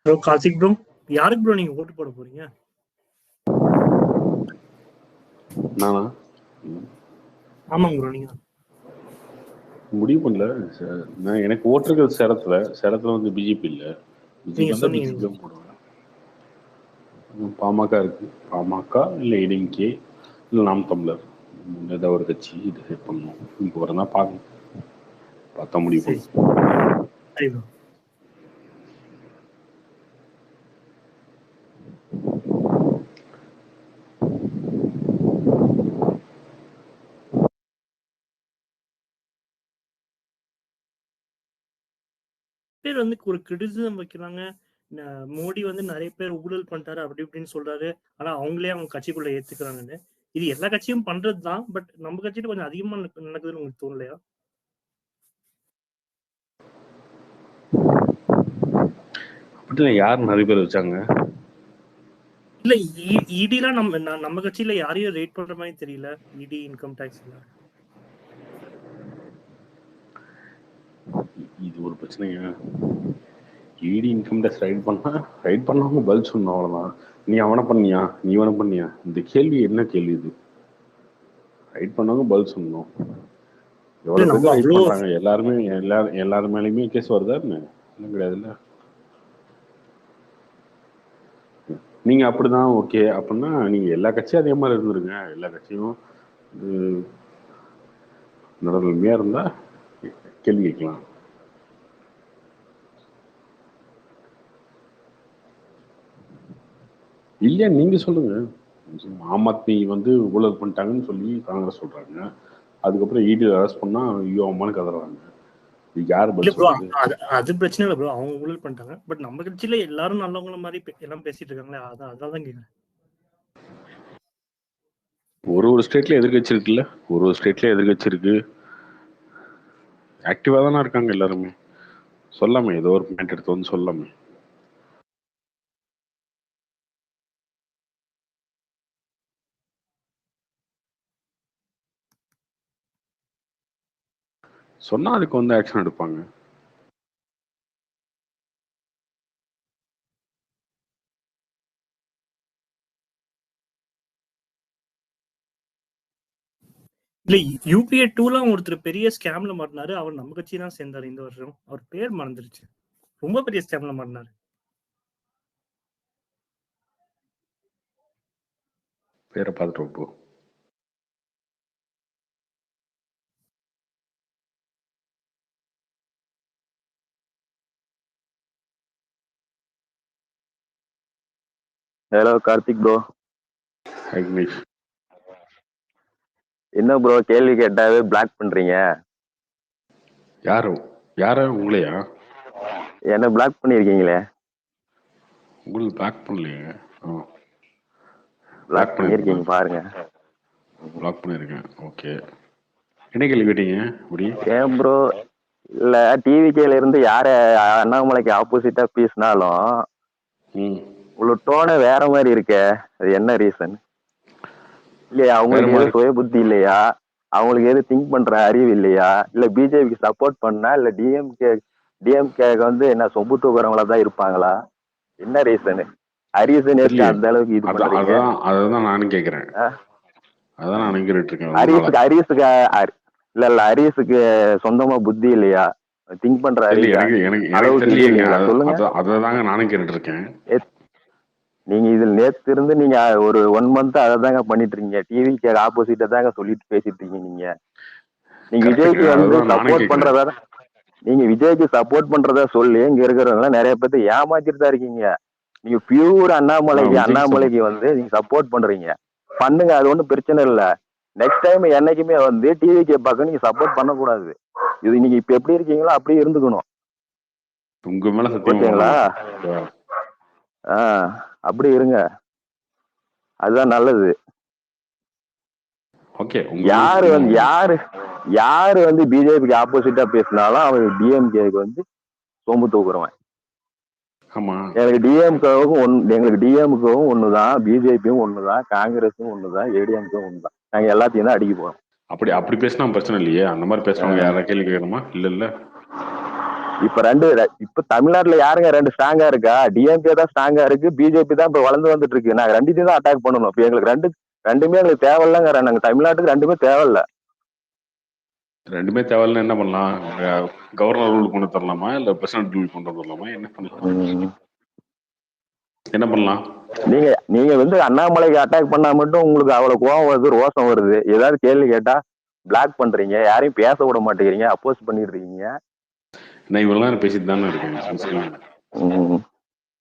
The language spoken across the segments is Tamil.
ப்ரோ கார்த்திக் ப்ரோ, யாருக்கு ப்ரோ நீங்க ஓட்டு போட போறீங்க? நானா? ஆமாங்க ப்ரோ, நீங்க முடிவு பண்ணல. நான் எனக்கு ஓட்டுருக்கிறது சேலத்துல வந்து பிஜேபி இல்லை. நீங்க பிஜேபி தான் சொன்னீங்க. பிஜேபி தான் போடுவேன். பாமக இருக்கு. பாமக இல்லை ஏடிஎம்கே இல்லை நாம் தமிழர், ஏதாவது ஒரு கட்சி டிசைட் பண்ணணும். இப்போ வரனா பார்க்கணும், பார்த்தா முடிவு சரி பண்ணணும். சரி ப்ரோ. பேர் வந்து ஒரு கிரிட்டிசிசம் வைக்கிறாங்க. மோடி வந்து நிறைய பேர் ஊழல் பண்ணிட்டாரு அப்படி இப்படின்னு சொல்றாரு. ஆனா அவங்களே அவங்க கட்சிக்குள்ள ஏத்துக்கிறாங்கன்னு. இது எல்லா கட்சியும் பண்றதுதான். பட் நம்ம கட்சியில கொஞ்சம் அதிகமா நடக்குதுன்னு உங்களுக்கு தோணலையா? அப்படிலாம் யார் நிறைய பேர் வச்சாங்க? இல்ல, இடிலாம் நம்ம கட்சியில யாரையும் ரேட் பண்ற மாதிரி தெரியல. இடி இன்கம் டாக்ஸ் எல்லாம் இது ஒரு பிரச்சனையா? இடி இன்கம் டேக்ஸ் ரைட் பண்ணவங்க பதில் சொன்னோம், அவ்வளவுதான். நீ அவனை பண்ணியா, நீ இவனை பண்ணியா? இந்த கேள்வி என்ன கேள்வி இது? ரைட் பண்ணவங்க பதில் சொல்லணும். எவ்வளவு நம்ம பேர் ரைட் அவ்வளோ பண்றாங்க? எல்லாரும் மேலேயுமே கேஸ் வருதா என்ன? ஒன்றும் கிடையாதுல்ல. நீங்க அப்படிதான் ஓகே அப்படின்னா நீங்க எல்லா கட்சியும் அதே மாதிரி இருந்துருங்க. எல்லா கட்சியும் நடுநிலைமையா இருந்தா கேள்வி கேட்கலாம். இல்லையா நீங்க சொல்லுங்க. ஆம் ஆத்மி வந்து ஊழல் பண்ணிட்டாங்கன்னு சொல்லி காங்கிரஸ் சொல்றாங்க. அதுக்கப்புறம் இடி அரெஸ்ட் பண்ணா ஐயோ அம்மானு கதறாங்க. யாரு இல்ல பதில் ப்ரோ, சொல்றது? அது பிரச்சனை இல்லை ப்ரோ. அவங்க ஊழல் பண்ணிட்டாங்க. பட் நம்ம கட்சியில எல்லாரும் நல்லவங்கள மாதிரி எல்லாம் பேசிட்டு இருக்காங்களே, அதான் கேக்குறேன். ஒரு ஸ்டேட்ல எதிர்கட்சி இருக்குல்ல, ஒரு ஸ்டேட்ல எதிர்கட்சி இருக்கு. ஆக்டிவா தானே இருக்காங்க எல்லாருமே. சொல்லாமே, ஏதோ ஒரு பாயிண்ட் எடுத்து வந்து சொல்லாமே. சொன்னா அதுக்கு வந்து ஆக்ஷன் எடுப்பாங்க. இல்ல, யூபிஏ 2ல ஒருத்தர் பெரிய ஸ்கேம்ல மாட்டினாரு. அவர் நம்ம கட்சி தான் சேர்ந்தாரு இந்த வருஷம். அவர் பேர் மறந்துருச்சு. ரொம்ப பெரிய ஸ்கேம்ல மாட்டினாரு. பேரை பார்த்துட்டு போ. Hello Karthik bro. அக்னேஷ். என்ன ப்ரோ கேள்வி கேட்டாவே பிளாக் பண்றீங்க? யார உங்களையா? என்ன பிளாக் பண்ணிருக்கீங்களே? உங்களுக்கு பிளாக் பண்ணலையே. பிளாக் பண்ணிருக்கீங்க பாருங்க. பிளாக் பண்ணிருக்கேன். ஓகே, என்ன கேள்வி கேட்டீங்க? அப்படி ஏன் ப்ரோ? இல்ல, டிவிகேல இருந்து யார அண்ணாமலைக்கு ஆப்போசிட்டா பேசினாலும் உங்களோட டோனே வேற மாதிரி இருக்கே. அது என்ன ரீசன்? இல்லையா அவங்களுக்கு எது சுய புத்தி இல்லையா? அவங்களுக்கு எது திங்க் பண்ற அறிவு இல்லையா? இல்ல பிஜேபிக்கு சப்போர்ட் பண்ணா இல்ல டிஎம்கே வந்து என்ன சொம்பு தூக்குறவங்களா தான் இருப்பாங்களா? என்ன ரீசன்? அரியசன் ஏற்க அந்த அளவுக்கு இது பண்றீங்க? அதான் நானும் கேக்குறேன். அதான் நானும் கேட்டுட்டு இருக்கேன். அரியஸுக்கு சொந்தமா புத்தி இல்லையா? திங்க் பண்ற சொல்லுங்க. அததாங்க நானும் கேட்டுட்டு இருக்கேன். நீங்க இதுல நேத்து இருந்து நீங்க ஒரு 1 month அதை தாங்க பண்ணிட்டு இருக்கீங்க. டிவிக்கு ஆப்போசிட்டா தாங்க சொல்லிட்டு பேசிட்டு இருக்கீங்க. நீங்க விஜய்க்கு வந்து சப்போர்ட் பண்றதா, நீங்க விஜய்க்கு சப்போர்ட் பண்றதா சொல்லி இங்க இருக்கிறவங்க நிறைய பேர்த்து ஏமாத்திட்டு தான் இருக்கீங்க. நீங்க பியூர் அண்ணாமலைக்கு வந்து நீங்க சப்போர்ட் பண்றீங்க. பண்ணுங்க, அது ஒன்றும் பிரச்சனை இல்லை. நெக்ஸ்ட் டைம் என்னைக்குமே வந்து டிவிக்கு பார்க்க நீங்க சப்போர்ட் பண்ணக்கூடாது. இது நீங்க இப்ப எப்படி இருக்கீங்களோ அப்படியே இருந்துக்கணும். உங்க மேல ஓகேங்களா? அப்படி இருங்க, அதுதான் நல்லது. யாரு வந்து பிஜேபிக்கு ஆப்போசிட்டா பேசினாலும் அவன் டிஎம்கேக்கு வந்து சொம்பு தூக்குறவன். எங்களுக்கு டிஎம்கேவும் ஒண்ணுதான், பிஜேபியும் ஒண்ணுதான், காங்கிரஸும் ஒண்ணுதான், ஏடிஎம்கேவும் ஒண்ணுதான். நாங்க எல்லாத்தையும் தான் அடிக்க போறோம். அப்படி பேசினா பிரச்சனை இல்லையே. அந்த மாதிரி பேசுறவங்க யாரா கேள்வி கேட்கணுமா? இல்ல இப்ப தமிழ்நாட்டுல யாருங்க 2 ஸ்ட்ராங்கா இருக்கா? டிஎம்கே தான் ஸ்ட்ராங்கா இருக்கு, பிஜேபி தான் இப்ப வளர்ந்து வந்துட்டு இருக்கு. நாங்க 2த்தையும் தான் அட்டாக் பண்ணணும். இப்ப எங்களுக்கு ரெண்டுமே எங்களுக்கு தேவையில்லைங்கிறேன். நாங்க தமிழ்நாட்டுக்கு 2மே தேவையில்ல. ரெண்டுமே தேவையில்லைன்னு என்ன பண்ணலாம்? கவர்னர் ரூல் கொண்டு தரலாமா, இல்ல பிரசிடென்ட் ரூல் கொண்டு வரலாமா? என்ன பண்ணலாம்? என்ன பண்ணலாம்? நீங்க வந்து அண்ணாமலைக்கு அட்டாக் பண்ணா மட்டும் உங்களுக்கு அவ்வளவு கோவம் வருது, ரோஷம் வருது. ஏதாவது கேள்வி கேட்டா பிளாக் பண்றீங்க, யாரையும் பேச விட மாட்டேங்கிறீங்க, அப்போஸ் பண்ணிட்டு இருக்கீங்க. நான் இவ்வளவு பேசிட்டு தானே இருக்கேன்.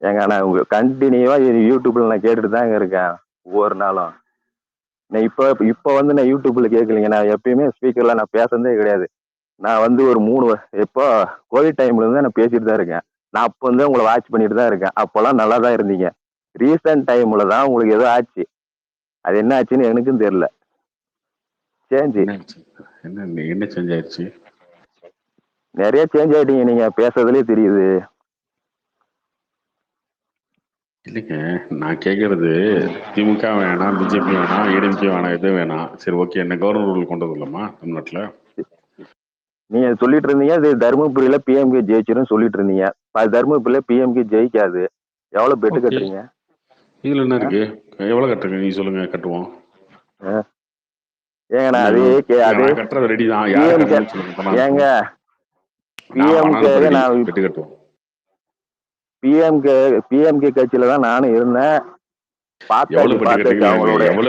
ஏங்க நான் உங்க கண்டினியூவா யூடியூப்ல நான் கேட்டுட்டு தாங்க இருக்கேன் ஒவ்வொரு நாளும். நான் இப்ப வந்து நான் யூடியூப்ல கேட்கலீங்க. நான் எப்பயுமே ஸ்பீக்கர்ல நான் பேசுறதே கிடையாது. நான் வந்து ஒரு 3 எப்போ கோவிட் டைம்ல இருந்து நான் பேசிட்டு தான் இருக்கேன். நான் அப்போ வந்து உங்களை வாட்ச் பண்ணிட்டு தான் இருக்கேன். அப்போல்லாம் நல்லா தான் இருந்தீங்க. ரீசெண்ட் டைம்ல தான் உங்களுக்கு ஏதோ ஆச்சு. அது என்ன ஆச்சுன்னு எனக்கும் தெரியல. சேஞ்ச் என்ன சேஞ்ச் ஆயிடுச்சு? நிறைய சேஞ்ச் ஆயிட்டீங்க. நீங்க பேசுறதுலயே தெரியுது. இல்லைங்க, நான் கேட்கறது திமுக வேணாம், பிஜேபி வேணாம், ஏடிஎம்கே வேணாம், எது வேணாம். சரி, ஓகே. என்ன கவர்னர் ரூல் கொண்டு வரலாமா தமிழ்நாட்டுல? நீங்க சொல்லிட்டு இருந்தீங்க இது தருமபுரியில பிஎம்கே ஜெயிச்சிரும் சொல்லிட்டு இருந்தீங்க. தருமபுரியில பிஎம்கே ஜெயிக்காது. எவ்வளவு பெட்டு கட்டுறீங்க? இதுல என்ன இருக்கு? எவ்வளவு கட்டுறீங்க? நீ சொல்லுங்க, கட்டுவோம். ஏங்க நான் அதே கட்டுறது ரெடி தான். யாரு கட்டணும்னு சொல்லுங்க. ஏங்க பிஎம்கே நான் பெட்டு கட்டுவோம். பிஎம்கே கட்சியில தான் நானும் இருந்தேன். எவ்வளவு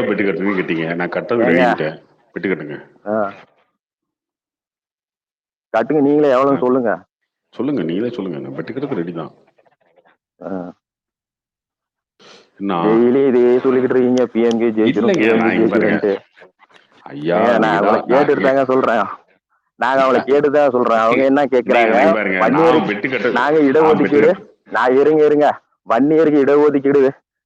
பெட்டு கட்டுறீங்க கேட்டீங்க. நான் கட்டுறது ரெடிட்டேன். பெட்டு கட்டுங்க. கட்டுங்க. நீங்களே எவ்வளவு சொல்லுங்க. நீங்களே சொல்லுங்க. நான் பெட்டு கட்டுறது ரெடி தான். டெய்லி இதே சொல்லிக்கிட்டு இருக்கீங்க. பிஎம்கே ஜெயிச்சிரும். ஐயா, நான் அவளை கேட்டுட்டு தாங்க சொல்றேன். நாங்க அவளை கேட்டுதான் சொல்றேன். அவங்க என்ன கேக்குறாங்க? நாங்க இடஒதுக்கீடு, நான் இருங்க வன்னியருக்கு இடஒதுக்கீடு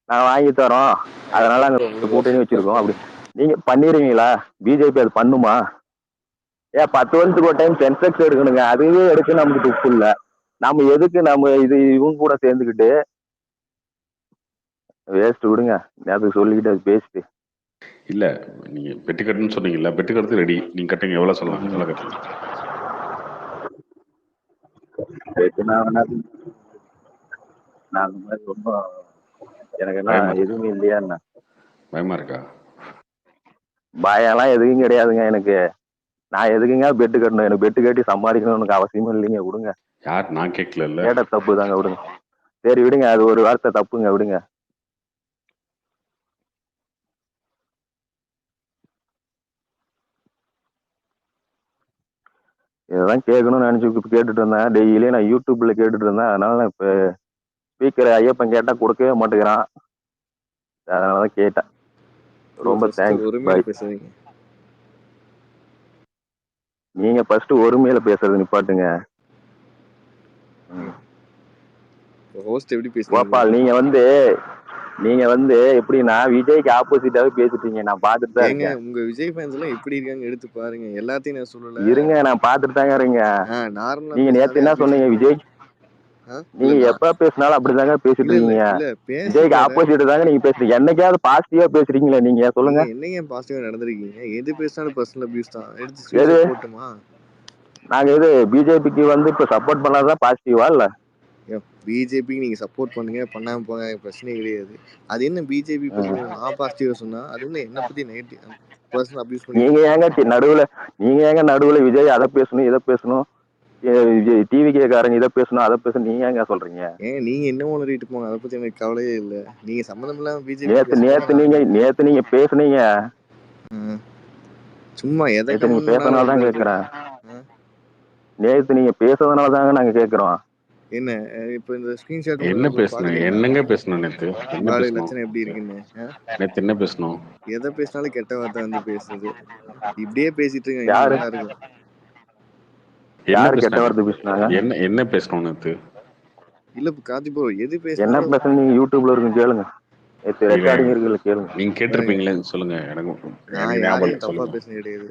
நாங்க வாங்கி தரோம், அதனால அங்க கூட்டணி வச்சிருக்கோம். அப்படி நீங்க பண்ணிருவீங்களா? பிஜேபி அது பண்ணுமா? 10 வருஷத்துக்கு ஒரு டைம் சென்செக்ஸ் எடுக்கணுங்க. அதுவே எடுக்க நமக்கு துப்பு இல்ல. நம்ம எதுக்கு நம்ம இவங்க கூட சேர்ந்துக்கிட்டு வேஸ்ட் விடுங்க. அதுக்கு சொல்லிக்கிட்டு அது பேசிட்டு இல்ல. நீங்க பெட்டு கட்டுன்னு சொன்னீங்கல்ல, பெட்டு கட்டுறது ரெடி. நீங்க கட்டுங்க. எவ்வளவு சொல்லலாம்? எவ்வளவு கட்டலாம்? ரொம்ப எனக்கு என்ன எதுவுமே இல்லையா? என்ன பயமா இருக்கா? பயம்லாம் எதுவும் கிடையாதுங்க எனக்கு. நான் எதுக்குங்க பெட்டு கட்டணும்? எனக்கு பெட்டு கட்டி சம்பாதிக்கணும் எனக்கு அவசியமும் இல்லைங்க. விடுங்க. யார்? நான் கேட்கல. கேட்ட தப்பு தாங்க. விடுங்க. சரி விடுங்க. அது ஒரு வார்த்தை தப்புங்க. விடுங்க. இதெல்லாம் கேட்கணும்னு நினைச்சு கேட்டுட்டு இருந்தேன். டெய்லியும் நான் யூடியூப்ல கேட்டுட்டு இருந்தேன். அதனால நான் இப்ப ஸ்பீக்கர் ஐயப்பன் கேட்டா கொடுக்கவே மாட்டேங்கிறான். அதனாலதான் கேட்டேன். ரொம்ப தேங்க்ஸ். நீங்க ஃபர்ஸ்ட் ஒருமையில பேசுறது நிப்பாட்டுங்க. கோபால், நீங்க வந்து எப்படின்னா விஜய்க்கு ஆப்போசிட்டாவே பேசிட்டீங்க. நான் பாத்துட்டு தான் இருக்கேன். உங்க விஜய் ஃபேன்ஸ் எல்லாம் எப்படி இருக்காங்க எடுத்து பாருங்க. எல்லாத்தையும் நான் சொல்லல. இருங்க, நான் பாத்துட்டு தாங்க இருக்கேன். நீங்க நேத்து என்ன சொன்னீங்க? விஜய் நீங்க எப்ப பேசினாலும் அப்படிதாங்க பேசிட்டு இருக்கீங்க. விஜய்க்கு ஆப்போசிட் தாங்க நீங்க பேசுறீங்க. என்னைக்காவது பாசிட்டிவா பேசுறீங்களா? நீங்க சொல்லுங்க. என்னங்க பாசிட்டிவா நடந்துருக்கீங்க? எது பேசினாலும் பர்சனல் அபியூஸ் தான். எடுத்து போட்டுமா? நாங்க எது பிஜேபிக்கு வந்து இப்ப சப்போர்ட் பண்ணாதான் பாசிட்டிவா? இல்ல பிஜேபிக்கு நீங்க சப்போர்ட் பண்ணுங்க, பண்ணாம போங்க, பிரச்சனையே கிடையாது. அது என்ன பிஜேபி பத்தி நான் பாசிட்டிவா சொன்னா அது என்ன பத்தி நெகட்டிவ் பர்சனல் அபியூஸ் பண்ணி நீங்க ஏங்க நடுவுல விஜய் அதை பேசணும் இதை பேசணும், டிவி கேக்காரங்க இதை பேசணும் அதை பேசணும், நீங்க ஏங்க சொல்றீங்க? நீங்க என்ன உளறிட்டு போங்க, அதை பத்தி எனக்கு கவலையே இல்ல. நீங்க சம்பந்தம் இல்லாம பிஜேபி நேத்து நீங்க பேசுனீங்க. சும்மா எதை நீங்க பேசுறதுனாலதான் கேக்குறேன். நேத்து நீங்க பேசுறதுனால தாங்க நாங்க கேக்குறோம். என்ன இப்ப இந்த ஸ்கிரீன்ஷாட் என்ன பேசணும்? என்னங்க பேசணும்? நேத்து லட்சணம் எப்படி இருக்குன்னு நேத்து என்ன பேசணும்? எதை பேசினாலும் கெட்ட வார்த்தை வந்து பேசுறது. இப்படியே பேசிட்டு இருக்க. யாரு கெட்ட வார்த்தை பேசினாங்க? என்ன பேசணும் நேத்து? இல்ல கார்த்தி ப்ரோ, எது பேசணும்? என்ன பேசணும்? நீங்க யூடியூப்ல இருக்கும் கேளுங்க. ரெக்கார்டிங் இருக்குல்ல, கேளுங்க. நீங்க கேட்டிருப்பீங்களே, சொல்லுங்க. நான் யாரையும் தப்பா பேசுறது கிடையாது.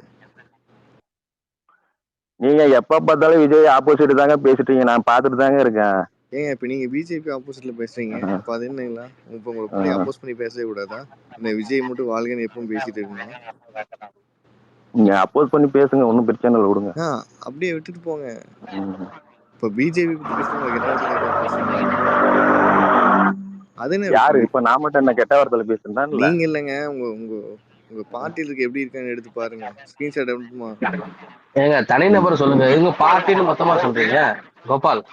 நீங்க எப்ப பார்த்தாலும் விஜய் ஆப்போசிட் தாங்க பேசிட்டீங்க. நான் பாத்துட்டு தாங்க இருக்கேன். இப்ப நீங்க பிஜேபி ஆப்போசிட்ல பேசுறீங்க. அப்ப அது என்னங்களா? இப்ப உங்களுக்கு அப்போஸ் பண்ணி பேசவே கூடாதா? இந்த விஜய் மட்டும் வாழ்க்கைன்னு எப்பவும் பேசிட்டு இருக்கீங்க. நீங்க அப்போஸ் பண்ணி பேசுங்க, ஒன்னும் பிரச்சனை இல்லை, விடுங்க. அப்படியே விட்டுட்டு போங்க. இப்ப பிஜேபி பத்தி பேசுனா உங்களை கெட்ட வார்த்தையில பேசுறீங்களா? அது என்ன யாரு இப்ப நான் மட்டும் என்ன கெட்ட வார்த்தையில பேசுறேன்ல? நீங்க இல்லைங்க, உங்க உங்க உங்க பார்ட்டில இருக்க எப்படி இருக்கான்னு எடுத்து பாருங்க. ஸ்கிரீன்ஷாட் எடுத்துமா. ஏங்க தனிநபர் சொல்லுங்க, எங்க பார்ட்டின்னு மொத்தமா சொல்றீங்க கோபால்?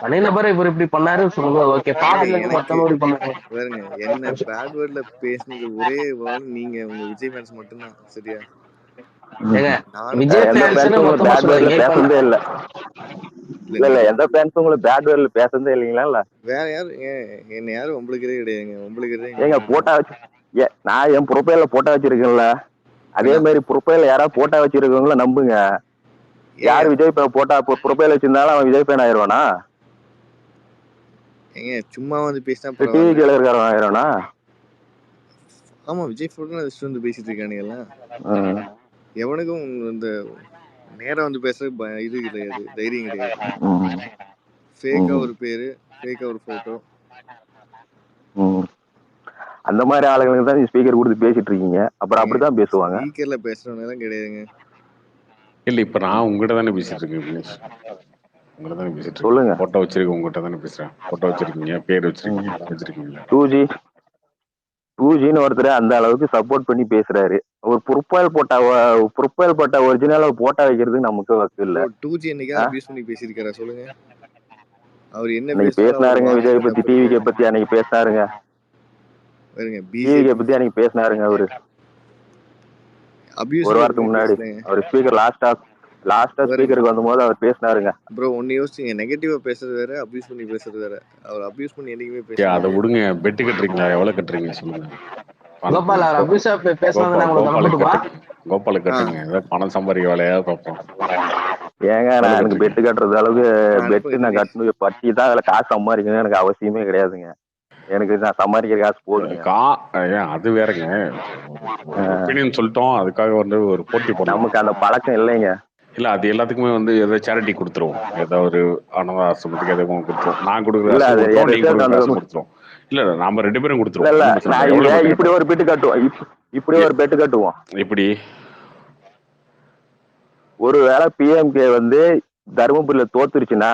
தனிநபர் இவர் இப்படி பண்ணாருன்னு சொல்லுங்க, ஓகே. பார்ட்டில இருக்க எனக்கு மொத்தமா இப்படி பண்ணாங்க. பாருங்க, என்ன பேட் வேர்ட்ல பேசுனது ஒரே நீங்க உங்க விஜய் ஃபேன்ஸ் மட்டும்தான், சரியா? ஏங்க நானும் விஜய் எந்த ஃபேன்ஸ்னு ஃபேன்ஸும் உங்களுக்கு மொத்தமா பேட் வேர்ட்ல சொல்றீங்க. இப்ப பேசுனதே இல்ல. இல்ல இல்ல எந்த ஃபேன்ஸும் உங்களுக்கு பேட் வேர்ட்ல பேசுனதே இல்லைங்களா? வேற யாரும் என்ன யாரும் உங்களுக்கிறே கிடையாதுங்க. உங்களுக்கிறதே ஏங்க போட்டா வச்சு நான் என் ப்ரொஃபைல்ல போட்டா வச்சிருக்கேன்ல, அதே மாதிரி ப்ரொஃபைல்ல யாராவது போட்டா வச்சிருக்கவங்கள நம்புங்க. யார் விஜய் போட்டா ப்ரொஃபைல் வச்சிருந்தாலும் அவன் விஜய் ஃபேன் ஆயிடுவானா? ஏங்க சும்மா வந்து பேசினா டிவி பரவாயில்ல. கீழ இருக்கிறவன் ஆயிடுவானா? ஆமா, விஜய் ஃபோட்டோ வந்து பேசிட்டு இருக்கானுங்கல்ல. எவனுக்கும் இந்த நேரம் வந்து பேசுறது இது கிடையாது, தைரியம் கிடையாது. ஃபேக்கா ஒரு பேரு, ஃபேக்கா ஒரு போட்டோ. அந்த மாதிரி ஆளுங்களுக்கு தான் ஸ்பீக்கர் கொடுத்து பேசிட்டு இருக்கீங்க. அப்புறம் அப்படிதான் பேசுவாங்க. ஸ்பீக்கர்ல பேசுறவங்க எல்லாம் கிடையாதுங்க. இல்ல இப்ப நான் உங்ககிட்ட தானே பேசிட்டு இருக்கேன் விக்னேஷ். உங்ககிட்ட தானே பேசிட்டு இருக்கேன். சொல்லுங்க. போட்டோ வச்சிருக்கேன், உங்ககிட்ட தானே பேசுறேன். போட்டோ வச்சிருக்கீங்க, பேர் வச்சிருக்கீங்களா? 2Gன்னு ஒருத்தர் அந்த அளவுக்கு சப்போர்ட் பண்ணி பேசுறாரு. ஒரு ப்ரொஃபைல் போட்டா ஒரிஜினலா போட்டா வைக்கிறதுக்கு நமக்கு வக்கு இல்ல. 2G என்னைக்கா அபியூஸ் பண்ணி பேசியிருக்காரா சொல்லுங்க? அவர் என்ன பேசினாருங்க விஜய் பத்தி, டிவிகே பத்தி அன்னைக்கு பேசினாருங்க. டிவிகே பத்தி அன்னைக்கு பேசினாருங்க அவரு. ஒரு வாரத்துக்கு முன்னாடி அவர் ஸ்பீக்கர் லாஸ்டா ஸ்பீக்கருக்கு வந்தபோது அவர் பேசினாருங்க. ப்ரோ ஒன்னு யோசிச்சீங்க, நெகட்டிவா பேசுறது வேற, அபியூஸ் பண்ணி பேசுறது வேற. அவர் அபியூஸ் பண்ணி என்னைக்குமே பேசுறாரு. அதை விடுங்க. பெட் கட்டுறீங்களா? எவ்வளவு கட்டுறீங்க சொல்லுங்க. கோபால் அவர் அபியூஸா பேசுவாங்க. கோபால கட்டுங்க. ஏதாவது பணம் சம்பாதிக்க வேலையா பார்ப்போம். ஏங்க நான் எனக்கு பெட்டு கட்டுறது அளவுக்கு பெட்டு நான் கட்டணும் பட்டி தான் அதுல காசு சம்பாதிக்கணும் எனக்கு அவசியமே கிடையாதுங்க. எனக்கு நான் சம்பாதிக்கிற காசு போதுங்க. அது வேறங்க. ஒப்பீனியன் சொல்லிட்டோம், அதுக்காக வந்து ஒரு போட்டி போடலாம். நமக்கு அந்த பழக்கம் இல்லைங்க. இல்ல அது எல்லாத்துக்குமே வந்து ஏதாவது சேரிட்டி கொடுத்துருவோம். ஏதாவது ஒரு அனாதை ஆசிரமத்துக்கு எதுவும் கொடுத்துருவோம். நான் கொடுக்குற காசு கொடுத்துருவோம், நீங்க கொடுக்குற காசு கொடுத்துருவோம். இல்ல நாம 2 பேரும் கொடுத்துருவோம். இப்படி ஒரு பெட்டு கட்டுவோம். இப்படி ஒரு பெட்டு கட்டுவோம். இப்படி ஒருவேளை பிஎம்கே வந்து தருமபுரியில தோத்துருச்சுன்னா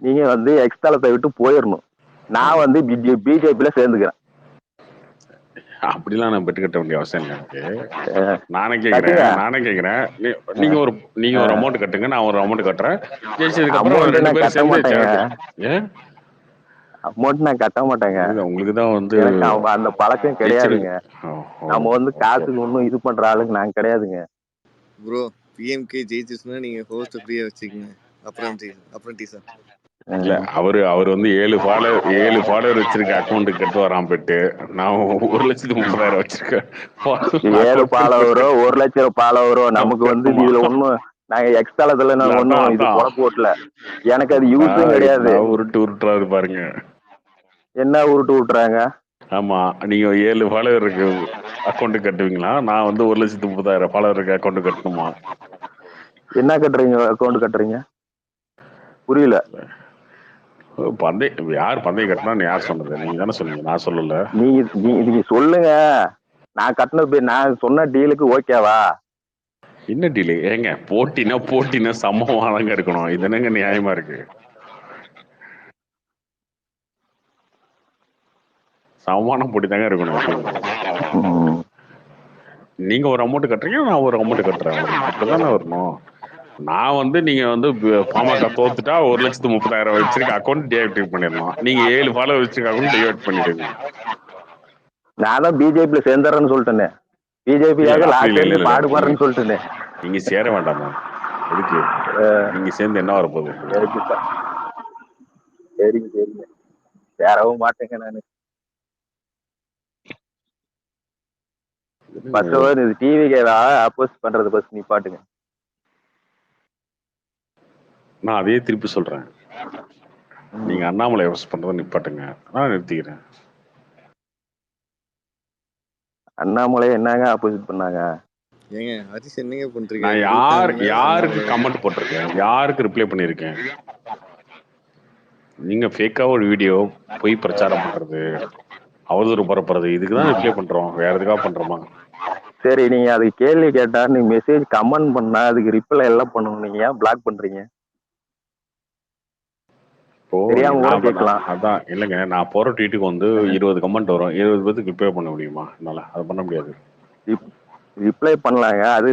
நீங்க வந்து எக்ஸ்தலத்தை விட்டு போயிடணும். நான் வந்து பிஜேபியில சேர்ந்துக்கிறேன். அப்படிலாம் நான் பெட்டு கட்ட வேண்டிய அவசியம் இல்லை எனக்கு. நானே கேக்குறேன் நீங்க ஒரு அமௌண்ட் கட்டுங்க, நான் ஒரு அமௌண்ட் கட்டுறேன். ஜெயிச்சதுக்கு அப்புறம் 2 பேரும் சேர்ந்து அமௌண்ட் நான் கட்ட மாட்டேங்க. உங்களுக்கு தான் வந்து அந்த பழக்கம் கிடையாதுங்க. நம்ம வந்து காசுக்கு ஒன்றும் இது பண்ற ஆளுங்க நாங்க கிடையாதுங்க. ப்ரோ பிஎம்கே ஜெயிச்சிச்சுன்னா நீங்க ஹோஸ்ட் ஃப்ரீயா வச்சுக்கங்க. அப்புறம் டீசா இல்ல அவர் வந்து 7 ஃபாலோவர் வச்சிருக்க அக்கௌண்ட் கட்டு வரான் பெட்டு. நான் 1,30,000 வச்சிருக்கேன். 7 ஃபாலோவரோ 1,00,000 ஃபாலோவரோ நமக்கு வந்து இதுல ஒண்ணும் நாங்க எக்ஸ்ட்ராலத்துல ஒன்னும் இது குழப்ப ஓட்டல. எனக்கு அது யூஸும் கிடையாது. உருட்டுறாரு பாருங்க. என்ன உருட்டு விட்டுறாங்க? ஆமா, நீங்க 7 ஃபாலோவர் இருக்கு அக்கௌண்ட் கட்டுவீங்களா? நான் வந்து 1,30,000 ஃபாலோவர் இருக்கு அக்கௌண்ட் கட்டணுமா? என்ன கட்டுறீங்க? அக்கௌண்ட் கட்டுறீங்க? புரியல. யார் பந்தயம் கட்டினா யார் சொன்னது? நீங்க தானே சொன்னீங்க, நான் சொல்லல. நீங்க சொல்லுங்க. நான் சொன்ன டீலுக்கு ஓகேவா? என்ன டீலு? ஏங்க போட்டினா சமமானங்க இருக்கணும். இது என்னங்க நியாயமா இருக்கு? சமமான போட்டி தாங்க இருக்கணும். நீங்க ஒரு அமௌண்ட் கட்டுறீங்க, நான் ஒரு அமௌண்ட் கட்டுறேன். அப்படிதானே வரணும். நான் வந்து நீங்க வந்து பாமக தோத்துட்டா 1,30,000 வச்சிருக்க அக்கௌண்ட் டீஆக்டிவேட் பண்ணிடணும். நீங்க 7 ஃபாலோவர் வச்சிருக்க அக்கௌண்ட் டீஆக்டிவேட் பண்ணிடுங்க. நான் தான் பிஜேபியில சேர்ந்துறேன்னு சொல்லிட்டேனே. பிஜேபியாக லாஸ்ட் பாடுபடுறேன்னு சொல்லிட்டேனே. நீங்க சேர வேண்டாமா? எதுக்கு நீங்க சேர்ந்து என்ன வரப்போகுது? சரிங்க சேரவும் மாட்டேங்க நானு. டிவிக்கு அப்போஸ் பண்றது பஸ் நிப்பாட்டுங்க. நான் அதே திருப்பி சொல்றேன். நீங்க அண்ணாமலை யூஸ் பண்றதை நிப்பாட்டுங்க. நான் நிறுத்திக்கிறேன். அண்ணாமலை என்னங்க ஆப்போசிட் பண்ணாங்க? ஏங்க ஹரிஷ் என்னங்க பண்றீங்க? நான் யாருக்கு கமெண்ட் போட்டிருக்கேன், யாருக்கு ரிப்ளை பண்ணிருக்கேன்? நீங்க ஃபேக்கா ஒரு வீடியோ போய் பிரச்சாரம் பண்றது, அவதூறு பரப்புறது, இதுக்குதான் ரிப்ளை பண்றோம். வேற எதுக்காக பண்றோமா? சரி நீங்க அதுக்கு கேள்வி கேட்டா நீங்க மெசேஜ் கமெண்ட் பண்ணா அதுக்கு ரிப்ளை எல்லாம் பண்ணணும். நீங்க ஏன் பிளாக் பண்றீங்க? இப்போ தெரியாம கூட நான் கேட்கலாம். அதான் இல்லைங்க, நான் போற ட்வீட்டுக்கு வந்து 20 கமெண்ட் வரும், 20 பேருக்கு ரிப்ளை பண்ண முடியுமா? என்னால அதை பண்ண முடியாது. ரிப்ளை பண்ணலாங்க. அது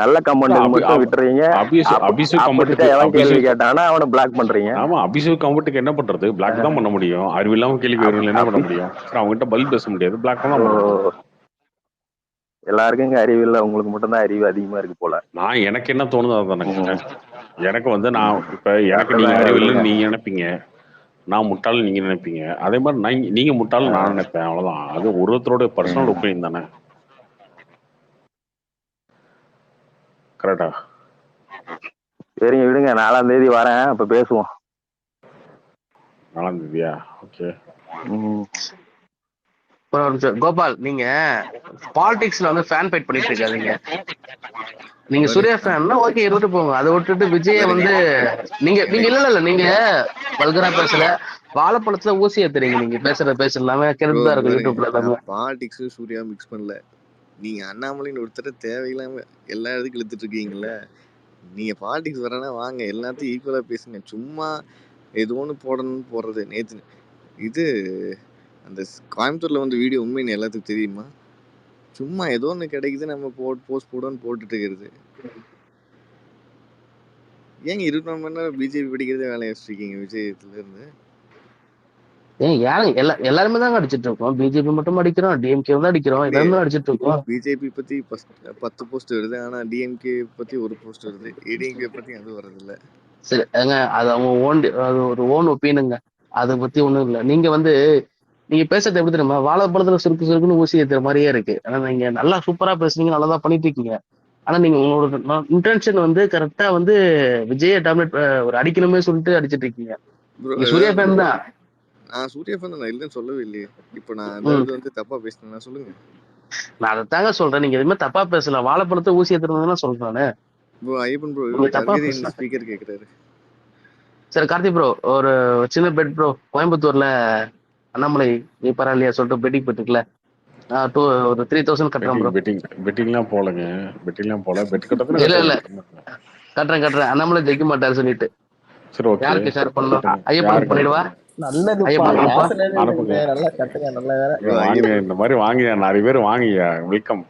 நல்ல கமெண்ட்டுக்கு மட்டும் விட்டுறீங்க. ஆப்போசிட்டா எவன் கேள்வி கேட்டானா அவனை பிளாக் பண்றீங்க. ஆமா, அபிஷேக் கமெண்ட்டுக்கு என்ன பண்றது? பிளாக் தான் பண்ண முடியும். அறிவில்லாம கேள்வி கேட்கறவங்க என்ன பண்ண முடியும்? அவங்ககிட்ட பதில் பேச முடியாது, பிளாக் பண்ண முடியும். எல்லாருக்கும் இங்க அறிவு இல்லை, உங்களுக்கு மட்டும் தான் அறிவு அதிகமா இருக்கு போல. நான் எனக்கு என்ன தோணுது அதுதானே. எனக்கு வந்து நான் இப்ப எனக்கு நீங்க அறிவு இல்லைன்னு நீங்க நினைப்பீங்க, நான் முட்டாள் நீங்க நினைப்பீங்க. அதே மாதிரி நீங்க முட்டாள் நான் நினைப்பேன், அவ்வளவுதான். அது ஒருத்தரோட பர்சனல் ஒப்பீனியன் தானே. கரெக்டா? சரிங்க விடுங்க, 4ஆம் தேதி வரேன், அப்ப பேசுவோம். 4ஆம் தேதியா? ஓகே. கோபால், நீங்க பாலிடிக்ஸ்ல வந்து ஃபேன் ஃபைட் பண்ணிட்டு இருக்காதீங்க. நீங்க சூர்யா ஃபேன்னா ஓகே இருந்துட்டு போங்க. அதை விட்டுட்டு விஜய வந்து நீங்க இல்ல நீங்க வல்கரா பேசல, வாழைப்பழத்துல ஊசி ஏத்துறீங்க. நீங்க பேசுற எல்லாமே கெடுதா இருக்கும் யூடியூப்ல எல்லாமே. பாலிடிக்ஸ் சூர்யா மிக்ஸ் பண்ணல. நீங்க அண்ணாமலைன்னு ஒருத்தர தேவையில்லாம எல்லா இடத்துக்கும் இழுத்துட்டு இருக்கீங்கல்ல. நீங்க பாலிடிக்ஸ் வரனா வாங்க, எல்லாத்தையும் ஈக்குவலா பேசுங்க. சும்மா ஏதோ ஒன்று போடணும்னு போடுறது. நேற்று இது அந்த கோயம்புத்தூர்ல வந்து வீடியோ உண்மைன்னு எல்லாத்துக்கும் தெரியுமா? சும்மா ஏதோ ஒன்று கிடைக்குது, நம்ம போஸ்ட் போடணும்னு போட்டுட்டு இருக்கிறது. ஏங்க 24 மணி நேரம் பிஜேபி படிக்கிறதே வேலையை வச்சிருக்கீங்க விஜயத்துல இருந்து? எல்லாருமே தாங்க அடிச்சிட்டு இருக்கோம். பிஜேபி மட்டும் அடிக்கிறோம், டிஎம்கே தான் அடிக்கிறோம், எல்லாருமே அடிச்சிட்டு இருக்கோம். பிஜேபி பத்தி 10 போஸ்ட் வருது, ஆனா டிஎம்கே பத்தி ஒரு போஸ்ட் வருது, ஏடிஎம்கே பத்தி அது வரது இல்ல. சரி அது அவங்க அது ஒரு ஓன் ஒப்பீனுங்க, அதை பத்தி ஒண்ணும் இல்லை. நீங்க பேசுறது எப்படி தெரியுமா, வாழைப்பழத்துல சுருக்குன்னு ஊசி ஏத்துற மாதிரியே இருக்கு. ஆனா நீங்க நல்லா சூப்பரா பேசுனீங்க, நல்லா தான் பண்ணிட்டு இருக்கீங்க. ஆனா நீங்க உங்களோட இன்டென்ஷன் வந்து கரெக்டா வந்து விஜய டாமினேட் ஒரு அடிக்கணுமே சொல்லிட்டு அடிச்சிட்டு இருக்கீங்க. சூர்யா ஃபேன் தான். நான் சூர்யா ஃபேன் நான் இல்லைன்னு சொல்லவே இல்லையே. இப்போ நான் ஏதாவது வந்து தப்பா பேசினேன்னா சொல்லுங்க. நான் அதைத்தாங்க சொல்றேன், நீங்க எதுவுமே தப்பா பேசல. வாழைப்பழத்தை ஊசி ஏத்துறதுன்னு சொல்றானே ப்ரோ. ஐயப்பன் ப்ரோ ஸ்பீக்கர் கேக்குறாரு. சரி கார்த்தி ப்ரோ, ஒரு சின்ன பெட் ப்ரோ. கோயம்புத்தூர்ல அண்ணாமலை நீ பரவாயில்லையா சொல்லிட்டு பெட்டிங் போட்டுருக்கல, ஒரு 3000 கட்டுறேன் ப்ரோ. பெட்டிங்லாம் போலங்க, பெட்டிங்லாம் போல. பெட் கட்டத்துல இல்ல கட்டுறேன். அண்ணாமலை ஜெயிக்க மாட்டாரு சொல்லிட்டு. சரி ஓகே. யாருக்கு ஷேர் பண்ணலாம்? ஐயப்பன் பண்ணிடுவா. அனுப்புங்க. வாங்க, இந்த மாதிரி வாங்க, நிறைய பேர் வாங்கயா. வெல்கம்.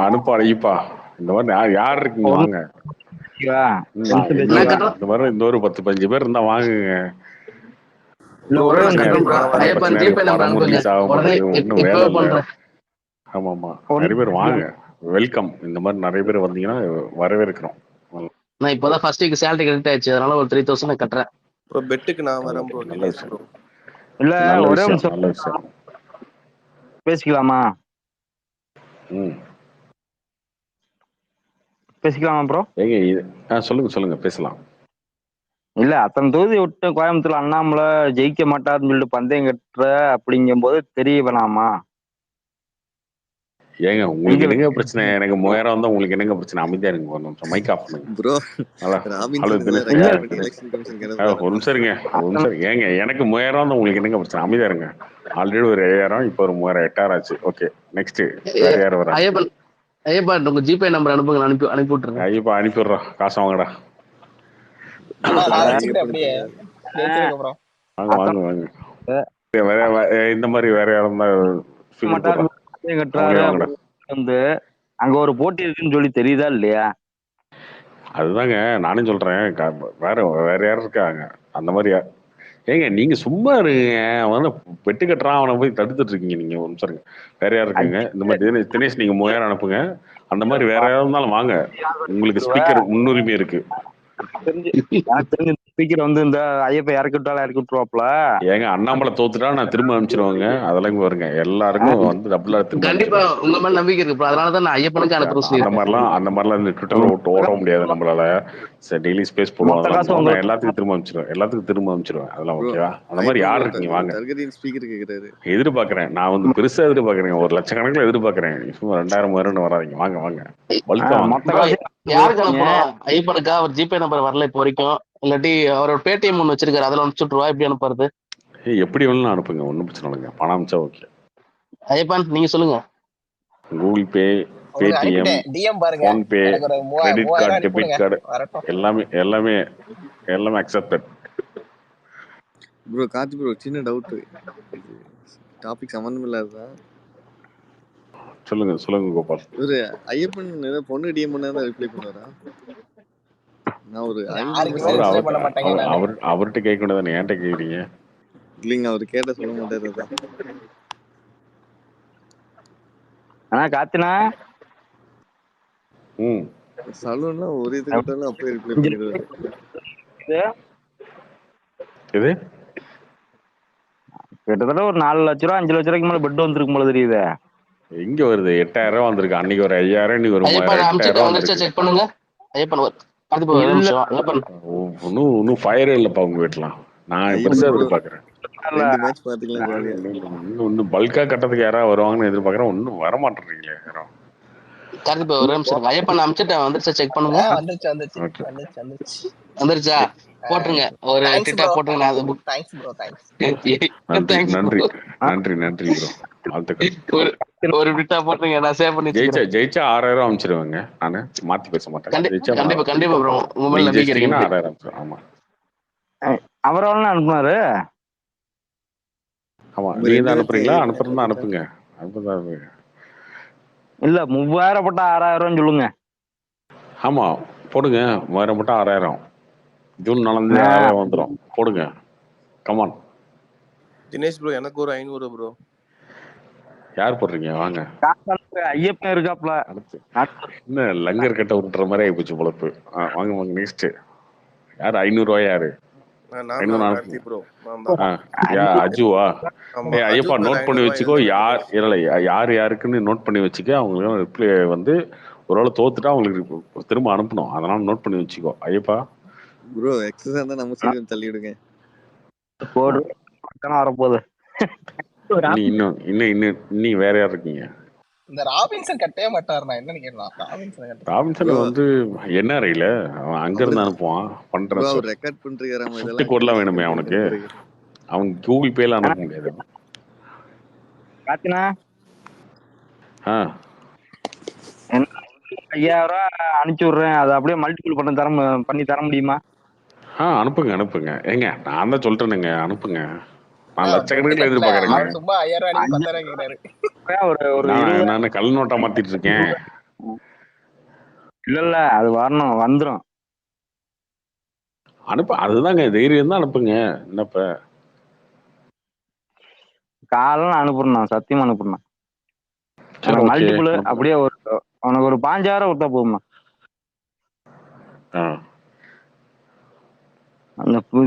அனுப்பா இந்த மாதிரி யார் இருக்கீங்க? வாங்க. இந்த மாதிரி இந்த ஒரு 10-15 பேர் இருந்தா வாங்குங்க. ஆமாமா, நிறைய பேர் வாங்க, வெல்கம். இந்த மாதிரி நிறைய பேர் வந்தீங்கன்னா வரவேற்கிறோம். நான் இப்போதான் ஃபர்ஸ்ட் வீக் சேலரி கிரெடிட் ஆயிடுச்சு, அதனால ஒரு 3000 கட்டுறேன். பெட்டுக்கு நான் வரேன் ப்ரோ. நல்ல விஷயம். இல்ல ஒரே நல்ல விஷயம். பேசிக்கலாமா? பேசிக்கலாமா ப்ரோ? சொல்லுங்க பேசலாம். இல்ல அத்தனை தொகுதி விட்டு கோயம்புத்தூர்ல அண்ணாமலை ஜெயிக்க மாட்டாருன்னு சொல்லிட்டு பந்தயம் கட்டுற அப்படிங்கும் போது தெரிய வேணாமா? ஏங்க உங்களுக்கு என்னங்க பிரச்சனை? எனக்கு 3000 வந்தா உங்களுக்கு என்னங்க பிரச்சனை? அமைதியா இருங்க, ஒரு நிமிஷம் மைக் ஆஃப் பண்ணுங்க ப்ரோ. ஒரு நிமிஷம் இருங்க. ஏங்க எனக்கு 3000 வந்தா உங்களுக்கு என்னங்க பிரச்சனை? அமைதியா இருங்க. ஆல்ரெடி ஒரு 5000, இப்போ ஒரு 3000, 8000 ஆச்சு. ஓகே நெக்ஸ்ட் வேற யார் வரா? ஐயப்பா உங்க ஜிபே நம்பர் அனுப்புங்க, அனுப்பி விட்டுறேன். ஐயப்பா அனுப்பிடுறோம், காசு வாங்கடா. வாங்க. இந்த மாதிரி வேற யாரும் வந்து அங்க ஒரு போட்டி இருக்குன்னு சொல்லி தெரியுதா இல்லையா? அதுதாங்க நானும் சொல்றேன். வேற யாரும் இருக்காங்க அந்த மாதிரி? ஏங்க நீங்க சும்மா இருங்க. அவன் பெட்டு கட்டுறான், அவனை போய் தடுத்துட்டு இருக்கீங்க நீங்க. ஒரு நிமிஷம் வேற யாரும் இருக்காங்க இந்த மாதிரி? தினேஷ் நீங்க 3000 அனுப்புங்க. அந்த மாதிரி வேற யாராவது இருந்தாலும் வாங்க, உங்களுக்கு ஸ்பீக்கர் முன்னுரிமை இருக்கு. ஸ்பீக்கர் வந்து இந்த ஐயப்ப இறக்கி விட்டுருவாப்ல. ஏங்க அண்ணாமலை தோத்துட்டா நான் திரும்ப அனுப்பிச்சிருவாங்க. அதெல்லாம் வருங்க, எல்லாருக்கும் வந்து டபுளா கண்டிப்பா உங்க மேல நம்பிக்கை இருக்கு. அதனாலதான் நான் ஐயப்பனுக்கு அனுப்புறேன். அந்த மாதிரிலாம் இந்த ட்விட்டர்ல ஓட முடியாது நம்மளால. டெய்லி ஸ்பேஸ் போடுவாங்க, எல்லாத்துக்கும் திரும்ப அனுப்பிச்சிருவேன். அதெல்லாம் ஓகேவா? அந்த மாதிரி யாரு இருக்கீங்க வாங்க. எதிர்பார்க்கறேன், நான் வந்து பெருசா எதிர்பார்க்கறேன், 1 லட்சக்கணக்கில் எதிர்பார்க்கறேன். சும்மா 2000 வராதிங்க, வாங்க. யாருக்கு அனுப்பணும்? ஐயப்பனுக்கா? அவர் ஜிபே நம்பர் வரல இப்போ வரைக்கும். இல்லாட்டி அவரோட பேடிஎம் ஒண்ணு வச்சிருக்காரு, அதுல அனுப்பிச்சுட்டுருவா. எப்படி அனுப்புறது? எப்படி வேணாலும் அனுப்புங்க, ஒன்றும் பிரச்சனை இல்லைங்க. பணம் அனுப்பிச்சா ஓகே. ஐயப்பன் நீங்க சொல்லுங்க. கூகுள் பே, உங்களுக்கு பேடிஎம், அனுப்பிட்டேன். டிஎம் பாருங்க. ஃபோன்பே, எனக்கு ஒரு கிரெடிட் 3000 கார்டு, அனுப்பி டெபிட் விடுங்க. கார்டு வரட்டும். எல்லாமே எல்லாமே எல்லாமே அக்செப்டட். ப்ரோ கார்த்தி ப்ரோ சின்ன டவுட், இது டாபிக் சம்மந்தம் இல்லாததான். சொல்லுங்க சொல்லுங்க கோபால். இவரு ஐயப்பன் ஏதோ பொண்ணு டிஎம் பண்ணா தான் ரிப்ளை பண்ணுவாரா? நான் ஒரு 500 யாருக்குமே அவர் ரிப்ளை மெசேஜ் பண்ண மாட்டேங்க அவர் நானு. அவர் அவர்கிட்ட கேட்க வேண்டியதானே, ஏன்ட்ட கேட்குறீங்க? இல்லைங்க, அவர் கேட்ட சொல்ல மாட்டாரு. அதான் ஆனா காத்தினா ம் சலூன்லாம் ஒரு இது கேட்டாலும் அப்படியே ரிப்ளை பண்ணிடுவாரு. இது கிட்டத்தட்ட ஒரு 4 லட்ச ரூபா 5 லட்ச ரூபாய்க்கு மேல பெட் வந்திருக்கும் போல தெரியுது. எங்க வருது? 8000 ரூபா வந்திருக்கு. அன்னைக்கு ஒரு 5000, இன்னைக்கு ஒரு ஐயப்பன் 8000 அனுப்பிச்சிட்டு ரூபா வந்துருச்சா வந்திருக்கு. செக் பண்ணுங்க. ஐயப்பன் கார்த்திக் ஒரு இல்ல நிமிஷம். ஐயப்பன் இன்னும் ஃபயரே இல்லப்பா உங்க வீட்டுலாம். நான் பெருசா ஐயப்பன் ப்ரோ எதிர்பார்க்கறேன். 2 மேட்ச் பாத்துக்கலாம் ஜாலியா. இன்னும் பல்கா கட்டத்துக்கு யாராவது வருவாங்கன்னு எதிர்பார்க்கறேன். ஒன்னும் வர மாட்டேறீங்களே யாரும். கார்த்திக் ஒரு நிமிஷம். ஐயப்பன் அனுப்பிச்சிட்டு வந்துருச்சா செக் பண்ணுங்க. வந்துருச்சு வந்துருச்சு ஓகே வந்துருச்சு வந்துருச்சு. வந்துருச்சா போட்டுருங்க. ஒரு தேங்க்ஸ் ட்விட்டா ப்ரோ. போட்டுருங்க. நான் அது புக் தேங்க்ஸ் ப்ரோ. தேங்க்ஸ். நன்றி தேங்க்ஸ் நன்றி ப்ரோ. நன்றி நன்றி ப்ரோ. வாழ்த்துக்கள். ஒரு ட்விட்டா போட்டுருங்க. நான் சேவ் பண்ணி வச்சுக்கிறேன். ஜெயிச்சா 6000 அனுப்பிச்சிருவேங்க. நானு மாத்தி பேச மாட்டேன். ஜெயிச்சா கண்டிப்பா கண்டிப்பா ப்ரோ. உங்க மேல நீங்க நம்பிக்கை இருக்கு ஜெயிச்சிட்டீங்கன்னா எனக்கு. 6000 அனுப்பிச்சிருவேன். ஆமா அவர் எவ்வளவு அனுப்புனாரு? ஆமா உங்க நீங்க 2 தான் பேருக்கு அனுப்புறீங்களா? ஐயப்பன் அனுப்புறதா அனுப்புங்க. அனுப்புங்க. இல்ல 3000 போட்டா 6000 சொல்லுங்க. ஆமா போடுங்க. 3000 மட்டும் 6000. ஜூன் 4 6000 வந்துடும். போடுங்க. கமான். தினேஷ் ப்ரோ எனக்கு ஒரு 500 ப்ரோ. யார் போடுறீங்க? வாங்க. ஐயப்பன் இருக்காப்ல. அடுத்து என்ன லங்கர் கட்ட விட்டுற மாதிரி ஆயிப்போச்சு பொழப்பு. வாங்க வாங்க நெக்ஸ்ட். யாரு 500 ரூபாய்? யாரு நான் 500 தான் அனுப்புங்க. கார்த்தி ப்ரோ. நான் தான். அஜுவா? ஆமா ஐயப்பா அஜுக்கு நோட் பண்ணி 500 வச்சுக்கோ. ரூபாய் யார் ப்ரோ. இல்லை யார் யாருக்குன்னு நோட் பண்ணி வச்சுக்க. அவங்களுக்கு ரிப்ளை வந்து ஒருவேளை தோத்துட்டா அவங்களுக்கு திரும்ப அனுப்பணும். அதனால நோட் பண்ணி வச்சுக்கோ ஐயப்பா. ப்ரோ எக்ஸஸ் இருந்தா நம்ம சைடு வந்து தள்ளி விடுங்க. வரப்போகுது. இன்னும் வேற யார் இருக்கீங்க? இந்த ராபின்சன் கட்டவே மாட்டாருண்ணா. என்ன நினைக்கலாம்? ராபின்சன் வந்து என்ன ரயில அவன் அங்க இருந்து அனுப்புவான். பண்றேன் அவர் ரெக்கார்ட் பண்றாராம். இதெல்லாம் கோட்லாம் வேணுமே அவனுக்கு. அவன் கூகுள் பேல அனுப்ப முடியாது. காத்தினா 5000 ரூபா அனுப்பிச்சு விடுறேன். அதை அப்படியே மல்டிபிள் பண்ணி தர முடியுமா? அனுப்புங்க. ஏங்க நான் தான் சொல்றேனுங்க, அனுப்புங்க. நான் லட்சக்கணக்கில் எதிர்பார்க்கறேங்க. சும்மா 5000 அனுப்பி 10000 கேக்குறாரு. நான் கல் நோட்டா மாத்திட்டு இருக்கேன். இல்ல அது வரணும், வந்துரும். அதுதாங்க தைரியம் தான் அனுப்புங்க. என்னப்ப காலம் அனுப்புறேன், சத்தியமா அனுப்புறேன். மல்டிபிள் அப்படியே உனக்கு ஒரு 5000 கொடுத்தா போகுமா?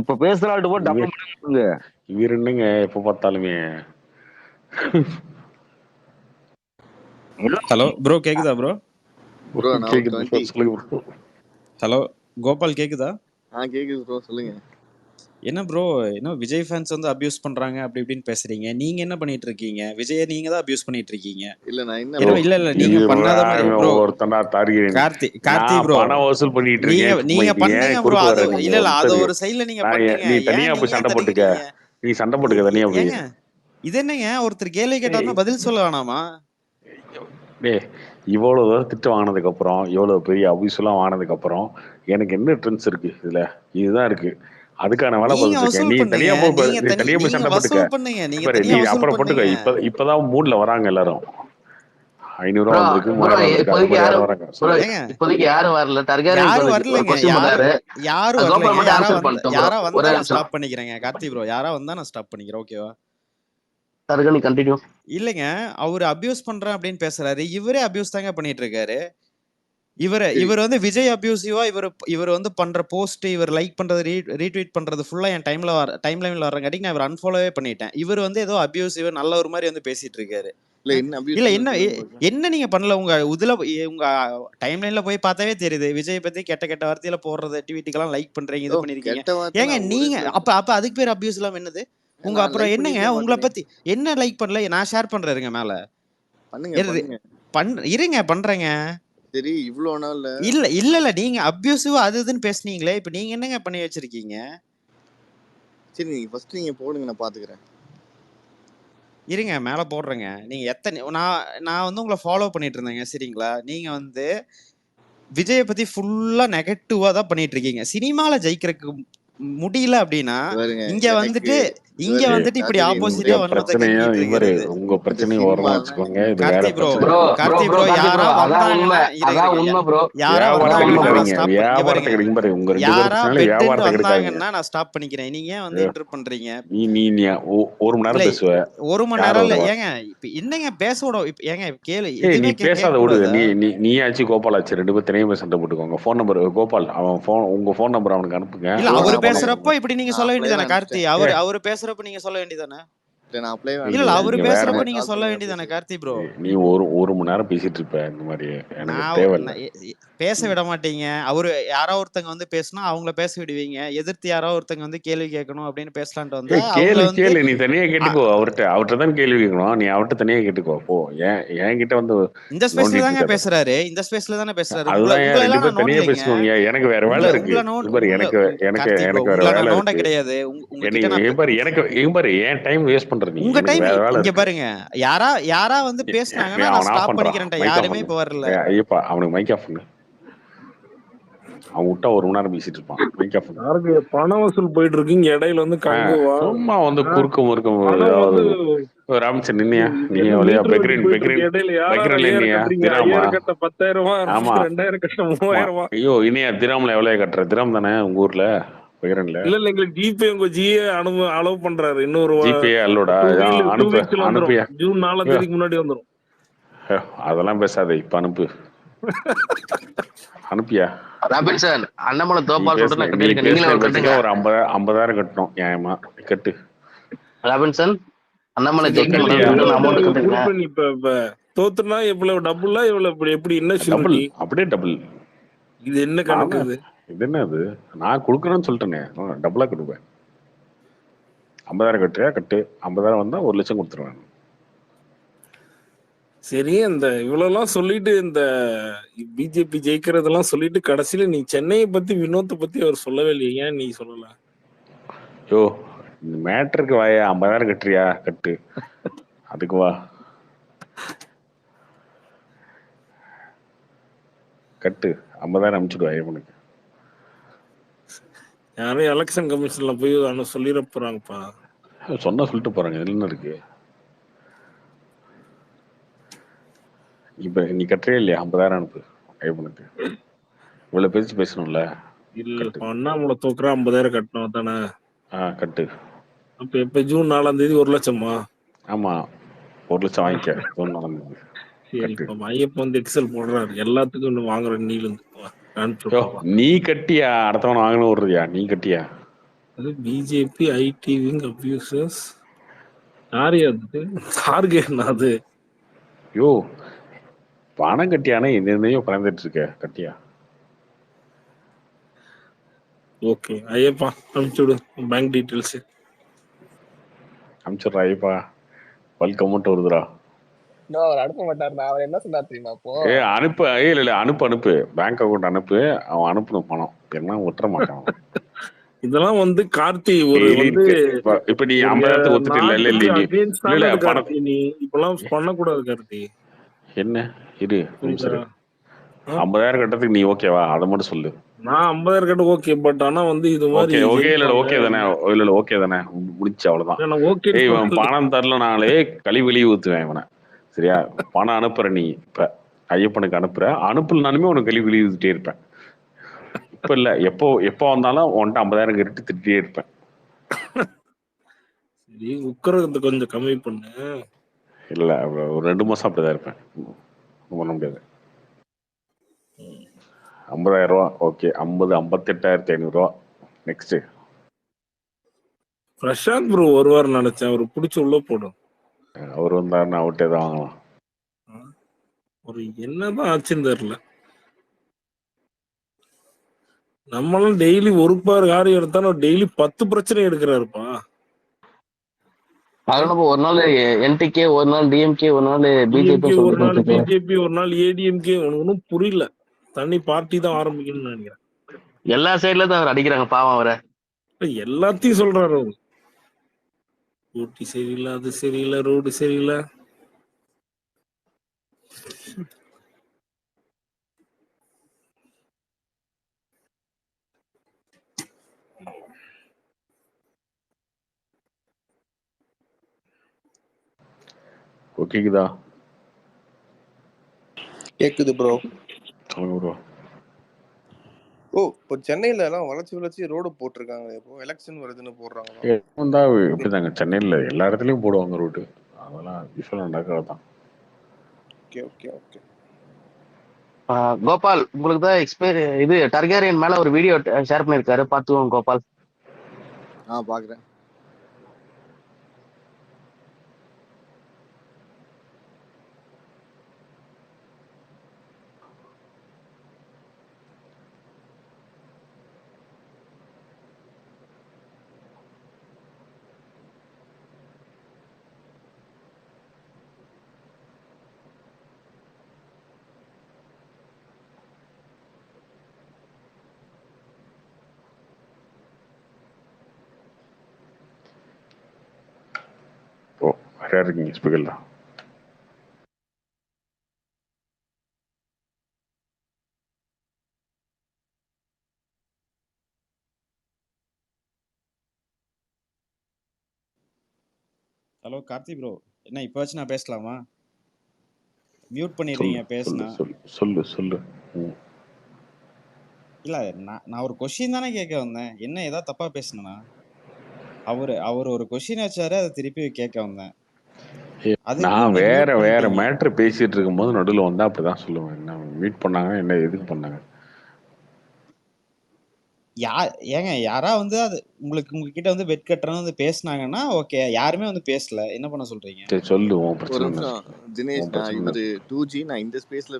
இப்ப பேசுறாள்ட்டு போட்டு டபுள் பண்ணுங்க. இவர் என்னங்க எப்ப பார்த்தாலுமே. ஹலோ ப்ரோ, கேக்குதா ப்ரோ? ஹலோ கோபால், கேக்குதா? கேக்குது ப்ரோ, சொல்லுங்க. என்ன ப்ரோ, என்ன விஜய் ஃபேன்ஸ் வந்து அபியூஸ் பண்றாங்க அப்படி இப்படின்னு பேசுறீங்க. நீங்க என்ன பண்ணிட்டு இருக்கீங்க? விஜய நீங்க தான் அபியூஸ் பண்ணிட்டு இருக்கீங்க. இல்ல நான் என்ன இல்ல நீங்க பண்ணாத மாதிரி ப்ரோ. கார்த்தி ப்ரோ பணம் வசூல் பண்ணிட்டு இருக்கீங்க. நீங்க பண்ணீங்க ப்ரோ. அது இல்ல அது ஒரு சைடுல நீங்க பண்ணீங்க. நீ தனியா போய் சண்டை போட்டுக்க. தனியா போய். இது என்னங்க, ஒருத்தர் கேள்வி கேட்டாருன்னா பதில் சொல்ல வேணாமா? இவ்வளவு தூரம் திட்டம் வாங்கினதுக்கு அப்புறம், இவ்வளவு பெரிய அபியூஸ்லாம் வாங்கினதுக்கு அப்புறம் எனக்கு என்ன ட்ரெண்ட்ஸ் இருக்கு இதுல? இதுதான் இருக்கு. அதுக்கான வேலை பார்த்துருக்கேன். நீ தனியா போய் சண்டை போட்டுக்க. நீ அப்புறம் போட்டுக்க. இப்பதான் மூட்ல வராங்க எல்லாரும். 500 ரூபா வந்திருக்கு, 3000 வராங்க. இப்போதைக்கு யாரும் வரல. யாரா வந்தா நான் ஸ்டாப் பண்ணிக்கிறேங்க. கார்த்தி ப்ரோ யாரா வந்தா நான் ஸ்டாப் பண்ணிக்கிறேன். ஓகேவா? இல்லைங்க, அவரு அபியூஸ் பண்றேன் அப்படின்னு பேசுறாரு. இவரே அபியூஸ் தாங்க பண்ணிட்டு இருக்காரு. இவர் வந்து விஜய் அபியூசிவா இவர் வந்து பண்ற போஸ்ட், இவர் லைக் பண்றது, ரீட்வீட் பண்றது ஃபுல்லா என் டைம்லைன்ல வரங்காட்டி நான் இவர் அன்ஃபாலோவே பண்ணிட்டேன். இவர் வந்து ஏதோ அபியூசிவ் நல்ல ஒரு மாதிரி வந்து பேசிட்டு இருக்காரு. இல்ல என்ன நீங்க பண்ணல? உங்க டைம்லைன்ல போய் பார்த்தாவே தெரியுது. விஜய் பத்தி கெட்ட வார்த்தையில போடுறது, ட்வீட்டுக்கெல்லாம் லைக் பண்றீங்க, இது பண்ணிருக்கீங்க. ஏங்க நீங்க அப்ப அதுக்கு பேர் அபியூஸ் எல்லாம் என்னது? உங்க அப்புறம் என்னங்க, உங்களை பத்தி என்ன லைக் பண்ணல? நான் ஷேர் பண்றேங்க மேல. இருங்க பண்றேங்க. சரி, இவ்வளவு நாள் இல்ல நீங்க அபியூசிவ் அது இதுன்னு பேசுனீங்களே, இப்ப நீங்க என்னங்க பண்ணி வச்சிருக்கீங்க? சரி நீங்க ஃபர்ஸ்ட் நீங்க போடுங்க, நான் பாத்துக்கிறேன். இருங்க மேல போடுறேங்க. நீங்க நான் வந்து உங்களை ஃபாலோ பண்ணிட்டு இருந்தேங்க. சரிங்களா? நீங்க வந்து விஜய பத்தி ஃபுல்லா நெகட்டிவா தான் பண்ணிட்டு இருக்கீங்க. சினிமால ஜெயிக்கிறதுக்கு முடியல அப்படின்னா இங்க வந்துட்டு இப்படி ஆப்போசிட்டா உங்க வன்மத்தை பிரச்சனையா கிண்டிட்டு இவரு இருக்கிறது. உங்க பிரச்சனையை ஓரமா வச்சுக்கோங்க. இது வேற கார்த்தி ப்ரோ பிரச்சனை. கார்த்தி ப்ரோ யாரா வந்தாங்கன்னா யாரா வந்தாங்கன்னா நான் ஸ்டாப் வியாபாரத்துக்கு கிடைக்கும் பாரு. உங்க ரெண்டு பேரும் யாரா பிரச்சனையில பெட் வியாபாரத்துக்கு கிடைக்காதீங்க. வந்தாங்கன்னா நான் ஸ்டாப் பண்ணிக்கிறேன். நீங்க ஏன் வந்து இன்டர் பண்றீங்க? நீ ஒரு மணி நேரம் பேசுவ. ஒரு மணி நேரம் இல்ல ஏங்க. இப்ப என்னங்க பேச விட ஏங்க கேளு. நீ பேசாத விடு. நீயாச்சு கோபால் ஆச்சு ரெண்டு பேரும் தனியாக சண்டை போட்டுக்கோங்க. போன் நம்பர் கோபால் அவன் உங்க போன் நம்பர் அவனுக்கு அனுப்புங்க. இல்ல அவரு பேசுறப்போ இப்படி நீங்க சொல்ல வேண்டியதானே கார்த்தி? அவரு பேசுறப்ப நீங்க சொல்ல வேண்டியதானே? இல்ல அவரு பேசுறப்ப நீங்க சொல்ல வேண்டியதானே கார்த்தி ப்ரோ? நீ ஒரு மணி நேரம் பேசிட்டு இருப்ப. இந்த மாதிரி எனக்கு தேவையில்லை. பேச விட மாட்டீங்க. அவரு யாரோ ஒருத்தங்க வந்து பேசினா அவங்கள பேச விடுவீங்க. எதிர்த்து யாரோ ஒருத்தங்க வந்து கேள்வி கேட்கணும் அப்படின்னு பேசலான்ட்டு வந்து கேளு. நீ தனியா கேட்டுக்கோ. அவர்கிட்ட தான் கேள்வி கேட்கணும். நீ அவர்கிட்ட தனியா கேட்டுக்கோ. போ என்கிட்ட வந்து இந்த ஸ்பேஸ்ல தாங்க பேசுறாரு. இந்த ஸ்பேஸ்ல தானே பேசுறாரு. அதுதான் ரெண்டு பேரும் தனியா பேசுவாங்க. எனக்கு வேற வேலை இருக்கு. எனக்கு வேற வேலை இருக்கு கிடையாது. எனக்கு என் டைம் வேஸ்ட் பண்ற நீ. உங்க டைம் இங்க பாருங்க. யாரா வந்து பேசுனாங்கன்னா நான் ஸ்டாப் பண்ணிக்கிறேன். யாருமே இப்ப வரல. ஐயப்பா அவனுக்கு மைக் ஆஃப் பண்ணு. அவன் விட்டா ஒரு மணி நேரம் பேசிட்டு இருப்பான். மைக் ஆஃப் பண்ணு. யாருக்கு பண வசூல் போயிட்டு இருக்குங்க. இடையில வந்து கங்குவா சும்மா வந்து குறுக்கும் ராமச்சன் நின்னியா நீ வழியா பெக்ரின் நின்னியா திராமா 10,000 2,000 கட்ட 3,000. ஐயோ இனியா திராமல எவ்வளவு கட்டுற? திராம் தானே உங்க ஊர்ல பெக்ரின்ல? இல்ல எங்களுக்கு ஜிபே உங்க ஜிஏ அலோவ் பண்றாரு. இன்னொரு ஜிபே அல்லோடா அனுப்பியா? ஜூன் 4ஆம் தேதிக்கு முன்னாடி வந்துரும். அதெல்லாம் பேசாத. இப்ப அனுப்பியா? ராபின்சன் அண்ணாமலை தோப்பால் சொல்றேன். ஒரு 50,000 கட்டணும். நியாயமா கட்டு. ராபின்சன் அண்ணாமலை இப்ப தோத்துனா எவ்வளவு டபுளா எவ்வளவு எப்படி என்ன டபுள்? அப்படியே டபுள். இது என்ன கணக்கு? இது என்ன? அது நான் கொடுக்குறேன்னு சொல்லிட்டேனே. டபுளா கட்டுவேன். 50,000 கட்டுறியா? கட்டு. 50,000 வந்தா 1 லட்சம் கொடுத்துருவேன். சரி அந்த இவ்வளவுலாம் சொல்லிட்டு இந்த பிஜேபி ஜெயிக்கிறதெல்லாம் சொல்லிட்டு கடைசியில நீ சென்னையை பத்தி வினோத்தை பத்தி அவர் சொல்லவே இல்லையா? ஏன் நீ சொல்லல? யோ இந்த மேட்டருக்கு வாயா. 50,000 கட்டுறியா? கட்டு. அதுக்கு வா கட்டு. 50,000 அனுப்பிச்சுடுவா இவனுக்கு. யாரும் எலெக்ஷன் கமிஷன்ல போய் சொல்லிட போறாங்கப்பா. சொன்னா சொல்லிட்டு போறாங்க. என்ன இருக்கு? இப்ப நீ கட்டுறியா இல்லையா? 50,000 அனுப்பு ஐயப்பனுக்கு. இவ்வளவு பேசணும்ல. இல்ல அண்ணாமலை தோக்குறா 50,000 கட்டணும் தானே? கட்டு. அப்ப எப்ப ஜூன் 4ஆம் தேதி 1 லட்சமா? ஆமா 1 லட்சம் வாங்கிக்க. ஜூன் 4ஆம் தேதி. சரி ஐயப்ப வந்து எக்ஸல் போடுறாரு. எல்லாத்துக்கும் இன்னும் வாங்குற நீல நீ கட்டியா? அடுத்தவன் வாங்கணும் விடுறியா? நீ கட்டியா? அது பிஜேபி ஐடி விங் அபியூசர்ஸ். யாரு அது? டார்கெட் அது. யோ பணம் கட்டியானே என்னையோ பறந்துட்டு இருக்க. கட்டியா? ஓகே ஐயப்பா அனுப்பிச்சுடு பேங்க் டீடைல்ஸ். அனுப்பிச்சுடுறா ஐயப்பா. பல்க் அமௌண்ட் வருதுடா. அவர் அனுப்ப மாட்டாருண்ணா. அவர் என்ன சொன்னார் தெரியுமா? அப்போ அனுப்பு. இல்ல அனுப்பு பேங்க் அக்கௌண்ட் அனுப்பு. அவன் அனுப்பணும் பணம். என்ன விட்டுற மாட்டான். இதெல்லாம் வந்து கார்த்தி ஒரு வந்து இப்ப நீ 50,000 ஒத்துட்டு இல்ல கார்த்தி நீ இப்பெல்லாம் பண்ணக்கூடாது கார்த்தி. என்ன இரு 50,000 கட்டத்துக்கு நீ ஓகேவா? அதை மட்டும் சொல்லு. நான் 50,000 கட்ட ஓகே. பட் ஆனா வந்து இது மாதிரி ஓகே தானே? இல்ல ஓகே தானே? முடிச்சு அவ்வளவுதான். இவன் பணம் தரலனாலே கழிவெளி ஊத்துவேன் இவனை. சரியா? பணம் அனுப்புற நீ இப்ப ஐயப்பனுக்கு அனுப்பலனாலுமே உனக்கு கழிவெளி ஊத்திட்டே இருப்பேன். இப்ப இல்ல எப்போ வந்தாலும் உன்கிட்ட 50,000 கட்டி திட்டே இருப்பேன். சரி உட்கரத்தை கொஞ்சம் கம்மி பண்ணு. இல்ல ஒரு 2 மாசம் அப்படிதான் இருப்பேன். பண்ண முடியாது. 50,000 ரூபா ஓகே. 58,500 நெக்ஸ்ட். பிரசாந்த் ப்ரோ வருவார் நினைச்சேன். அவரு பிடிச்சி உள்ள போடும். அவர் வந்தாருன்னா அவட்டே தான் வாங்கலாம். ஒரு என்னதான் ஆச்சுன்னு தெரியல. நம்மளும் டெய்லி ஒரு காரியம் எடுத்தாலும் டெய்லி 10 பிரச்சனை எடுக்கிறாருப்பா. ஒரு நாள் என்டிகே, ஒரு நாள் டிஎம்கே, ஒரு நாள் பிஜேபி, ஒரு நாள் ஏடிஎம்கே. ஒன்னும் புரியல. தனி பார்ட்டி தான் ஆரம்பிக்கணும்னு நினைக்கிறேன். எல்லா சைட்ல தான் அவர் அடிக்கிறாங்க பாவம். அவரை எல்லாத்தையும் சொல்றாரு. ஊட்டி சரியில்லை, அது சரியில்லை, ரோடு சரியில்லை. ஓகேக்குதா? கேக்குது ப்ரோ. சொல்லுங்க ப்ரோ. ஓ இப்போ சென்னையில எல்லாம் வளைச்சு ரோடு போட்டிருக்காங்க. இப்போ எலெக்ஷன் வருதுன்னு போடுறாங்களா? வந்தா இப்படிதாங்க, சென்னையில் எல்லா இடத்துலையும் போடுவாங்க ரோடு. அதெல்லாம் யூஸ்வலாக நடக்கிறது தான். Okay okay okay. கோபால், உங்களுக்கு தான் இது டர்கேரியன் மேல ஒரு வீடியோ ஷேர் பண்ணிருக்காரு, பாத்துவோம் கோபால். பாக்குறேன். ஓ, யார் இருக்கீங்க ஸ்பீக்கர்ல? ஹலோ கார்த்தி ப்ரோ, என்ன இப்போ வச்சு நான் பேசலாமா? மியூட் பண்ணிடுறீங்க பேசுனா. சொல்லு. இல்ல, நான் ஒரு கொஸ்டின் தானே கேட்க வந்தேன். என்ன ஏதாவது தப்பா பேசுனா? அவர் ஒரு கொஸ்டின் வச்சாரு, அதை திருப்பி கேட்க வந்தேன். நான் வேற மேட்ரு பேசிட்டு இருக்கும் போது நடுவில் வந்தா அப்படிதான் சொல்லுவேன். என்ன மீட் பண்ணாங்க, என்ன எதுக்கு பண்ணாங்க? ஏங்க யாரா வந்து அது உங்ககிட்ட வந்து பெட் கட்டுறன்னு வந்து பேசினாங்கன்னா ஓகே, யாருமே வந்து பேசல, என்ன பண்ண சொல்றீங்க? சரி சொல்லுவோம். ஒரு நிமிஷம் தினேஷ், நான் இவரு 2G, நான் இந்த ஸ்பேஸ்ல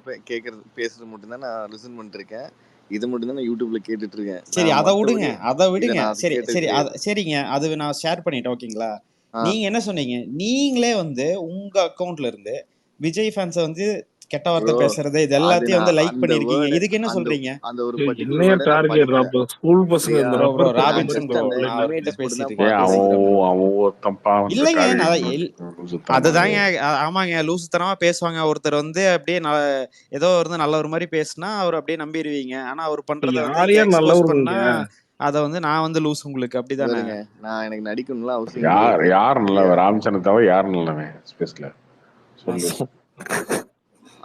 பேசுறது மட்டும் தான் நான் லிசன் பண்ணிட்டு இருக்கேன். இது மட்டும் தான் நான் யூடியூப்ல கேட்டுட்டு இருக்கேன். சரி, அதை விடுங்க. சரிங்க, அது நான் ஷேர் பண்ணிட்டேன். ஓகேங்களா? நீங்க என்ன சொன்னீங்க? நீங்களே வந்து உங்க அக்கவுண்ட்ல இருந்து விஜய் ஃபேன்ஸை வந்து கெட்ட வார்த்தை பேசுறது இது எல்லாத்தையும் வந்து லைக் பண்ணிருக்கீங்க. இதுக்கு என்ன சொல்றீங்க? அந்த ஒரு என்னைய டார்கெட் ராப் ஸ்கூல் பசங்க இந்த ப்ரோ ராபின்சன் ப்ரோ, நான் அவர்கிட்ட பேசிட்டு இருக்கேன். இல்லைங்க, அதுதாங்க. ஆமாங்க, லூசுத்தனமா பேசுவாங்க. ஒருத்தர் வந்து அப்படியே ஏதோ வந்து நல்ல ஒரு மாதிரி பேசினா அவர் அப்படியே நம்பிடுவீங்க. ஆனா அவர் பண்றத வந்து எக்ஸ்போஸ் பண்ணா அத வந்து நான் வந்து லூஸ் உங்களுக்கு, அப்படிதானே? நான் எனக்கு நடிக்கணும்லாம் அவசியம். யார் நல்லவன்? ராம்சரன் தவிர யார் நல்லவன் ஸ்பேஸ்ல சொல்லு.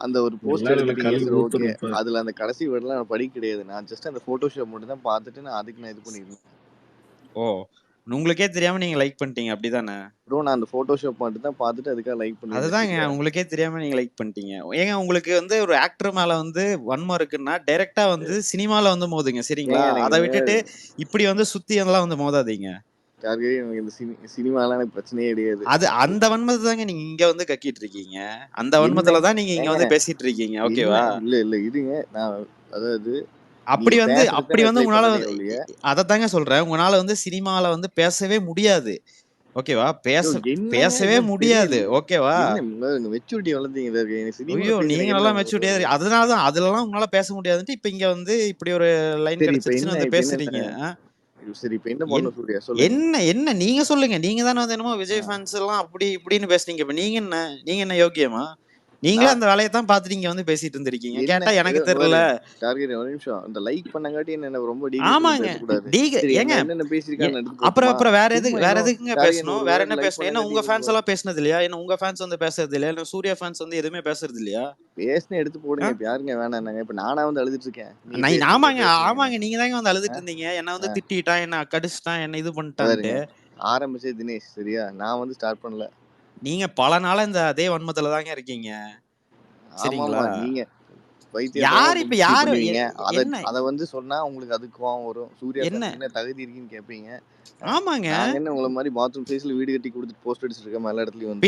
அந்த ஒரு போஸ்ட் எடுத்துட்டீங்க, சரி ஓகே. அதுல அந்த கடைசி வேர்ட்லாம் நான் படிக்க கிடையாது. நான் ஜஸ்ட் அந்த போட்டோஷாப் மட்டும் தான் பார்த்துட்டு நான் அதுக்கு நான் இது பண்ணிருந்தேன். ஓ, உங்களுக்கே தெரியாம நீங்க லைக் பண்ணிட்டீங்க, அப்படிதானே ப்ரோ? நான் அந்த போட்டோஷாப் மட்டும் தான் பார்த்துட்டு அதுக்காக லைக் பண்ணிருந்தேன். அதுதாங்க, உங்களுக்கே தெரியாம நீங்க லைக் பண்ணிட்டீங்க. ஏங்க உங்களுக்கு வந்து ஒரு ஆக்டர் மேல வந்து வன்மம் இருக்குன்னா டைரக்டா வந்து சினிமால வந்து மோதுங்க, சரிங்களா? அதை விட்டுட்டு இப்படி வந்து சுத்தி எல்லாம் வந்து மோதாதீங்க. இந்த சினிமாலாம் எனக்கு பிரச்சனையே கிடையாது. அது அந்த வன்மத்தை தாங்க நீங்க இங்க வந்து கக்கிட்டு இருக்கீங்க. அந்த வன்மத்துல தான் நீங்க இங்க வந்து பேசிட்டு இருக்கீங்க, ஓகேவா? இல்ல இருங்க, நான் அதாவது அப்படி வந்து உங்களால அதத்தாங்க சொல்றேன், உங்களால வந்து சினிமால வந்து பேசவே முடியாது, ஓகேவா? பேசவே முடியாது, ஓகேவா? மெச்சூரிட்டி வளர்ந்தீங்க. ஐயோ, நீங்க நல்லா மெச்சூரிட்டி, அதனாலதான் அதுலலாம் உங்களால பேச முடியாதுன்ட்டு இப்ப இங்க வந்து இப்படி ஒரு லைன் கிடைச்சிருச்சுன்னு வந்து பேசுறீங்க. சரி, இப்ப என்ன பண்ண சொல்றியா? சொல்லு. என்ன நீங்க சொல்லுங்க. நீங்க தானே வந்து என்னமோ விஜய் ஃபேன்ஸ் எல்லாம் அப்படி இப்படின்னு பேசுறீங்க. இப்ப நீங்க என்ன யோக்கியமா? நீங்களே அந்த வேலையை தான் பார்த்துட்டு இங்க வந்து பேசிட்டு இருந்திருக்கீங்க. கேட்டா எனக்கு தெரியல. டார்கெட் ஒரு நிமிஷம், அந்த லைக் பண்ணங்காட்டி என்ன ரொம்ப ஆமாங்க, ஏங்க என்ன பேசிருக்காங்க. அப்புறம் வேற எதுக்குங்க பேசணும்? வேற என்ன பேசணும்? என்ன உங்க ஃபேன்ஸ் எல்லாம் பேசுனது இல்லையா? என்ன உங்க ஃபேன்ஸ் வந்து பேசுறது இல்லையா? என்ன சூர்யா ஃபேன்ஸ் வந்து எதுவுமே பேசுறது இல்லையா? பேசுன எடுத்து போடுங்க. இப்ப யாருங்க வேணாம்னாங்க? இப்ப நானா வந்து அழுதுட்டு இருக்கேன். ஆமாங்க, நீங்க தாங்க வந்து அழுதுட்டு இருந்தீங்க. என்ன வந்து திட்டிட்டான், என்ன கடிச்சிட்டான், என்ன இது பண்ணிட்டான்ட்டு. ஆரம்பிச்சே தினேஷ், சரியா? நான் வந்து ஸ்டார்ட் பண்ணல. நீங்க பல நாளா இந்த அதே வன்மத்துல தாங்க இருக்கீங்க, சரிங்களா? நீங்க யாரு இப்ப யாரு அத வந்து சொன்னா உங்களுக்கு அது கோவம் வரும். சூர்யா என்ன தகுதி இருக்குன்னு கேப்பீங்க. ஆமாங்க, என்ன உங்கள மாதிரி பாத்ரூம் சைஸ்ல வீடு கட்டி கொடுத்துட்டு போஸ்ட் அடிச்சிட்டு இருக்கேன் எல்லா இடத்துலயும் வந்து.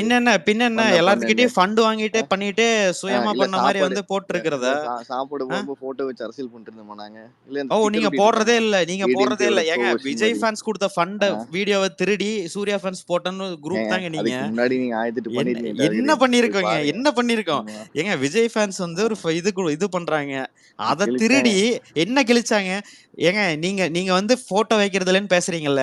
பின்ன என்ன எல்லார்கிட்டயும் ஃபண்ட் வாங்கிட்டு பண்ணிட்டு சுயமா பண்ண மாதிரி வந்து போட்டு இருக்கிறதா? சாப்பாடு போடும்போது போட்டோ வச்சு அரசியல் பண்ணிட்டு இருந்தோமா நாங்க? இல்ல நீங்க போடுறதே இல்ல. ஏங்க விஜய் ஃபேன்ஸ் கொடுத்த ஃபண்ட் வீடியோவை திருடி சூர்யா ஃபேன்ஸ் போட்டன்னு குரூப் தாங்க நீங்க. முன்னாடி நீங்க ஆயத்திட்டு பண்ணிருக்கீங்க. என்ன பண்ணிருக்கோம்? ஏங்க விஜய் ஃபேன்ஸ் வந்து ஒரு இது பண்றாங்க. அத திருடி என்ன கிழிச்சாங்க? ஏங்க நீங்க வந்து போட்டோ வைக்கிறதுலன்னு பேசுறீங்கல்ல,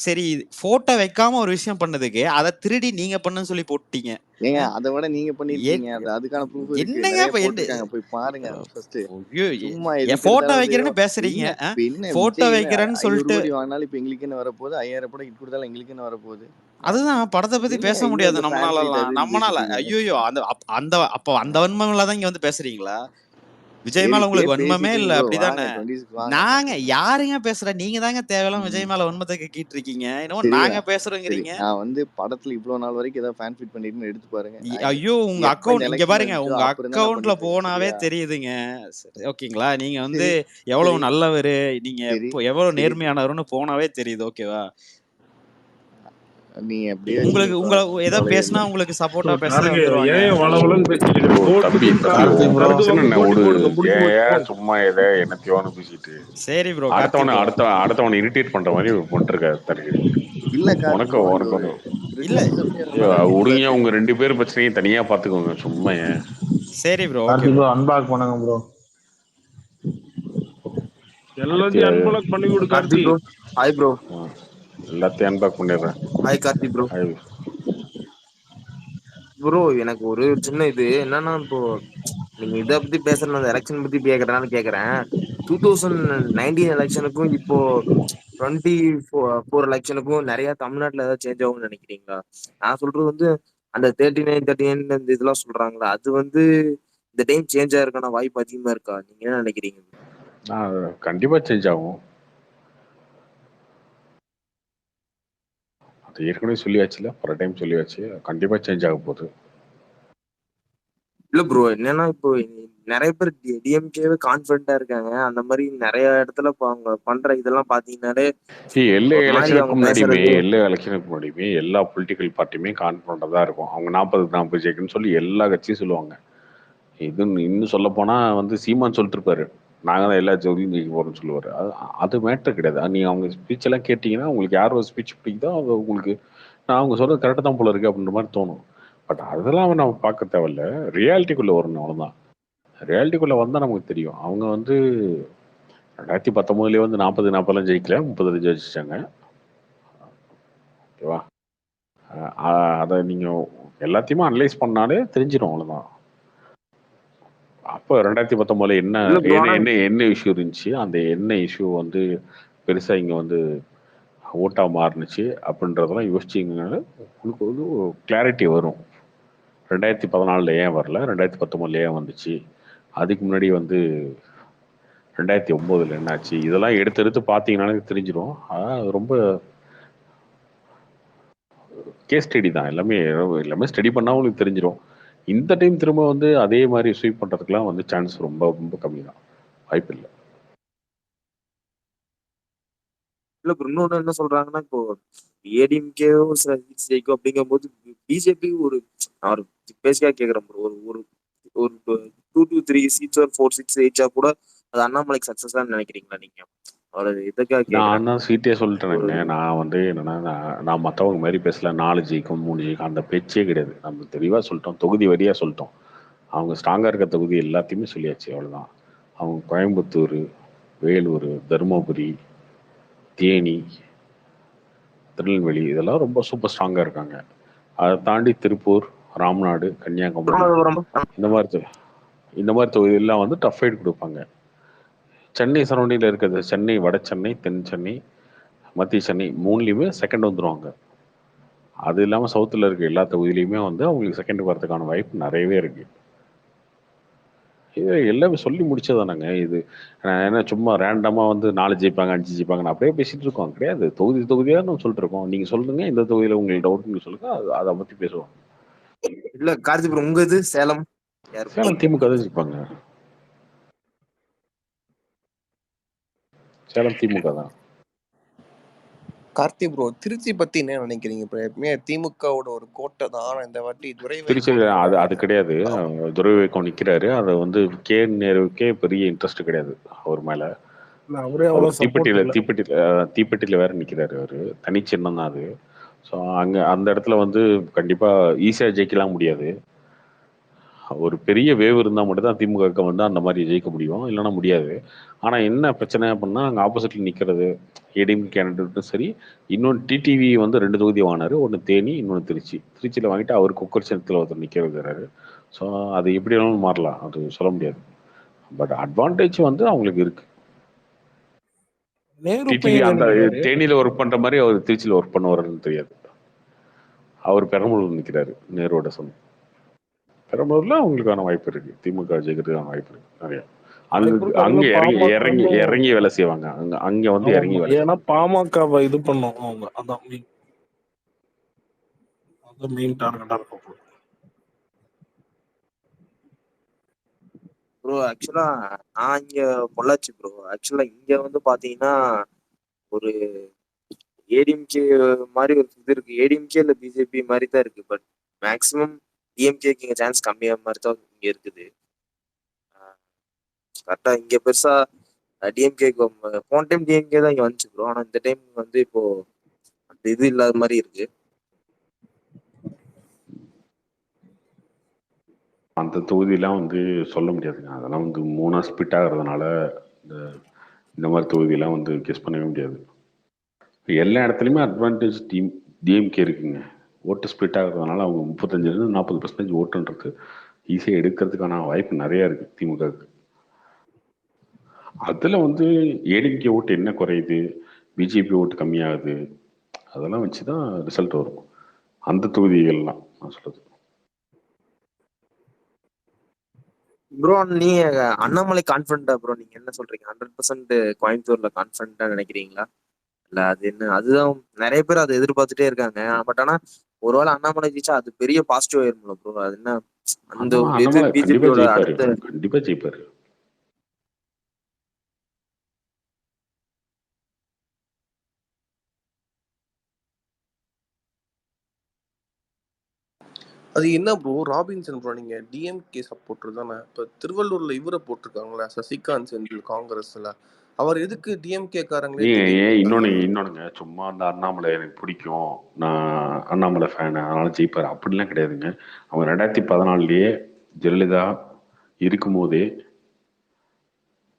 சரி போட்டோ வைக்காம ஒரு விஷயம் பண்ணதுக்கு அத திருடி நீங்க பண்ணுன்னு சொல்லி போட்டீங்க. ஏங்க அத விட நீங்க பண்ணிருக்கீங்க. அதுக்கான ப்ரூஃப் இருக்கு. என்னங்க நிறைய இப்ப போட்டுருக்காங்க. போய் பாருங்க ஃபர்ஸ்ட். சும்மா எதுக்கு போட்டோ எடுத்தாலும் வைக்கிறேன்னு பேசுறீங்க. இப்ப என்ன போட்டோ விஜய் வைக்கிறேன்னு 500 சொல்லிட்டு கோடி வாங்கினாலும் இப்ப எங்களுக்கு என்ன வரப்போகுது? 5000 படம் ஹிட் கொடுத்தாலும் எங்களுக்கு என்ன வரப்போகுது? அதுதான் படத்தை பத்தி என்ன பேச இங்க முடியாது வந்து ஃபேன் ஃபைட் நம்மளால. அதுன்னு நம்மளால பேசிட்டு இருக்கீங்க. ஐயோ அப்ப அந்த வன்மம்ல தான் இங்க வந்து பேசுறீங்களா? விஜய் சரி மேல உங்களுக்கு இப்படியே வன்மமே பேசிட்டு இல்ல, ப்ரோ. அப்படிதானே? வாங்க 26 வாங்க நாங்க பார்க்கலாம். யாருங்க பேசுற? நீங்க தாங்க தேவையில்லாம விஜய் மேல வன்மத்தை கக்கிட்டு இருக்கீங்க. என்னமோ சரி நாங்க சரி பேசுறோங்கிறீங்க. நான் வந்து படத்துல இவ்வளவு நாள் வரைக்கும் ஏதாவது ஃபேன் ஃபீட் பண்ணிட்டு எடுத்து பாருங்க. ஐயோ உங்க எப்ப இந்த அக்கவுண்ட் இங்க எலெக்ஷன் பாருங்க, வந்துச்சோ உங்க அப்ப இருந்து நான் அக்கவுண்ட்ல பண்ணிட்டு இருக்கேன். போனாவே சரியா? தெரியுதுங்க. சரி, ஓகேங்களா? நீங்க வந்து சரி எவ்வளவு சரி நல்லவரு, நீங்க சரி எவ்வளவு சரி நேர்மையானவருன்னு போனாவே தெரியுது. ஓகேவா? நீங்க அப்படியே உங்களுக்கு வச்சுங்க. உங்களை ஏதோ கவலையே பேசினா இல்லை. உங்களுக்கு சப்போர்ட்டா பேச கார்த்திக் வந்துருவாங்க. ஏன் வளவலன்னு பேசிட்டு இருக்கிற? ப்ரோ தம்பி கோர்ட்டுக்கும் தம்பி கருதுவாங்க பிரச்சனை போட்டி விடு. போடுங்க. முடிஞ்சு போச்சு போ. ஏன் சும்மா எதை என்னத்தையோன்னு பேசிட்டு சரி ப்ரோ, கார்த்தி ப்ரோ. அடுத்தவனை இரிட்டேட் பண்ற மாதிரி பண்ணிருக்காரு தருகிறீ. இல்ல கார்த்தி உனக்கு ப்ரோ, இது உனக்கு ஒரு ஒன்று இல்ல கிரிட்டிசிசமே ரொம்ப சிம்பிளா விடுங்க. உங்க இருக்கு. 2 பேர் பிரச்சனையும் தனியா பாத்துக்கோங்க. சும்மா ஏன் சரி bro, okay Karthi bro. Bro unpack பண்ணுங்க ப்ரோ. அடுத்து எல்லாத்தையும் அன்பலாக் பண்ணி விடு Karthi Karthi. Bro. Hi bro. எல்லாத்தையும் அன்பேக் பண்ணிடுறேன். Hi Karthi bro. ப்ரோ எனக்கு ஒரு சின்ன இது என்னன்னா, இப்போ நீங்க இதை பத்தி பேசுற எலெக்ஷன் பத்தி கேக்குறதுனால கேக்குறேன். 2019 எலெக்ஷனுக்கும் இப்போ 24 எலெக்ஷனுக்கும் நிறைய தமிழ்நாட்டுல ஏதாவது சேஞ்ச் ஆகும்னு நினைக்கிறீங்களா? நான் சொல்றது வந்து அந்த 39 அந்த இதெல்லாம் சொல்றாங்களா, அது வந்து இந்த டைம் சேஞ்ச் ஆயிருக்கான வாய்ப்பு அதிகமா இருக்கா? நீங்க என்ன நினைக்கிறீங்க? கண்டிப்பா சேஞ்ச் ஆகும். அது ஏற்கனவே சொல்லியாச்சுல, பல டைம் சொல்லியாச்சு. கண்டிப்பா சேஞ்ச் ஆக போகுது. இல்ல ப்ரோ, என்னன்னா இப்போ நிறைய பேர் டிஎம்கேவே கான்பிடண்டா இருக்காங்க. அந்த மாதிரி நிறைய இடத்துல அவங்க பண்ற இதெல்லாம் பாத்தீங்கன்னாலே எல்லா ஒரு மாதிரி எலெக்ஷனுக்கு அவங்க முன்னாடியுமே எல்லா பொலிட்டிக்கல் பார்ட்டியுமே கான்ஃபிடண்டா தான் இருக்கும். அவங்க 40 ஜெயிக்குன்னு சொல்லி எல்லா கட்சியும் சொல்லுவாங்க. இது இன்னும் சொல்ல போனா வந்து சீமான் சொல்லிட்டு இருப்பாரு, நாங்க தான் எல்லா ஜோதியும் ஜெயிக்க போறோம்னு சொல்லுவாரு. அது மேட்டர் கிடையாது. நீங்க அவங்க ஸ்பீச் எல்லாம் கேட்டீங்கன்னா உங்களுக்கு யார் ஒரு ஸ்பீச் பிடிக்குதோ அது உங்களுக்கு அவங்க சொல்றது கரெக்டாக தான் போல இருக்கு அப்படின்ற மாதிரி தோணும். பட் அதெல்லாம் நம்ம பார்க்க தேவையில்ல. ரியாலிட்டிக்குள்ள வரணும், அவ்வளவுதான். ரியாலிட்டிக்குள்ள வந்தா நமக்கு தெரியும். அவங்க வந்து 2019 வந்து 40 ஜெயிக்கல, 35 ஜெயிச்சிட்டாங்க. ஓகேவா? அதை நீங்க எல்லாத்தையுமே அனலைஸ் பண்ணாலே தெரிஞ்சிடும், அவ்வளவுதான். அப்போ 2019 என்ன இஷ்யூ இருந்துச்சு, அந்த என்ன இஷ்யூ வந்து பெருசா இங்க வந்து ஓட்டா மாறுனுச்சு அப்படின்றதெல்லாம் யோசிச்சிங்கனால உங்களுக்கு வந்து கிளாரிட்டி வரும். 2014 ஏன் வரல, 2019 ஏன் வந்துச்சு, அதுக்கு முன்னாடி வந்து 2009 என்னாச்சு, இதெல்லாம் எடுத்து பார்த்தீங்கன்னாலே தெரிஞ்சிடும். அது ரொம்ப கேஸ் ஸ்டடி தான். எல்லாமே ஸ்டடி பண்ணா உங்களுக்கு தெரிஞ்சிடும். இந்த டைம் திரும்ப வந்து அதே மாதிரி ஸ்வீப் பண்றதுக்குலாம் வந்து சான்ஸ் ரொம்ப ரொம்ப கம்மி தான், வாய்ப்பு இல்லை. இல்ல ப்ரோ, இன்னொன்னு என்ன சொல்றாங்கன்னா, இப்போ ஏடிஎம்கே சில சீட்ஸ் ஜெயிக்கும் அப்படிங்கும் போது பிஜேபி ஒரு நான் பேசிக்கா கேக்குறேன் ப்ரோ, ஒரு ஒரு 2 to 3 சீட்ஸ் ஒரு 4 6 ஜெயிச்சா கூட அது அண்ணாமலைக்கு சக்சஸா நினைக்கிறீங்களா நீங்க? அவரு இதுக்காக நான் தான் சீட்டே சொல்லிட்டேனுங்க. கேக்குறேன். நான் வந்து என்னன்னா, நான் மற்றவங்க மாதிரி பேசல. 4 ஜெயிக்கும் 3 ஜெயிக்கும் அந்த பேச்சே கிடையாது. நம்ம தெளிவாக சொல்லிட்டோம், தொகுதி வரியா சொல்லிட்டோம். அவங்க ஸ்ட்ராங்காக இருக்க தொகுதி எல்லாத்தையுமே சொல்லியாச்சு, அவ்வளோதான். அவங்க கோயம்புத்தூர், வேலூர், தருமபுரி, தேனி, திருநெல்வேலி இதெல்லாம் ரொம்ப சூப்பர் ஸ்ட்ராங்காக இருக்காங்க. அதை தாண்டி திருப்பூர், ராம்நாடு, கன்னியாகுமரி இந்த மாதிரி தொகுதியெல்லாம் வந்து டஃப் ஃபைட் கொடுப்பாங்க. சென்னை சரௌண்டிங்கில் இருக்கிறது, சென்னை, வட சென்னை, தென் சென்னை, மத்திய சென்னை 3லையுமே செகண்ட் வந்துடுவாங்க. அது இல்லாமல் சவுத்தில் இருக்க எல்லா தொகுதியிலையுமே வந்து அவங்களுக்கு செகண்ட் வரதுக்கான வாய்ப்பு நிறையவே இருக்கு. இது எல்லாமே சொல்லி முடிச்சதானங்க. இது ஏன்னா சும்மா ரேண்டமாக வந்து 4 ஜெயிப்பாங்க 5 ஜெயிப்பாங்கன்னு அப்படியே பேசிட்டு இருக்கோம். கிடையாது, தொகுதியாக நம்ம சொல்லிட்டு இருக்கோம். நீங்க சொல்லுங்க இந்த தொகுதியில் உங்களுக்கு டவுட்னு சொல்லுங்க, அதை பற்றி பேசுவோம். இல்ல கார்த்தி ப்ரோ, உங்க இது சேலம் திமுக தான் ஜெயிப்பாங்க. சேலம் திமுக தான். கார்த்தி ப்ரோ, திருச்சி பத்தி என்ன நினைக்கிறீங்க? இப்போ எப்பவுமே திமுகவோட ஒரு கோட்டை தான். இந்த வாட்டி திருச்சி அது கிடையாது. துரை வைக்கம் நிக்கிறாரு. அதை வந்து நேருக்கே பெரிய இன்ட்ரெஸ்ட் கிடையாது அவர் மேல. தீப்பெட்டியில வேற நிக்கிறாரு அவரு. தனி சின்னம் தான் அது. ஸோ அந்த இடத்துல வந்து கண்டிப்பா ஈஸியா ஜெயிக்கலாம் முடியாது. ஒரு பெரிய வேவ் இருந்தால் மட்டும் தான் திமுக வந்து அந்த மாதிரி ஜெயிக்க முடியும், இல்லைன்னா முடியாது. ஆனால் என்ன பிரச்சனை அப்படின்னா அங்கே ஆப்போசிட்டில் நிற்கிறது ஏடிஎம் கேண்டிடேட்டும் சரி. இன்னொன்று டிடிவி வந்து 2 தொகுதி வாங்கினாரு, ஒன்று தேனி, இன்னொன்று திருச்சி. திருச்சியில் வாங்கிட்டு அவர் குக்கர் சின்னத்தில் ஒருத்தர் நிற்க வைக்கிறாரு. ஸோ அது எப்படி வேணாலும் மாறலாம், அது சொல்ல முடியாது. பட் அட்வான்டேஜ் வந்து அவங்களுக்கு இருக்கு. டிடிவி அந்த தேனியில் ஒர்க் பண்ணுற மாதிரி அவர் திருச்சியில் ஒர்க் பண்ணுவாருன்னு தெரியாது. அவர் பெரம்பலூர் நிற்கிறாரு நேரோட சொன்ன. பெரம்பலூர்ல அவங்களுக்கான வாய்ப்பு இருக்கு, திமுக ஜெயிக்கிறதுக்கான வாய்ப்பு இருக்கு நிறைய. அங்க இறங்கி வேலை செய்வாங்க, அங்க வந்து இறங்கி வேலை. ஏன்னா பாமக இது பண்ணோம் அவங்க, அதான் மெயின் டார்கெட்டா இருக்கும். ப்ரோ ஆக்சுவலா நான் இங்க பொள்ளாச்சி ப்ரோ. ஆக்சுவலா இங்க வந்து பாத்தீங்கன்னா ஒரு ஏடிஎம்கே மாதிரி ஒரு இது இருக்கு. ஏடிஎம்கே இல்ல பிஜேபி மாதிரி தான் இருக்கு. பட் மேக்சிமம் டிஎம்கேக்கு இங்க சான்ஸ் கம்மியா மாதிரி தான் இங்க இருக்குது. கரெக்டா இங்க பெருசா டிஎம்கேக்கு போன டைம் டிஎம்கே தான் இங்க வந்துச்சு ப்ரோ. ஆனா இந்த டைம் வந்து இப்போ அந்த இது இல்லாத மாதிரி இருக்கு. அந்த தொகுதியெல்லாம் வந்து சொல்ல முடியாதுங்க, அதெல்லாம் வந்து 3 ஸ்பிட் ஆகிறதுனால இந்த மாதிரி தொகுதியெல்லாம் வந்து கெஸ் பண்ணவே முடியாது. எல்லா இடத்துலையுமே அட்வான்டேஜ் டிஎம்கே இருக்குங்க. ஓட்டு ஸ்பிட் ஆகிறதுனால அவங்க 35-40% ஓட்டுன்றது ஈஸியாக எடுக்கிறதுக்கான வாய்ப்பு நிறையா இருக்குது திமுகவுக்கு. அதில் வந்து ஏடிஎம்கே ஓட்டு என்ன குறையுது, பிஜேபி ஓட்டு கம்மியாகுது, அதெல்லாம் வச்சு தான் ரிசல்ட் வரும் அந்த தொகுதிகள்லாம் நான் சொல்கிறது. ப்ரோ நீங்க அண்ணாமலை கான்ஃபிடண்டா ப்ரோ? நீங்க என்ன சொல்றீங்க? 100% கோயம்புத்தூர்ல கான்ஃபிடண்டா நினைக்கிறீங்களா? இல்ல அது என்ன, அதுதான் நிறைய பேர் அதை எதிர்பார்த்துட்டே இருக்காங்க. பட் ஆனா ஒருவேளை அண்ணாமலை ஜெயிச்சா அது பெரிய பாசிட்டிவ் ஆயிரும்ல ப்ரோ? அது என்ன அந்த இது பிஜேபியோட அடுத்த கண்டிப்பா ஜெயிப்பாரு. அது என்ன ப்ரோ ராபின்சன் ப்ரோ, நீங்க டிஎம்கே சப்போர்ட்டர் தானே? இப்போ திருவள்ளூர்ல இவரை போட்டிருக்காங்களா சசிகாந்த் செந்தில் காங்கிரஸ்ல, அவர் எதுக்கு டிஎம்கே காரங்களே இன்னொன்னுங்க, சும்மா அந்த அண்ணாமலை எனக்கு பிடிக்கும், நான் அண்ணாமலை ஃபேனு அதனால ஜெயிப்பாரு அப்படிலாம் கிடையாதுங்க. அவங்க 2014 ஜெயலலிதா இருக்கும்போதே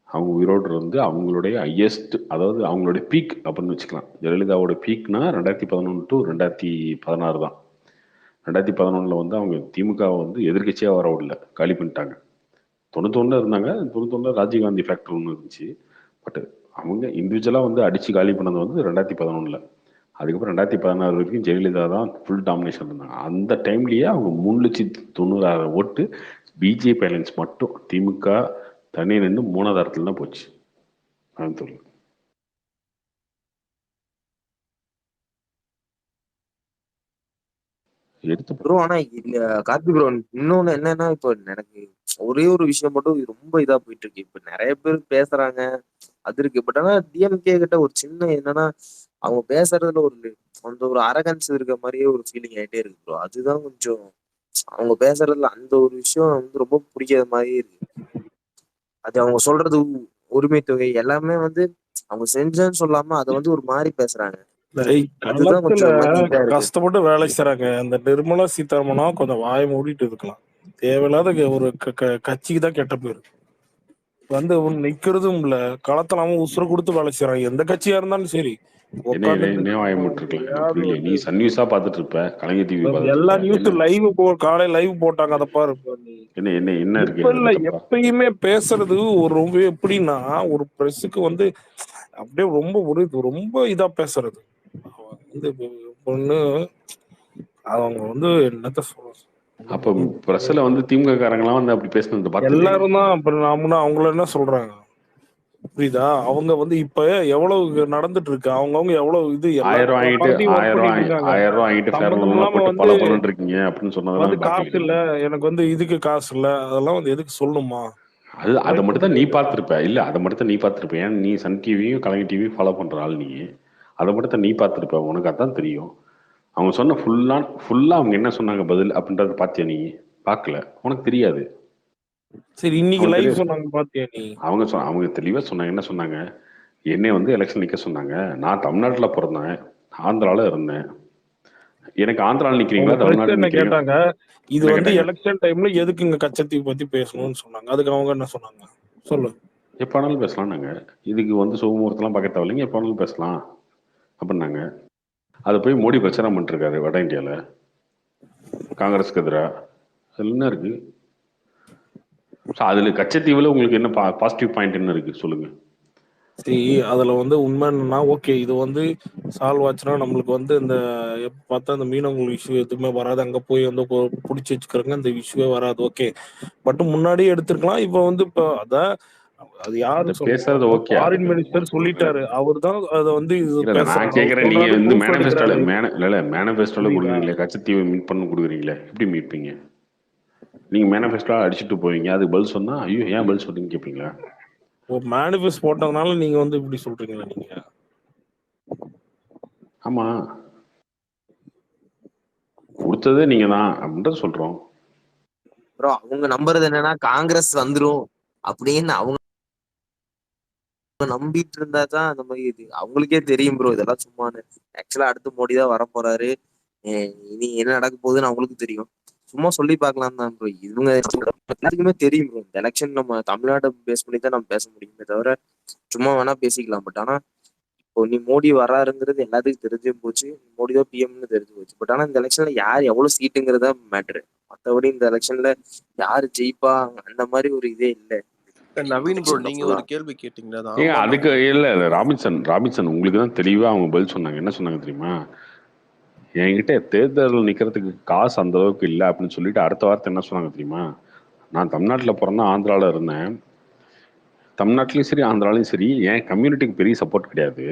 அவங்க உயிரோடு இருந்து அவங்களுடைய ஹையஸ்ட், அதாவது அவங்களுடைய பீக் அப்படின்னு வச்சுக்கலாம். ஜெயலலிதாவோட பீக்னா 2011 to 2016 தான். 2011 வந்து அவங்க திமுகவை வந்து எதிர்கட்சியாக வர விடல, காலி பண்ணிட்டாங்க. 91 இருந்தாங்க, 91 ராஜீவ்காந்தி ஃபேக்டர் ஒன்று இருந்துச்சு. பட் அவங்க இண்டிவிஜுவலாக வந்து அடித்து காலி பண்ணது வந்து 2011. அதுக்கப்புறம் 2016 வரைக்கும் ஜெயலலிதா தான் ஃபுல் டாமினேஷன் இருந்தாங்க. அந்த டைம்லேயே அவங்க 3,90,000 ஓட்டு பிஜேபி அலையன்ஸ் மட்டும், திமுக தனி நின்று 3வது இடத்துல தான் போச்சு கோயம்புத்தூர்ல. ப்ரோ ஆனா கார்த்தி ப்ரோ இன்னொன்னு என்னன்னா, இப்போ எனக்கு ஒரே ஒரு விஷயம் மட்டும் ரொம்ப இதா போயிட்டு இருக்கு. இப்ப நிறைய பேர் பேசுறாங்க அது இருக்கு. பட் ஆனா டிஎம்கே கிட்ட ஒரு சின்ன என்னன்னா, அவங்க பேசுறதுல அந்த ஒரு அரகன்ஸ் இருக்க மாதிரியே ஒரு ஃபீலிங் ஆயிட்டே இருக்கு ப்ரோ. அதுதான் கொஞ்சம் அவங்க பேசுறதுல அந்த ஒரு விஷயம் வந்து ரொம்ப பிடிக்காத மாதிரியே இருக்கு. அது அவங்க சொல்றது உரிமை தொகை எல்லாமே வந்து அவங்க செஞ்சேன்னு சொல்லாம அதை வந்து ஒரு மாதிரி பேசுறாங்க. கஷ்டப்பட்டு வேலை செய்றாங்க. அந்த நிர்மலா சீதாராமனா கொஞ்சம் வாய மூடிட்டு இருக்கலாம். தேவையில்லாத ஒரு கட்சிக்கு தான் கெட்ட பேரு. வந்து நிக்கிறதும் இல்ல, களத்தலாம உசுர கொடுத்து வேலை செய்யறாங்க. எந்த கட்சியா இருந்தாலும் சரி. நீ சன் நியூஸா பாத்துட்டு இருப்ப, கலைஞர் டிவி எல்லா நியூஸ் லைவ் காலையில லைவ் போட்டாங்க, அதை பாரு. என்ன இருக்கு இல்ல எப்பயுமே பேசுறது ஒரு ரொம்ப எப்படின்னா, ஒரு பிரஸுக்கு வந்து அப்படியே ரொம்ப இதா பேசுறது பொண்ணு. அவங்க வந்து என்னத்த சொல்ற, அப்ப பிரஸ்ல வந்து திமுக காரங்களாம் வந்து அப்படி பேசுனது எல்லாரும் தான். அப்புறம் அவங்கள என்ன சொல்றாங்க புரியுதா? அவங்க வந்து இப்ப எவ்வளவு நடந்துட்டு இருக்கு, அவங்கவுங்க எவ்வளவு இது 1000 வாங்கிட்டு வந்து காசு இல்ல எனக்கு வந்து இதுக்கு காசு இல்ல, அதெல்லாம் வந்து எதுக்கு சொல்லணுமா? அதை மட்டும் தான் நீ பார்த்திருப்ப. இல்ல அதை மட்டும் தான் நீ பார்த்திருப்ப. ஏன் நீ சன் டிவியும் கலைஞர் டிவியும் ஃபாலோ பண்ற ஆள், நீ அதை மட்டும் தான் நீ பார்த்திருப்ப, உனக்கு அதான் தெரியும். அவங்க சொன்ன ஃபுல்லா அவங்க என்ன சொன்னாங்க பதில் அப்படின்றத பாத்தியா? நீ பார்க்கல, உனக்கு தெரியாது. சரி இன்னைக்கு லைவ் சொன்னாங்க பாத்தியா நீ? அவங்க தெளிவா சொன்னாங்க. என்ன சொன்னாங்க? என்னை வந்து எலெக்ஷன் நிக்க சொன்னாங்க. நான் தமிழ்நாட்டுல பிறந்தேன், ஆந்திரால இருந்தேன், எனக்கு ஆந்திரால அவங்க நிக்கிறீங்களா, ஃபர்ஸ்ட் தமிழ்நாட்டுல என்ன நிக்கிறீங்களா? கேட்டாங்க, இது என்ன வந்து கேட்டாங்க? எலெக்ஷன் டைம்ல எதுக்கு இங்க கச்சத்தீவு பத்தி பேசணும்னு சொன்னாங்க. அதுக்கு அவங்க என்ன சொன்னாங்க சொல்லு. எப்போ வேணாலும் பேசலாம். நாங்கள் இதுக்கு வந்து சுகமுகூர்த்தம்லாம் பார்க்க தேவையில்லைங்க, எப்போ வேணாலும் பேசலாம் அப்படின்னாங்க. அதை போய் மோடி பிரச்சாரம் பண்ணிருக்காரு வட இந்தியாவில் காங்கிரஸ்க்கு எதிராக. அதில் என்ன இருக்கு? ஸோ அதில் கச்சத்தீவில் உங்களுக்கு என்ன பாசிட்டிவ் பாயிண்ட் என்ன இருக்கு சொல்லுங்க. சரி, அதுல வந்து உண்மை என்னன்னா, ஓகே இது வந்து சால்வ் ஆச்சுன்னா நம்மளுக்கு வந்து இந்த எப்ப பார்த்தா இந்த மீனவங்கள் இஷ்யூ எதுவுமே வராது. அங்க போய் வந்து பிடிச்சி வச்சுக்கிறங்க இந்த இஷ்யூவே வராது. ஓகே, பட் முன்னாடியே எடுத்திருக்கலாம். இப்ப வந்து இப்போ அதான் அது யாரு அதை பேசுறது சொல்றாங்க, ஓகே. ஃபாரின் மினிஸ்டர் சொல்லிட்டாரு. அவர் தான் அதை வந்து இது இல்லை நான் பேசுறாரு. அவர் கேட்குறேன், நீங்கள் சொல்றாரு, வந்து ப்ரூஃப் மேனிஃபெஸ்டோல எடுக்கிறாரு. இல்லை மேனிஃபெஸ்டோல புரியுதா? கொடுக்குறீங்களே, கச்சத்தீவை மீட் பண்ண கொடுக்குறீங்களே, எப்படி மீட்பீங்க? நீங்கள் மேனிஃபெஸ்டோ அடிச்சுட்டு போவீங்க, அது பதில் சொன்னா ஐயோ ஏன் பதில் சொல்றீங்கன்னு கேட்பீங்களா? மேனிஃபெஸ்ட் போட்டதுனால நீங்க வந்து இப்படி சொல்றீங்களா நீங்க? ஆமா, கொடுத்ததே நீங்க தான் அப்படின்றத சொல்றோம். ப்ரோ அவங்க நம்புறது என்னன்னா காங்கிரஸ் வந்துரும் அப்படின்னு அவங்க நம்பிட்டு இருந்தா தான் அந்த மாதிரி இது அவங்களுக்கே தெரியும் ப்ரோ, இதெல்லாம் சும்மானு. ஆக்சுவலா அடுத்து மோடி தான் வர போறாரு. இனி என்ன நடக்க போகுதுன்னு அவங்களுக்கு தெரியும். சும்மா சொல்லி பார்க்கலாம் தான் ப்ரோ. இவங்க எல்லாருக்குமே தெரியும் ப்ரோ, இந்த எலெக்ஷன் நம்ம தமிழ்நாட்டை பேஸ் பண்ணி தான் நம்ம பேச முடியுமே தவிர சும்மா வேணா பேசிக்கலாம். பட் ஆனா இப்போ நீ மோடி வராருங்கிறது எல்லாத்துக்கும் தெரிஞ்சே போச்சு. மோடி தான் பிஎம்னு தெரிஞ்சு போச்சு. பட் ஆனா இந்த எலெக்ஷன்ல யார் எவ்வளவு சீட்டுங்கிறதா மேட்ரு. மற்றபடி இந்த எலெக்ஷன்ல யாரு ஜெயிப்பா அந்த மாதிரி ஒரு இதே இல்லை. நவீன் ப்ரோ, நீங்க ஒரு கேள்வி கேட்டீங்களா? ஏங்க அதுக்கு இல்லை ராபின்சன் உங்களுக்கு தான் தெளிவாக அவங்க பதில் சொன்னாங்க. என்ன சொன்னாங்க தெரியுமா? என்கிட்ட தேர்தலில் நிற்கிறதுக்கு காசு அந்த அளவுக்கு இல்லை அப்படின்னு சொல்லிட்டு அடுத்த வார்த்தை என்ன சொன்னாங்க தெரியுமா? நான் தமிழ்நாட்டில் பிறந்தேன், ஆந்திராவில் இருந்தேன். தமிழ்நாட்டிலையும் சரி ஆந்திராலையும் சரி என் கம்யூனிட்டிக்கு பெரிய சப்போர்ட் கிடையாது.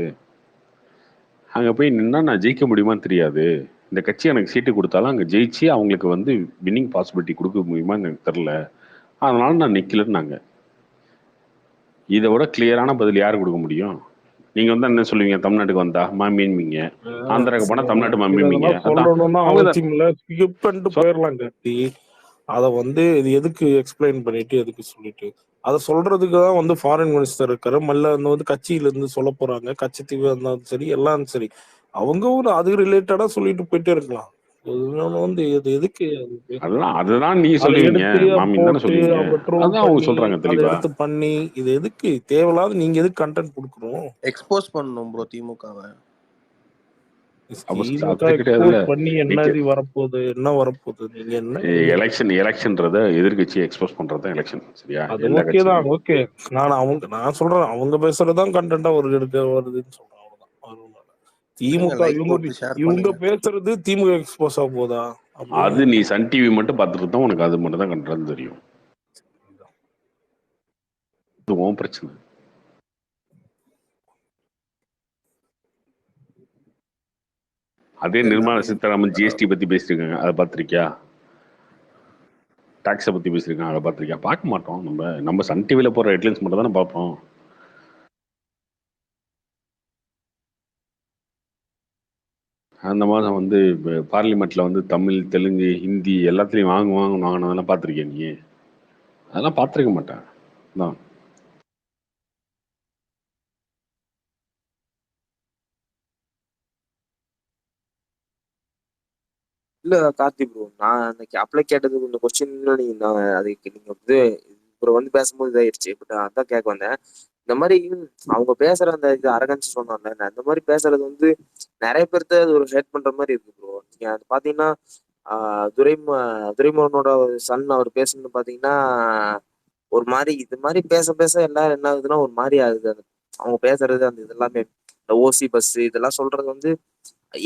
அங்கே போய் நின்னா நான் ஜெயிக்க முடியுமான்னு தெரியாது. இந்த கட்சி எனக்கு சீட்டு கொடுத்தாலும் அங்கே ஜெயிச்சு அவங்களுக்கு வந்து வின்னிங் பாசிபிலிட்டி கொடுக்க முடியுமான்னு எனக்கு தெரில, அதனால நான் நிற்கலன்னாங்க. இதை விட கிளியரான பதில் யார் கொடுக்க முடியும்? நீங்க வந்து என்ன சொல்லுவீங்க? தமிழ்நாட்டுக்கு வந்தா மாமின்வீங்க, ஆந்திராவுக்கு போனா தமிழ்நாட்டு மாமின்வீங்க. சொல்லணும்னா அவங்க அவசியம் இல்லை, ஸ்கிப் பண்ணிட்டு போயிடலாம். கட்டி அதை வந்து இது எதுக்கு எக்ஸ்பிளைன் பண்ணிட்டு எதுக்கு சொல்லிட்டு அதை சொல்றதுக்கு தான் வந்து ஃபாரின் மினிஸ்டர் இருக்காரு. மல்ல வந்து கட்சியில இருந்து சொல்ல போறாங்க. கட்சித்தீவு இருந்தாலும் சரி எல்லாம் சரி, அவங்க ஒரு அது ரிலேட்டடா சொல்லிட்டு போயிட்டே இருக்கலாம். வந்து இது எதுக்கு அதுதான் நீ அதை சொல்லுவீங்க, எடுத்து மாமின் தானே போட்டு சொல்லுவீங்க. அவங்க ட்ரோல் அதான் அவங்க பண்ணி சொல்றாங்க அதை தெளிவா. எடுத்து பண்ணி இது எதுக்கு தேவையில்லாத நீங்க எதுக்கு கண்டென்ட் கொடுக்கணும்? எக்ஸ்போஸ் பண்ணணும் ப்ரோ திமுகவை. பண்ணி என்ன வரப்போகுது, என்ன வரப்போகுது? நீங்க என்ன எலெக்ஷன்றத எதிர்கட்சியை எக்ஸ்போஸ் பண்றது எலெக்ஷன், சரியா? அது ஓகே தான். ஓகே, நான் சொல்றேன் அவங்க பேசுறதுதான் கண்டென்ட்டா ஒரு வருதுன்னு சொல்றேன். அவ்வளவுதான். திமுக இவங்க பேசுறது திமுக எக்ஸ்போஸ் ஆக போதா? அது நீ சன் டிவி மட்டும் பார்த்துட்டு தான் உனக்கு அது மட்டும் தான் கண்டென்ட் தெரியும். இது உன் பிரச்சனை. அதே நிர்மலா சீதாராமன் ஜிஎஸ்டி பத்தி பேசிருக்காங்க, அதை பார்த்திருக்கியா? டாக்ஸை பத்தி பேசிருக்காங்க, அதை பார்த்திருக்கியா? பார்க்க மாட்டோம். நம்ம சன் டிவியில போற ஹெட்லைன்ஸ் மட்டும் தானே பார்ப்போம். அந்த மாதம் வந்து பார்லிமெண்ட்ல வந்து தமிழ், தெலுங்கு, ஹிந்தி எல்லாத்துலயும் வாங்கினதெல்லாம் பார்த்திருக்கியா நீ? அதெல்லாம் பார்த்திருக்க மாட்டேன் தான். இல்ல கார்த்தி ப்ரோ, நான் அன்னைக்கு அப்ளை கேட்டது இந்த கொஸ்டின் நான் அதுக்கு நீங்க வந்து இப்போ வந்து பேசும்போது இதாயிருச்சு. பட் அதான் கேட்க வந்தேன். இந்த மாதிரி அவங்க பேசுற அந்த இது அரகன்ஸ் சொன்னாங்க, அந்த மாதிரி பேசுறது வந்து நிறைய பேர்த்த அது ஒரு ஹேட் பண்ற மாதிரி இருக்கு ப்ரோ. நீங்க அது பாத்தீங்கன்னா துரைமுருகனோட சன் அவர் பேசுறது பாத்தீங்கன்னா ஒரு மாதிரி இது மாதிரி பேச பேச எல்லாரும் என்ன ஆகுதுன்னா ஒரு மாதிரி ஆகுது. அவங்க பேசுறது அந்த இது எல்லாமே இந்த ஓசி பஸ் இதெல்லாம் சொல்றது வந்து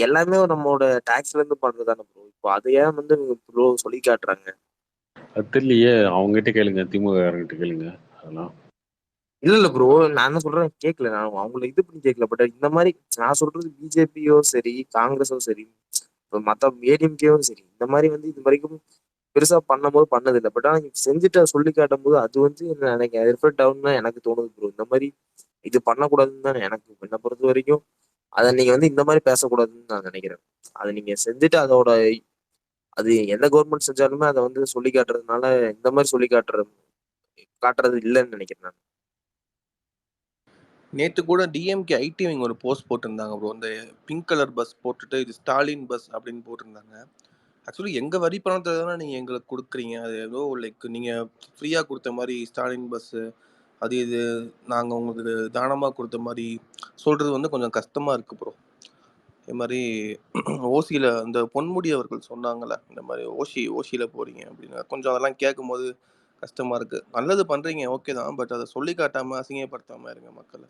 எல்லாமே நம்மளோட டாக்ஸ்ல இருந்து பண்றதுதானே ப்ரோ. இப்போ அதை ஏன் வந்து ப்ரோ சொல்லி காட்டுறாங்க? அது தெரியலையே, அவங்ககிட்ட கேளுங்க, திமுக கிட்ட கேளுங்க அதெல்லாம். இல்ல ப்ரோ, நான் என்ன சொல்றேன் கேட்கல, நான் அவங்கள இது பண்ணி கேட்கல. பட் இந்த மாதிரி நான் சொல்றது பிஜேபியோ சரி காங்கிரஸோ சரி மத்த ஏடிஎம்கேவும் சரி இந்த மாதிரி வந்து இது வரைக்கும் பெருசா பண்ணும்போது பண்ணதில்லை. பட் ஆனா செஞ்சுட்டு சொல்லி காட்டும் போது அது வந்து எனக்கு ரிஃப்ளெக்ட் ஆகும்னு எனக்கு தோணுது ப்ரோ. இந்த மாதிரி இது பண்ணக்கூடாதுன்னு தான் எனக்கு என்னை பொறுத்த வரைக்கும். அதை நீங்க வந்து இந்த மாதிரி பேசக்கூடாதுன்னு நான் நினைக்கிறேன். அதை நீங்க செஞ்சுட்டு அதோட அது எந்த கவர்மெண்ட் செஞ்சாலுமே அதை வந்து சொல்லி காட்டுறதுனால இந்த மாதிரி சொல்லி காட்டுறது இல்லைன்னு நினைக்கிறேன் நான். நேத்து கூட டிஎம்கே ஐடி விங் ஒரு போஸ்ட் போட்டிருந்தாங்க ப்ரோ. இந்த பிங்க் கலர் பஸ் போட்டுட்டு இது ஸ்டாலின் பஸ் அப்படின்னு போட்டிருந்தாங்க. ஆக்சுவலி எங்க வரி பணத்தை தானே நீங்க எங்களுக்கு கொடுக்குறீங்க. அது ஏதோ லைக் நீங்க ஃப்ரீயா கொடுத்த மாதிரி ஸ்டாலின் பஸ் அது இது நாங்க உங்களுக்கு தானமா கொடுத்த மாதிரி சொல்றது வந்து கொஞ்சம் கஷ்டமா இருக்கு ப்ரோ. இது மாதிரி ஓசியில இந்த பொன்முடி அவர்கள் சொன்னாங்கல்ல, இந்த மாதிரி ஓசியில போறீங்க அப்படின்னு கொஞ்சம் அதெல்லாம் கேட்கும் போது கஷ்டமா இருக்கு. நல்லது பண்றீங்க ஓகே தான், பட் அதை சொல்லி காட்டாம அசிங்கப்படுத்தாம இருங்க மக்களை.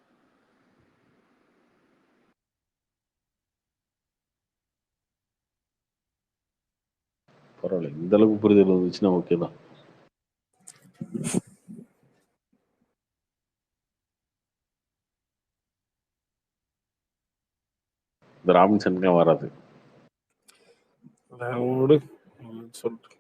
பரவாயில்ல, இந்த அளவுக்கு புரிதல் வந்துச்சுன்னா ஓகே தான். இந்த ராபின்சனுக்குலாம் வராது. சொல்லிட்டு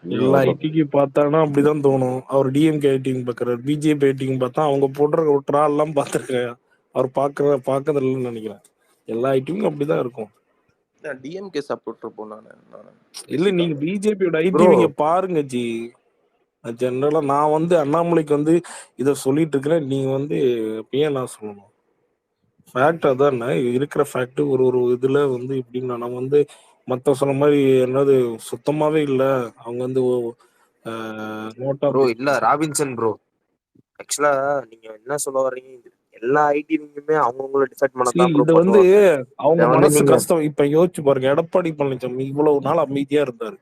எல்லா ஐடிக்கு பார்த்தானா அப்படிதான் தோணும். அவர் டிஎம்கே ஐட்டிங் பாக்குறாரு, பிஜேபி ஐட்டிங் பார்த்தா அவங்க போடுற ட்ரால் எல்லாம் பார்த்துருக்கேன். அவர் பார்க்கறதில்லன்னு நினைக்கிறேன். எல்லா ஐட்டியும் அப்படிதான் இருக்கும். டிஎம்கே சப்போர்ட்டர் போனானே இல்ல, நீங்க பிஜேபியோட ஐடிவிங்க பாருங்க ஜி. ஜெனரலா நான் வந்து அண்ணாமலைக்கு இத சொல்லிட்டு இருக்கிறேன். நீங்க ஏன் நான் சொல்லணும்? ஃபேக்ட் அதானே இருக்கிற ஃபேக்ட். ஒரு இதுல இப்படின்னா நம்ம மத்த சொன்ன மாதிரி என்னது சுத்தமாவே இல்ல. அவங்க நோட்டா ப்ரோ இல்ல ராபின்சன் ப்ரோ, ஆக்சுவலா நீங்க என்ன சொல்ல வர்றீங்க? எல்லா ஐடிவிங்குமே அவங்கவுங்கள டிசைட் பண்ணதான் ப்ரோ இது பண்ணுவாங்க. அவங்க மனசு கஷ்டம். இப்ப யோசிச்சு பாருங்க, எடப்பாடி பழனிசாமி இவ்வளவு நாள் அமைதியா இருந்தாரு.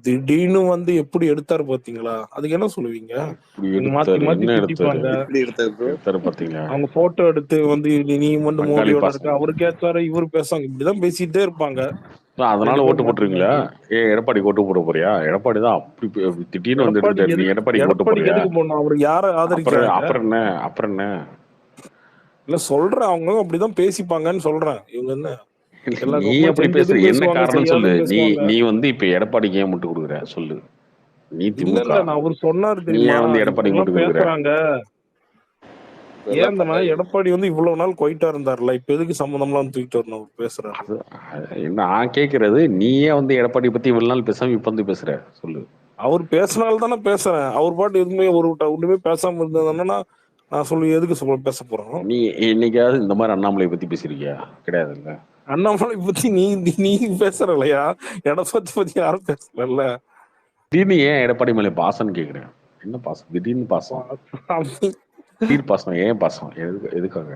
திடீர்னு எப்படி எடுத்தாரு பாத்தீங்களா? அதுக்கு என்ன சொல்லுவீங்க? மாத்தி மாத்தி திட்டிப்பாங்க. அவங்க போட்டோ எடுத்து நீ மோடியோட இருக்க, அவரு கேட்பாரு, இவரு பேசுவாங்க, இப்படிதான் பேசிட்டே இருப்பாங்க. அதனால ஓட்டு போட்டுருவீங்களா? எடப்பாடி ஓட்டு போட போறியா? எடப்பாடி தான் அப்படி திடீர்னு வந்து நீ எடப்பாடி ஓட்டு போறியா? அவரு யார ஆதரிக்கிறாங்க? அப்புறம் என்ன இல்ல சொல்றேன், அவங்க அப்படிதான் பேசிப்பாங்கன்னு சொல்றேன். இவங்க என்ன நீ எப்படி பேசுற? என்ன காரணம் சொல்லு. நீ இப்ப எடப்பாடிக்கு ஏன் முட்டு கொடுக்குற சொல்லு. நீ திமுக, அவர் சொன்னாரு நீ ஏன் எடப்பாடி முட்டு கொடுக்குறாங்க? ஏன் எடப்பாடி இவ்வளவு நாள் கொயிட்டா இருந்தாருல, இப்ப எதுக்கு சம்பந்தம்லாம் தூக்கிட்டு வரணும் பேசுறாரு? நான் கேக்குறது, நீ ஏன் எடப்பாடி பத்தி இவ்வளவு நாள் பேசாம இப்ப பேசுற சொல்லு. அவர் பேசினால தானே பேசுறேன். அவர் பாட்டு எதுவுமே ஒண்ணுமே பேசாம இருந்ததுன்னா நான் சொல்லி எதுக்கு பேச போறோம்? நீ என்னைக்காவது இந்த மாதிரி அண்ணாமலை பத்தி பேசிருக்கியா? கிடையாதுல்ல. அண்ணாமலை பத்தி நீ பேசுறலையா? எடப்பாடி பத்தி யாரும் பேசல. திடீர்னு ஏன் எடப்பாடி மேல பாசம்னு கேக்குறேன். என்ன பாசம்? திடீர்னு பாசம், திடீர் பாசம். ஏன் பாசம்? எதுக்காக?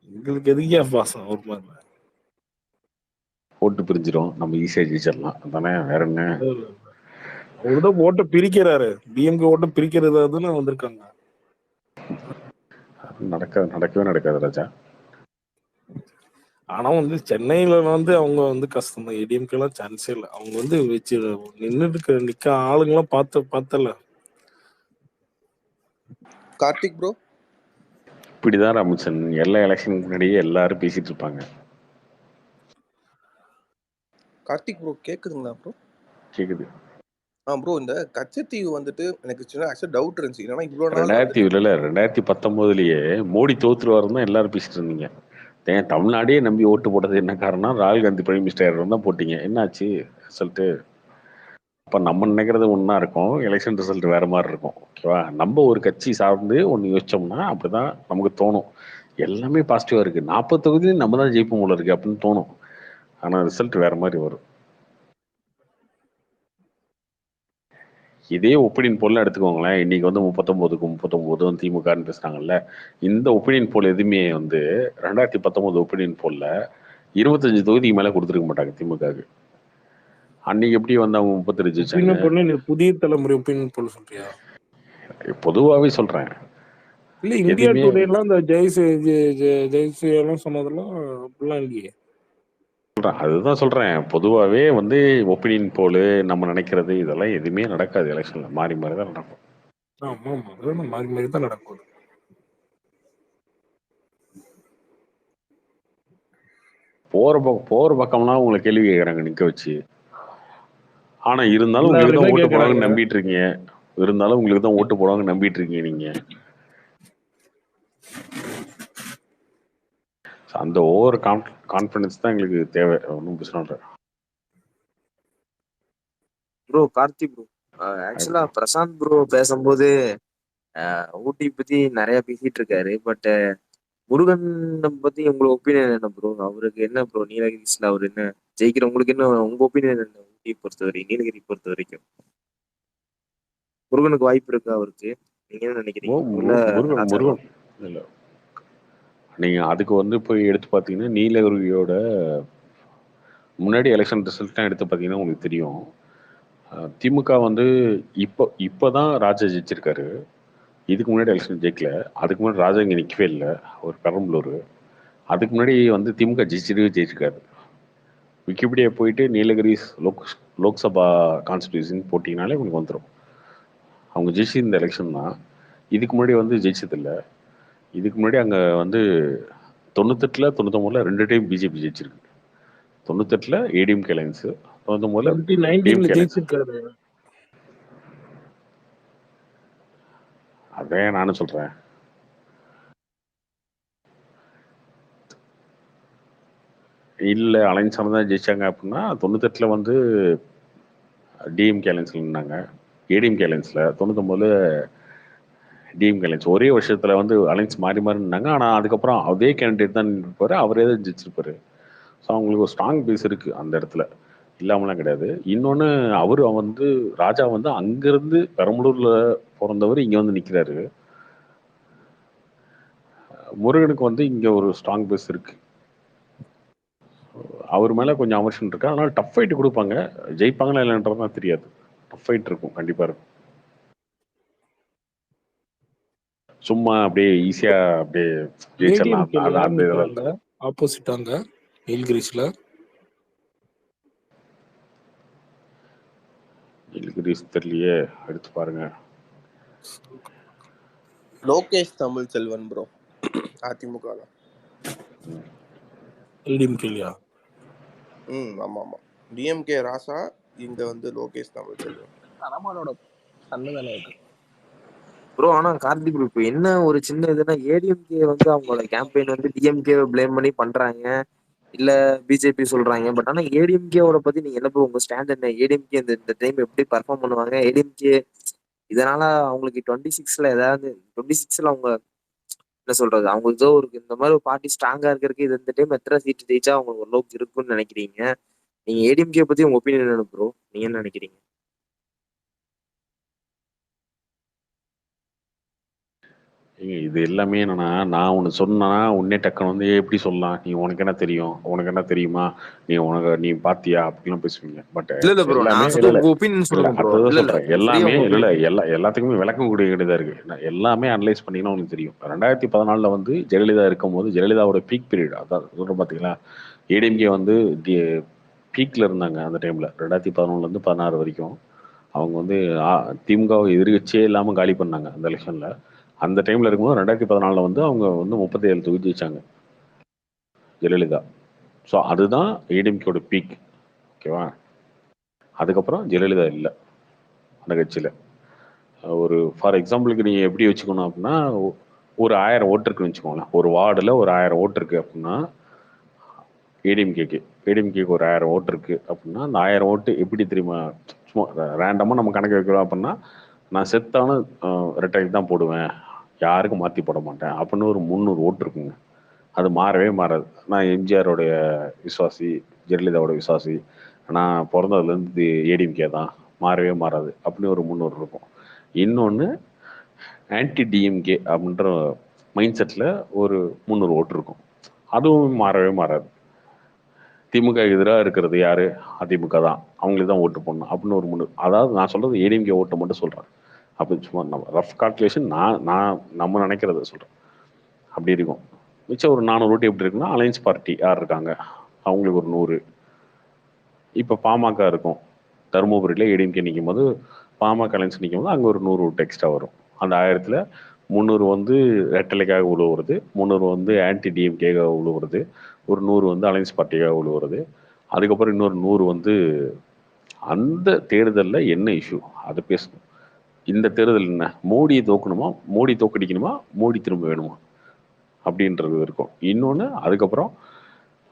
எங்களுக்கு எதுக்கே பாசம்? ஒரு மாதிரி ஓட்டு பிரிஞ்சிடும், நம்ம ஈஸியா ஜெயிச்சிடலாம் தானே, வேற என்ன? அவருதான் ஓட்டை பிரிக்கிறாரு. டிஎம்கே ஓட்டை பிரிக்கிறது வந்திருக்காங்க. நடக்கவே நடக்காது ராஜா. ஆனா சென்னையில அவங்க கஷ்டம் தான். ஏடிஎம்கே எல்லாம் சான்ஸே இல்லை. அவங்க வச்சு நிக்க ஆளுங்கெல்லாம் பார்த்தல. கார்த்திக் ப்ரோ, இப்படிதான் ராமச்சன் எல்லா எலெக்ஷனுக்கு முன்னாடியே எல்லாரும் பேசிட்டு இருப்பாங்க. கார்த்திக் ப்ரோ கேக்குதுங்களா ப்ரோ? கேக்குது. ப்ரோ, இந்த கச்சத்தீவு எனக்கு சின்ன ஆக்சுவலா டவுட் இருந்துச்சு. ஏன்னா இவ்வளவு 2019லயே மோடி தோத்துருவாருன்னு தான் எல்லாரும் பேசிட்டு இருந்தீங்க. தமிழ்நாடே நம்பி ஓட்டு போட்டது என்ன காரணம்? ராகுல் காந்தி பிரைம் மினிஸ்டர் தான் போட்டீங்க. என்னாச்சு ரிசல்ட்டு? அப்ப நம்ம நினைக்கிறது ஒன்னா இருக்கும், எலெக்ஷன் ரிசல்ட் வேற மாதிரி இருக்கும். ஓகேவா? நம்ம ஒரு கட்சி சார்ந்து ஒண்ணு யோசிச்சோம்னா அப்படிதான் நமக்கு தோணும். எல்லாமே பாசிட்டிவா இருக்கு, 40 தொகுதியும் நம்ம தான் ஜெயிப்போம் போல இருக்கு அப்படின்னு தோணும். ஆனா ரிசல்ட் வேற மாதிரி வரும். இதே ஒப்பீனியன் போல் எடுத்துக்கோங்களேன். இன்னைக்கு 39க்கு 39 திமுகன்னு பேசுறாங்கல்ல. இந்த ஒப்பீனியன் போல் எதுவுமே 2019 ஒப்பீனியன் போல்ல 25 தொகுதிக்கு மேல கொடுத்துருக்க மாட்டாங்க திமுகவுக்கு. அன்னைக்கு எப்படி அவங்க 32 ஜெயிச்சாங்க? புதிய தலைமுறை ஒப்பீனியன் போல் சொல்றியா? பொதுவாவே சொல்றேன். இல்ல, இந்தியா டுடே எல்லாம் இந்த ஜெய்சி எல்லாம் சொன்னதெல்லாம் அப்படிலாம் இல்லையே. அதுதான் சொல்றேன். பொதுவாவே ஒப்பீனியன் போல் நம்ம நினைக்கிறது இதெல்லாம் எதுவுமே நடக்காது. எலெக்ஷன்ல மாறி மாறி தான் நடக்கும். ஆமா, மாறி மாறி தான் நடக்கும். போற பக்கம்லாம் உங்களை கேள்வி கேட்கறாங்க நிக்க வச்சு. ஆனா இருந்தாலும் உங்களுக்கு தான் ஓட்டு போடுவாங்கன்னு நம்பிட்டு இருக்கீங்க. நீங்க அந்த ஓவர் கான்ஃபிடன்ஸ் தான் எங்களுக்கு தேவை. ஒன்றும் பிரச்சனை. ப்ரோ கார்த்தி ப்ரோ, ஆக்சுவலா பிரசாந்த் ப்ரோ பேசும்போது ஊட்டி பத்தி நிறைய பேசிட்டு இருக்காரு. பட் முருகன் பத்தி உங்களோட ஒப்பீனியன் என்ன ப்ரோ? அவருக்கு என்ன ப்ரோ நீலகிரிஸ்ல அவர் என்ன ஜெயிக்கிற உங்களுக்கு என்ன உங்க ஒப்பீனியன் என்ன? ஊட்டியை பொறுத்தவரை நீலகிரி பொறுத்த வரைக்கும் முருகனுக்கு வாய்ப்பு இருக்கா அவருக்கு? நீங்க என்ன நினைக்கிறீங்க? இல்ல முருகன் ராஜாவா? முருகன் இல்ல நீங்க அதுக்கு வந்து போய் எடுத்து பார்த்தீங்கன்னா நீலகிரியோட முன்னாடி எலெக்ஷன் ரிசல்ட்லாம் எடுத்து பார்த்தீங்கன்னா உங்களுக்கு தெரியும். திமுக வந்து இப்போதான் ராஜா ஜெயிச்சிருக்காரு. இதுக்கு முன்னாடி எலெக்ஷன் ஜெயிக்கல. அதுக்கு முன்னாடி ராஜா இங்கே நிற்கவே இல்லை, ஒரு பெரம்பலூர். அதுக்கு முன்னாடி வந்து திமுக ஜெயிச்சிருக்காரு. விக்கிபீடியா போயிட்டு நீலகிரிஸ் லோக்சபா கான்ஸ்டியூஷன் போட்டிங்கனாலே உங்களுக்கு வந்துடும். அவங்க ஜெயிச்சு இந்த எலெக்ஷன் தான். இதுக்கு முன்னாடி வந்து ஜெயிச்சதில்லை. இதுக்கு முன்னாடி அங்கே வந்து 98ல் 99ல் 2 டைம் பிஜேபி ஜெயிச்சிருக்கு. 98ல் ஏடிஎம்கே அலைன்ஸ், 99ல் 2019 டிஎம்கே அலைன்ஸ். ஜெயிச்சிருக்காரு. அதான் நானும் சொல்றேன். இல்லை அலைன்ஸ் தான் ஜெயிச்சாங்க அப்படின்னா 98ல் வந்து டிஎம்கே அலைன்ஸ்ல நின்னாங்க, ஏடிஎம்கே அலைன்ஸ்ல. 99ல் டிஎம்கே அலைன்ஸ். ஒரே வருஷத்துல வந்து அலைன்ஸ் மாறி மாறி நின்னாங்க. ஆனால் அதுக்கப்புறம் அதே கேண்டிடேட் தான் இருப்பாரு, அவரே தான் ஜெயிச்சிருப்பாரு. ஸோ அவங்களுக்கு ஒரு ஸ்ட்ராங் பேஸ் இருக்கு அந்த இடத்துல, இல்லாமலாம் கிடையாது. இன்னொன்று அவர் வந்து ராஜா வந்து அங்கிருந்து பெரம்பலூர்ல பிறந்தவர் இங்கே வந்து நிற்கிறாரு. முருகனுக்கு வந்து இங்கே ஒரு ஸ்ட்ராங் பேஸ் இருக்கு. அவர் மேலே கொஞ்சம் அமர்ஷன் இருக்கு. அதனால டஃப் ஃபைட் கொடுப்பாங்க. ஜெயிப்பாங்களா இல்லைன்றதுலாம் தெரியாது. டஃப் ஃபைட் இருக்கும், கண்டிப்பாக இருக்கும். சும்மா அப்படியே ஈஸியா அப்படியே ஜெயிச்சிடலாம் அந்த இதெல்லாம் இல்லை. ஆப்போசிட் அங்க நீலகிரிஸ்ல நீலகிரிஸ் தெரியலையே, எடுத்து பாருங்க. லோகேஷ் தமிழ் செல்வன் ப்ரோ, அதிமுக. டிஎம்கேலியா? ஆமா ஆமா, டிஎம்கே ராசா, இங்க வந்து லோகேஷ் தமிழ் செல்வன். தரமானோட சன்னு தானே இருக்கு ப்ரோ. ஆனா கார்த்திக் ப்ரோ, இப்போ என்ன ஒரு சின்ன இதுன்னா ஏடிஎம்கே வந்து அவங்களோட கேம்பெயின் வந்து டிஎம்கே பிளேம் பண்ணி பண்றாங்க, இல்ல பிஜேபி சொல்றாங்க. பட் ஆனா ஏடிஎம்கேவோட பத்தி நீங்க என்ன ப்ரோ உங்க ஸ்டாண்ட் என்ன? ஏடிஎம்கே இந்த டைம் எப்படி பர்ஃபார்ம் பண்ணுவாங்க? ஏடிஎம்கே இதனால அவங்களுக்கு 26ல ஏதாவது 26ல அவங்க என்ன சொல்றது, அவங்க ஏதோ ஒரு இந்த மாதிரி ஒரு பார்ட்டி ஸ்ட்ராங்கா இருக்கிறதுக்கு இது இந்த டைம் எத்தனை சீட் ஜெயிச்சா அவங்களுக்கு ஓரளவுக்கு இருக்குன்னு நினைக்கிறீங்க? நீங்க ஏடிஎம்கே பத்தி உங்க ஒப்பீனியன் என்ன ப்ரோ? நீங்க என்ன நினைக்கிறீங்க? இது எல்லாமே என்னன்னா, நான் ஒன்று சொன்னா உன்னே டக்குன்னு வந்து எப்படி சொல்லலாம், நீ உனக்கு என்ன தெரியும், உனக்கு என்ன தெரியுமா, நீ பாத்தியா அப்படிலாம் பேசுவீங்க. பட் எல்லாமே அடுத்ததான் சொல்றேன். எல்லாமே எல்லாத்துக்குமே விளக்கம் கூடியதா இருக்கு. எல்லாமே அனலைஸ் பண்ணீங்கன்னா உனக்கு தெரியும். 2014 வந்து ஜெயலலிதா இருக்கும் போது ஜெயலலிதாவோட பீக் பீரியட் அதான் சொல்றேன் பாத்தீங்களா. ஏடிஎம்கே வந்து பீக்ல இருந்தாங்க அந்த டைம்ல. 2011லேருந்து 16 வரைக்கும் அவங்க வந்து திமுக எதிர்கட்சியே இல்லாம காலி பண்ணாங்க அந்த எலெக்ஷன்ல. அந்த டைம்ல இருக்கும்போது 2014 வந்து அவங்க வந்து 37 தொகுதி ஜெயிச்சாங்க ஜெயலலிதா. ஸோ அதுதான் ஏடிஎம்கேயோட பீக். ஓகேவா? அதுக்கப்புறம் ஜெயலலிதா இல்லை அந்த கட்சியில். ஒரு ஃபார் எக்ஸாம்பிளுக்கு நீங்கள் எப்படி வச்சுக்கணும் அப்படின்னா, ஒரு 1000 ஓட்டு இருக்குன்னு வச்சுக்கோங்களேன். ஒரு வார்டில் ஒரு 1000 ஓட்டு இருக்கு அப்படின்னா ஏடிஎம்கேக்கு ஒரு 1000 ஓட்டு இருக்கு அப்படின்னா, அந்த 1000 ஓட்டு எப்படி தெரியுமா, சும்மா ரேண்டமாக நம்ம கணக்கு வைக்கிறோம் அப்படின்னா, நான் செத்தாலும் ரெட்டைக்கு தான் போடுவேன், யாருக்கும் மாற்றி போட மாட்டேன் அப்படின்னு ஒரு 300 ஓட்டு இருக்குங்க. அது மாறவே மாறாது. நான் எம்ஜிஆரோடைய விசுவாசி, ஜெயலலிதாவோட விசுவாசி, நான் பிறந்ததுலேருந்து ஏடிஎம்கே தான், மாறவே மாறாது அப்படின்னு ஒரு 300 இருக்கும். இன்னொன்று ஆன்டி டிஎம்கே அப்படின்ற மைண்ட் செட்டில் ஒரு 300 ஓட்டு இருக்கும். அதுவும் மாறவே மாறாது. திமுக எதிராக இருக்கிறது யாரு? அதிமுக தான், அவங்களுக்கு தான் ஓட்டு போடணும் அப்படின்னு ஒரு 300. அதாவது நான் சொல்றது ஏடிஎம்கே ஓட்டை மட்டும் சொல்றேன். அப்படி சும்மா நம்ம ரஃப் கால்குலேஷன் நம்ம நினைக்கிறத சொல்றேன். அப்படி இருக்கும். மிச்சம் ஒரு 400 ஓட்டு எப்படி இருக்குன்னா, அலையன்ஸ் பார்ட்டி யார் இருக்காங்க அவங்களுக்கு ஒரு 100. இப்போ பாமக இருக்கும் தருமபுரியில், ஏடிஎம்கே நிற்கும் போது பாமக அலையன்ஸ் நிற்கும் போது அங்கே ஒரு 100 ஓட்டு எக்ஸ்ட்ரா வரும். அந்த 1000ல் 300 வந்து ரெட்டலைக்காக உழுவுறது, 300 வந்து ஆன்டி டிஎம்கேக்காக உழுவுறது, ஒரு 100 வந்து அலையன்ஸ் பார்ட்டிக்காக உழுவுறது. அதுக்கப்புறம் இன்னொரு 100 வந்து அந்த தேர்தலில் என்ன இஷ்யூ அதை பேசணும். இந்த தேர்தல் என்ன, மோடியை தோக்கணுமா, மோடி தோக்கடிக்கணுமா, மோடி திரும்ப வேணுமா அப்படின்றது இருக்கும். இன்னொன்று அதுக்கப்புறம்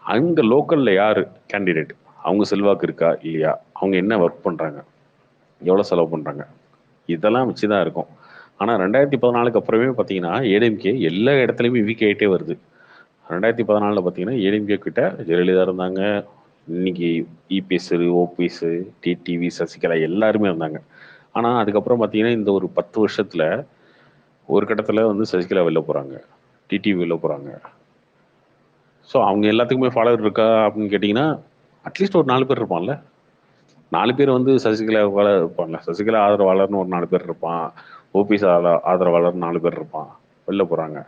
அங்கே லோக்கலில் யார் கேண்டிடேட், அவங்க செல்வாக்கு இருக்கா இல்லையா, அவங்க என்ன ஒர்க் பண்ணுறாங்க, எவ்வளோ செலவு பண்ணுறாங்க, இதெல்லாம் வச்சு தான் இருக்கும். ஆனால் 2014 அப்புறமே பார்த்தீங்கன்னா ஏடிஎம்கே எல்லா இடத்துலையுமே வீக் ஆகிட்டே வருது. 2014 பார்த்தீங்கன்னா ஏடிஎம்கே கிட்ட ஜெயலலிதா இருந்தாங்க, இன்னைக்கு இபிஎஸ், ஓபிஎஸ், டிடிவி, சசிகலா எல்லாருமே இருந்தாங்க. ஆனால் அதுக்கப்புறம் பார்த்தீங்கன்னா இந்த ஒரு 10 வருஷத்துல ஒரு கட்டத்தில் வந்து சசிகலா வெளில போகிறாங்க, டிடிவி வெளில போகிறாங்க. ஸோ அவங்க எல்லாத்துக்குமே ஃபாலோவர் இருக்கா அப்படின்னு கேட்டிங்கன்னா அட்லீஸ்ட் ஒரு 4 பேர் இருப்பான்ல. 4 பேர் வந்து சசிகலா இருப்பான்ல, சசிகலா ஆதரவாளர்னு ஒரு 4 பேர் இருப்பான், ஓபிஎஸ் ஆதரவாளர் 4 பேர் இருப்பான். வெளில போகிறாங்க.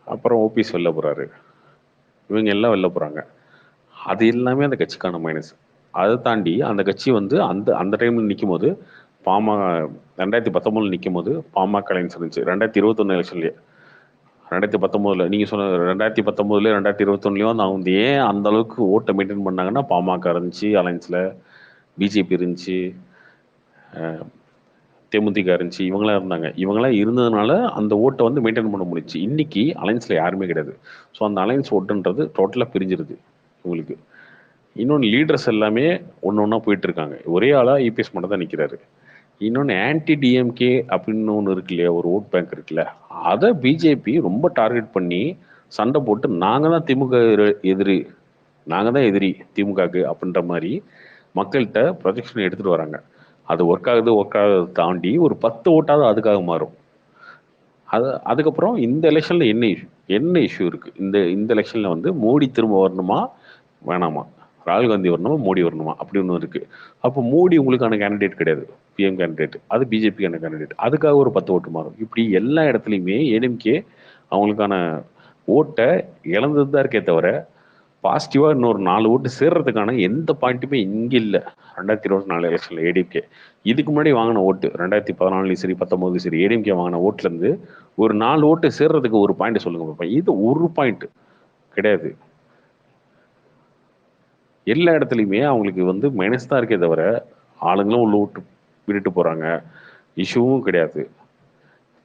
அப்புறம் ஓபிஎஸ் வெளில போகிறாரு, இவங்க எல்லாம் வெளில போகிறாங்க. அது எல்லாமே அந்த கட்சிக்கான மைனஸ். அதை தாண்டி அந்த கட்சி வந்து அந்த அந்த டைமில் நிற்கும் போது பாமக 2019 நிற்கும் போது பாமக அலைன்ஸ் இருந்துச்சு. 2021 எலெக்ஷன்லேயே 2019 நீங்கள் சொன்ன 2019 2021 அவங்க வந்து ஏன் அந்த அளவுக்கு ஓட்டை மெயின்டைன் பண்ணாங்கன்னா பாமக இருந்துச்சு அலைன்ஸில், பிஜேபி இருந்துச்சு, தேமுதிக இருந்துச்சு, இவங்களாம் இருந்தாங்க. இவங்களாம் இருந்ததுனால அந்த ஓட்டை வந்து மெயின்டைன் பண்ண முடிச்சு. இன்னைக்கு அலைன்ஸில் யாருமே கிடையாது. ஸோ அந்த அலைன்ஸ் ஓட்டுன்றது டோட்டலாக பிரிஞ்சிருது உங்களுக்கு. இன்னொன்று லீடர்ஸ் எல்லாமே ஒன்று ஒன்றா போயிட்டு இருக்காங்க. ஒரே ஆளாக இபிஎஸ் மட்டும் தான் நிற்கிறாரு. இன்னொன்று ஆன்டி டிஎம்கே அப்படின்னு ஒன்று இருக்கு இல்லையா, ஒரு ஓட் பேங்க் இருக்குல்ல, அதை பிஜேபி ரொம்ப டார்கெட் பண்ணி சண்டை போட்டு நாங்கள் தான் திமுக எதிரி, நாங்கள் தான் எதிரி திமுகக்கு அப்படின்ற மாதிரி மக்கள்கிட்ட ப்ரொஜெக்ஷன் எடுத்துகிட்டு வராங்க. அது ஒர்க் ஆகுது தாண்டி ஒரு 10 ஓட்டாவது அதுக்காக மாறும். அதுக்கப்புறம் இந்த எலெக்ஷனில் என்ன இஷ்யூ இருக்குது, இந்த எலெக்ஷனில் வந்து மோடி திரும்ப வரணுமா வேணாமா, ராகுல் காந்தி வரணுமா மோடி வரணுமா அப்படி ஒன்று இருக்குது. அப்போ மோடி உங்களுக்கான கேண்டிடேட் கிடையாது, பிஎம் கேண்டிடேட், அது பிஜேபிக்கான கேண்டிடேட், அதுக்காக ஒரு 10 ஓட்டு மாறும். இப்படி எல்லா இடத்துலையுமே ஏடிஎம்கே அவங்களுக்கான ஓட்டை இழந்தது தான் இருக்கே தவிர பாசிட்டிவாக இன்னொரு 4 ஓட்டு சேர்றதுக்கான எந்த பாயிண்ட்டுமே இங்கே இல்லை. 2024 எலெக்ஷனில் ஏடிஎம்கே இதுக்கு முன்னாடி வாங்கின ஓட்டு 2014 சரி 19 சரி ஏடிஎம்கே வாங்கின ஓட்டுலேருந்து ஒரு 4 ஓட்டு சேர்றதுக்கு ஒரு பாயிண்ட் சொல்லுங்க பார்ப்பேன். இது ஒரு பாயிண்ட் கிடையாது. எல்லா இடத்துலையுமே அவங்களுக்கு வந்து மைனஸ் தான் இருக்கே தவிர ஆளுங்களும் உள்ள விட்டு விட்டுட்டு போகிறாங்க, இஷ்யூவும் கிடையாது,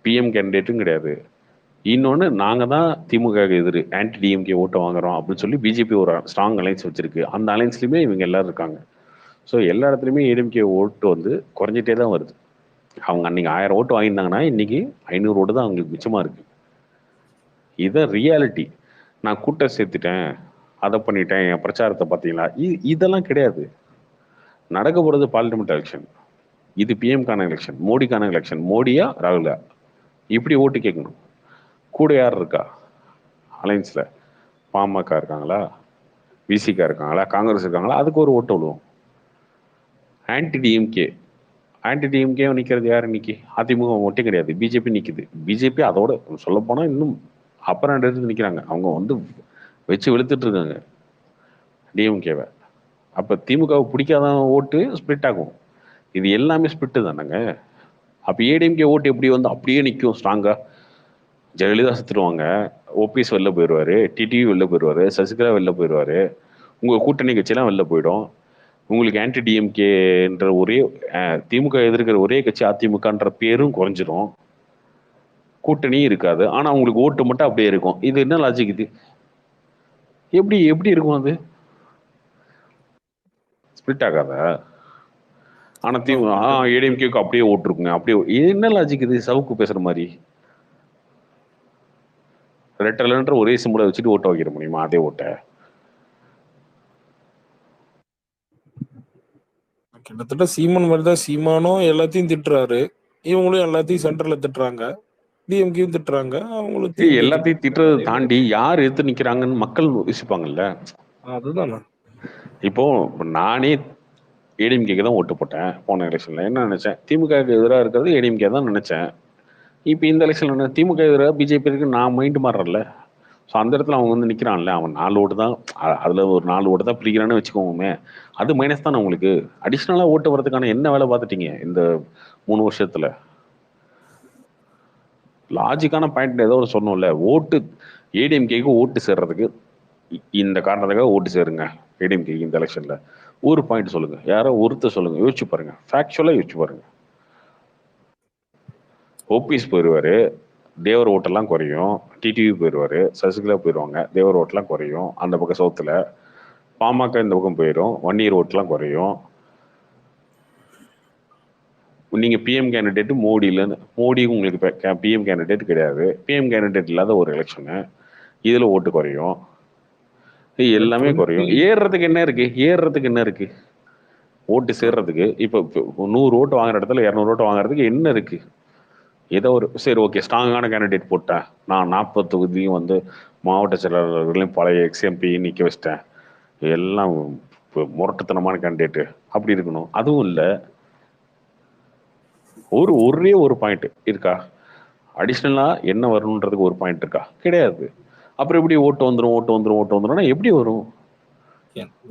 பிஎம் கேண்டிடேட்டும் கிடையாது. இன்னொன்று நாங்கள் தான் திமுக எதிர் ஆன்டி டிஎம்கே ஓட்டை வாங்குறோம் அப்படின்னு சொல்லி பிஜேபி ஒரு ஸ்ட்ராங் அலைன்ஸ் வச்சிருக்கு. அந்த அலைன்ஸ்லையுமே இவங்க எல்லாரும் இருக்காங்க. ஸோ எல்லா இடத்துலையுமே ஏடிஎம்கே ஓட்டு வந்து குறைஞ்சிட்டே தான் வருது. அவங்க அன்னைக்கு 1000 ஓட்டு வாங்கியிருந்தாங்கன்னா இன்னைக்கு 500 ஓட்டு தான் அவங்களுக்கு மிச்சமாக இருக்கு. இதுதான் ரியாலிட்டி. நான் கூட்டம் சேர்த்துட்டேன், அதை பண்ணிட்டேன், என் பிரச்சாரத்தை பார்த்தீங்களா, இதெல்லாம் கிடையாது. நடக்க போகிறது பார்லிமெண்ட் எலெக்ஷன், இது பிஎம்கான எலெக்ஷன், மோடிக்கான எலெக்ஷன். மோடியா ராகுலா இப்படி ஓட்டு கேட்கணும். கூட யார் இருக்கா அலைன்ஸில்? பாமக இருக்காங்களா, விசிகா இருக்காங்களா, காங்கிரஸ் இருக்காங்களா, அதுக்கு ஒரு ஓட்டு விழுவோம். ஆன்டி டிஎம்கே நிற்கிறது யார் இன்னைக்கு? அதிமுக ஓட்டே கிடையாது, பிஜேபி நிற்குது. பிஜேபி அதோட சொல்ல போனால் இன்னும் அப்புறம் எடுத்து நிற்கிறாங்க. அவங்க வந்து வச்சு வெளுத்துட்டு இருக்காங்க டிஎம்கேவை. அப்போ திமுகவை பிடிக்காத ஓட்டு ஸ்ப்ளிட் ஆகும். இது எல்லாமே ஸ்ப்ளிட்டு தானேங்க. அப்போ ஏடிஎம்கே ஓட்டு எப்படி வந்து அப்படியே நிற்கும் ஸ்ட்ராங்காக? ஜெயலலிதா செத்துருவாங்க, ஓபிஎஸ் வெளில போயிடுவார், டிடிவி வெளில போயிடுவார், சசிகலா வெளில போயிடுவார், உங்கள் கூட்டணி கட்சியெல்லாம் வெளில போயிடும். உங்களுக்கு ஆன்டி டிஎம்கேன்ற ஒரே திமுக எதிர்க்கிற ஒரே கட்சி அதிமுகன்ற பேரும் குறைஞ்சிரும், கூட்டணியும் இருக்காது. ஆனால் உங்களுக்கு ஓட்டு மட்டும் அப்படியே இருக்கும். இது என்ன லாஜிக்? இது எப்படி இருக்கும்? அது ஸ்பிளிட் ஆகாதா? ஆனால் ஏடிஎம்கேக்கு அப்படியே ஓட்டு இருக்குங்க. அப்படியே என்ன லாஜிக் இது? சவுக்கு பேசுற மாதிரி ரெட்டர்ன்ற ஒரே சிம்பிளை வச்சுட்டு ஓட்ட வைக்கிற முடியுமா? அதே ஓட்டை கிட்டத்தட்ட சீமான் மாதிரி தான். சீமானும் எல்லாத்தையும் திட்டுறாரு, இவங்களும் எல்லாத்தையும் சென்டர்ல திட்டுறாங்க, டிஎம்கேயும் திட்டுறாங்க. அவங்களுக்கு எல்லாத்தையும் திட்டுறதை தாண்டி யார் எடுத்து நிக்கிறாங்கன்னு மக்கள் யோசிப்பாங்கல்ல. அதுதான் இப்போ நானே ஏடிஎம்கேக்கு தான் ஓட்டு போட்டேன் போன எலெக்ஷன்ல. என்ன நினைச்சேன்? திமுகவுக்கு எதிராக இருக்கிறது ஏடிஎம்கே தான் நினைச்சேன். இப்போ இந்த எலெக்ஷன்ல திமுக எதிராக பிஜேபி இருக்கு, நான் மைண்டு மாறல. ஸோ அந்த இடத்துல அவன் வந்து நிற்கிறான்ல, அவன் 4 ஓட்டு தான், அதில் ஒரு 4 ஓட்டு தான் பிரிக்கிறான்னு வச்சுக்கோமே, அது மைனஸ் தானே உங்களுக்கு. அடிஷ்னலாக ஓட்டு வரதுக்கான என்ன வேலை பார்த்துட்டீங்க இந்த 3 வருஷத்துல? லாஜிக்கான பாயிண்ட் ஏதோ ஒரு சொன்னோம்ல, ஓட்டு ஏடிஎம்கேக்கு ஓட்டு சேர்றதுக்கு இந்த காரணத்துக்காக ஓட்டு சேருங்க ஏடிஎம்கேக்கு இந்த எலெக்ஷன்ல. ஒரு பாயிண்ட் சொல்லுங்க, யாரோ ஒருத்தர் சொல்லுங்க, யோசிச்சு பாருங்க, ஃபேக்சுவலா யோசிச்சு பாருங்க. ஓபிஎஸ் போயிடுவாரு, தேவர் ஓட்டெல்லாம் குறையும், டிடிவி போயிடுவாரு, சசிகலா போயிடுவாங்க, தேவர் ஓட்டெல்லாம் குறையும். அந்த பக்கம் சவுத்துல பாமக இந்த பக்கம் போயிடும், 1 இயர் ஓட்டெல்லாம் குறையும். நீங்க பிஎம் கேண்டிடேட் மோடி உங்களுக்கு பிஎம் கேண்டிடேட் கிடையாது. பிஎம் கேண்டிடேட் இல்லாத ஒரு எலெக்ஷனு, இதுல ஓட்டு குறையும், எல்லாமே குறையும். ஏறுறதுக்கு என்ன இருக்கு? ஓட்டு சேர்றதுக்கு இப்போ 100 ஓட்டு வாங்குற இடத்துல 200 ஓட்டு வாங்குறதுக்கு என்ன இருக்கு? ஏதோ ஒரு சரி ஓகே ஸ்ட்ராங்கான கேண்டிடேட் போட்டேன், நான் 40 தொகுதியும் வந்து மாவட்ட செயலாளர்களையும் பழைய எக்ஸ்எம்பி நிற்க வச்சிட்டேன், எல்லாம் முரட்டுத்தனமான கேண்டிடேட்டு அப்படி இருக்கணும். அதுவும் இல்லை. ஒரே ஒரு பாயிண்ட் இருக்கா? அடிஷ்னலா என்ன வரணுன்றதுக்கு ஒரு பாயிண்ட் இருக்கா? கிடையாது. அப்புறம் எப்படி ஓட்டு வந்துடும் எப்படி வரும்?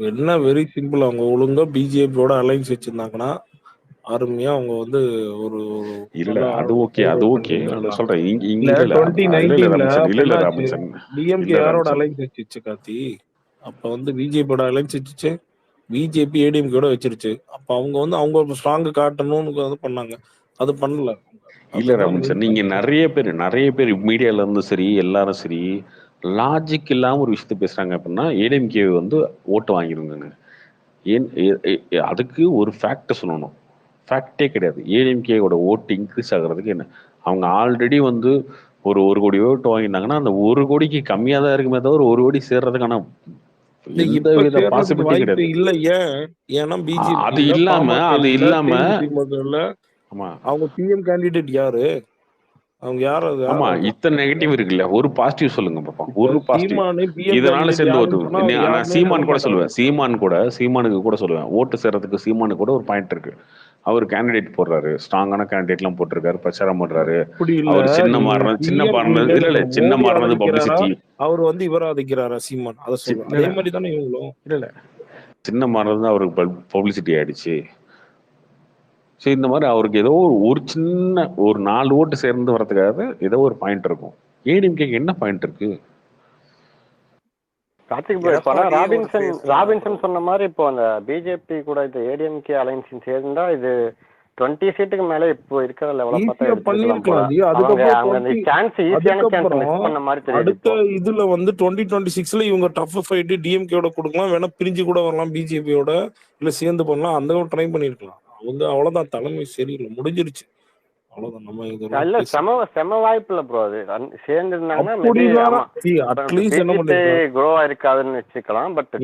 என்ன வெரி சிம்பிள். அவங்க ஒழுங்கா பிஜேபியோட அலைன்ஸ் வச்சிருந்தாங்கன்னா அருமையா அவங்க வந்து ஒரு இல்ல அது ஓகே சொல்றேன். இல்ல 2019ல ராபின்சன் டிஎம்கே யாரோட அலைன்ஸ் வச்சிச்சு கார்த்தி? அப்ப வந்து பிஜேபியோட அலைன்ஸ் வச்சிச்சு, பிஜேபி ஏடிஎம்கேயோட வச்சிருச்சு. அப்ப அவங்க வந்து அவங்க ஸ்ட்ராங் காட்டணும்னு வந்து பண்ணாங்க, அது பண்ணல. இல்ல ராபின்சன், நீங்க நிறைய பேர் மீடியால இருந்து சரி எல்லாரும் சரி லாஜிக் இல்லாம ஒரு விஷயத்த பேசுறாங்க. அப்படின்னா ஏடிஎம்கே வந்து ஓட்டு வாங்கிருங்க. ஏன் அதுக்கு ஒரு ஃபேக்ட் சொல்லணும். ஃபேக்டே கிடையாது. ஏடிஎம்கேயோட ஓட்டு இன்க்ரீஸ் ஆகுறதுக்கு என்ன? அவங்க ஆல்ரெடி வந்து ஒரு 1 கோடி ஓட்டு வாங்கியிருந்தாங்கன்னா அந்த 1 கோடிக்கு கம்மியா தான் இருக்குமே தவிர 1 கோடி சேர்றதுக்கான எந்த வித பாசிபிலிட்டி கிடையாது. இல்ல ஏன்னா பிஜேபி அது இல்லாம அவங்க பிஎம் கேண்டிடேட் யாரு? அவங்க யாரு? ஆமா, இத்தனை நெகட்டிவ் இருக்குல்ல, ஒரு பாசிட்டிவ் சொல்லுங்க பாப்பா. ஒரு பாசிட்டிவ் இதனால சேர்ந்து வருது. நான் சீமானுக்கு கூட சொல்லுவேன், ஓட்டு சேர்றதுக்கு சீமானுக்கு கூட ஒரு பாயிண்ட் இருக்கு. அவர் கேண்டிடேட் போடுறாரு, ஸ்ட்ராங்கான கேண்டிடேட் எல்லாம் போட்டிருக்காரு, பிரச்சாரம் பண்றாரு. அவர் சின்ன மாறினது பப்ளிசிட்டி. அவர் வந்து இவர் ஆதிக்கிறாரா சீமான்? அதை சொல்லுங்க. அதே மாதிரி தானே இவங்களும். இல்ல சின்ன மாறினது அவருக்கு பப்ளிசிட்டி ஆயிடுச்சு. சரி, இந்த மாதிரி அவருக்கு ஏதோ ஒரு சின்ன ஒரு 4 ஓட்டு சேர்ந்து வரதுக்காக ஏதோ ஒரு பாயிண்ட் இருக்கும். ஏடிஎம்கேக்கு என்ன பாயிண்ட் இருக்கு? கார்த்திக் ப்ரோ, இப்போ ராபின்சன் சொன்ன மாதிரி இப்போ அந்த பிஜேபி கூட இந்த ஏடிஎம்கே அலைன்ஸ் சேர்ந்தா இது 20 சீட்டுக்கு மேல இப்போ இருக்கிற லெவல பார்த்தா அடுத்த இதுல வந்து 2026ல இவங்க டஃப் ஃபைட் டிஎம்கேயோட கொடுக்கலாம், வேணா பிரிஞ்சு கூட வரலாம், பிஜேபியோட இல்ல சேர்ந்து பண்ணலாம், அந்த ட்ரை பண்ணிருக்கலாம். அவங்க அவ்வளவுதான், தலைமை சரியில்லை, முடிஞ்சிருச்சு, அவ்வளவுதான். நம்ம செம வாய்ப்பு இல்ல ப்ரோ. அது சேர்ந்து இருந்தாங்கன்னா இருக்காதுன்னு வச்சுக்கலாம். பட்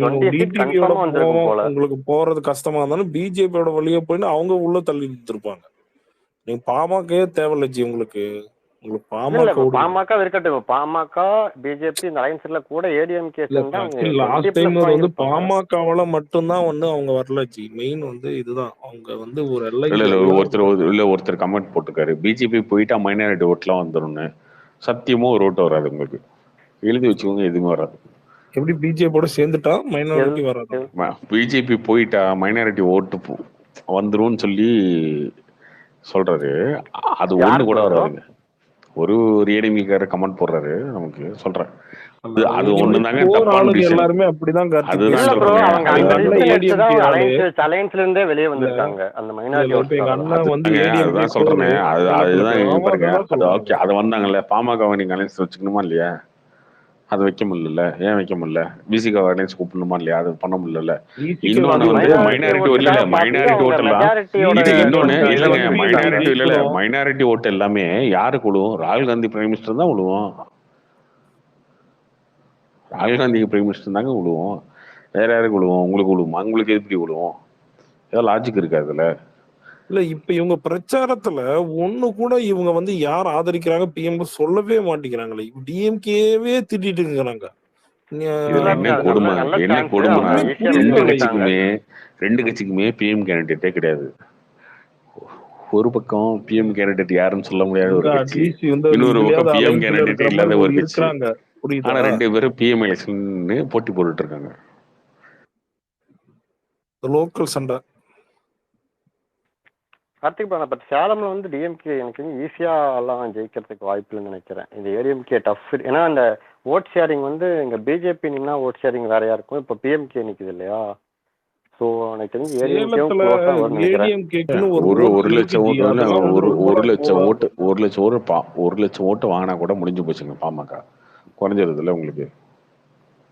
உங்களுக்கு போறது கஷ்டமா இருந்தாலும் பிஜேபியோட வழியா போயிட்டு அவங்க உள்ள தள்ளி இருப்பாங்க. நீங்க பாமக தேவையில்லை ஜி. உங்களுக்கு பாமக இருக்கட்டும், பாமக பிஜேபி இந்த அலைன்ஸ்ல கூட ஏடிஎம்கே லாஸ்ட் டைம் வந்து பாமகவால மட்டும்தான் வந்து அவங்க வரல ஜி. மெயின் வந்து இதுதான், அவங்க வந்து ஒருத்தர் கமெண்ட் போட்டிருக்காரு, பிஜேபி போயிட்டா மைனாரிட்டி ஓட்டுலாம் வந்துரும்னு. சத்தியமா ஒரு ஓட்டு வராது உங்களுக்கு, எழுதி வச்சுக்கோங்க, எதுவுமே வராது. எப்படி பிஜேபியோட சேர்ந்துட்டா மைனாரிட்டி வராது? பிஜேபி போயிட்டா மைனாரிட்டி ஓட்டு வந்துரும் சொல்லி சொல்றாரு, அது ஒண்ணு கூட வராதுங்க. ஒரு ஏடிஎம்கேக்காரர் கமெண்ட் போடுறாரு, நமக்கு சொல்றேன். அது ஒண்ணுதாங்க தப்பான விஷயம். எல்லாருமே அப்படிதான் அலைன்ஸ்ல இருந்தே வெளியே வந்திருக்காங்க. அந்த மைனாரிட்டி அதுதான் சொல்றேன். அதுதான் பாருங்க. ஓகே, அது வந்தாங்கல்ல, பாமக நீங்க அலைன்ஸ் வச்சுக்கணுமா இல்லையா? அது வைக்க முடியல. ஏன் வைக்க முடியல? பிசிக அலைன்ஸ் கூப்பிடணுமா இல்லையா? அது பண்ண முடியல. இன்னொன்னு வந்து மைனாரிட்டி ஓட்டெல்லாம் இது இன்னொன்னு இல்லைங்க, மைனாரிட்டி ஓட்டு எல்லாமே யாருக்கு விழுவும்? ராகுல் காந்தி பிரைம் மினிஸ்டர் தான் விழுவோம். ராகுல் காந்திக்கு பிரைம் மினிஸ்டர் தாங்க விழுவோம். வேற யாருக்கு விழுவோம்? உங்களுக்கு விழுவுமா? உங்களுக்கு எப்படி விழுவோம்? ஏதோ லாஜிக் இருக்கா இதுல? இல்ல, இப்ப இவங்க பிரச்சாரத்துல ஒண்ணு கூட இவங்க வந்து யார் ஆதரிக்கிறாங்க பிஎம் சொல்லவே மாட்டேங்கிறாங்களே. டிஎம்கேவே திட்டிட்டு இருக்கிறாங்க. என்ன கொடுமை, ரெண்டு கட்சிக்குமே பிஎம் கேண்டிடேட்டே கிடையாது. ஒரு பக்கம் பிஎம் கேண்டிடேட் யாருன்னு சொல்ல முடியாத ஒரு கட்சி, இன்னொரு பக்கம் பிஎம் கேண்டிடேட் இல்லாத ஒரு கட்சி. ஆனா 2 பேரும் பிஎம் எலெக்ஷன் போட்டி போட்டுட்டு இருக்காங்க. லோக்கல் சண்டை. கார்த்திக் பானா, பட் சேலம்ல வந்து டிஎம்கே எனக்கு ஈஸியா எல்லாம் ஜெயிக்கிறதுக்கு வாய்ப்பு இல்லைன்னு நினைக்கிறேன். இந்த ஏடிஎம்கே டஃப். ஏன்னா அந்த ஓட் ஷேரிங் வந்து இங்க பிஜேபி நின்னா ஓட் ஷேரிங் வேறையா இருக்கும், இப்ப பிஎம்கே நிக்குது இல்லையா? சோ எனக்கு தெரிஞ்சு ஒரு லட்சம் ஓட்டு வாங்கினா கூட முடிஞ்சு போச்சுங்க. பாமக குறைஞ்சிருதுல உங்களுக்கு.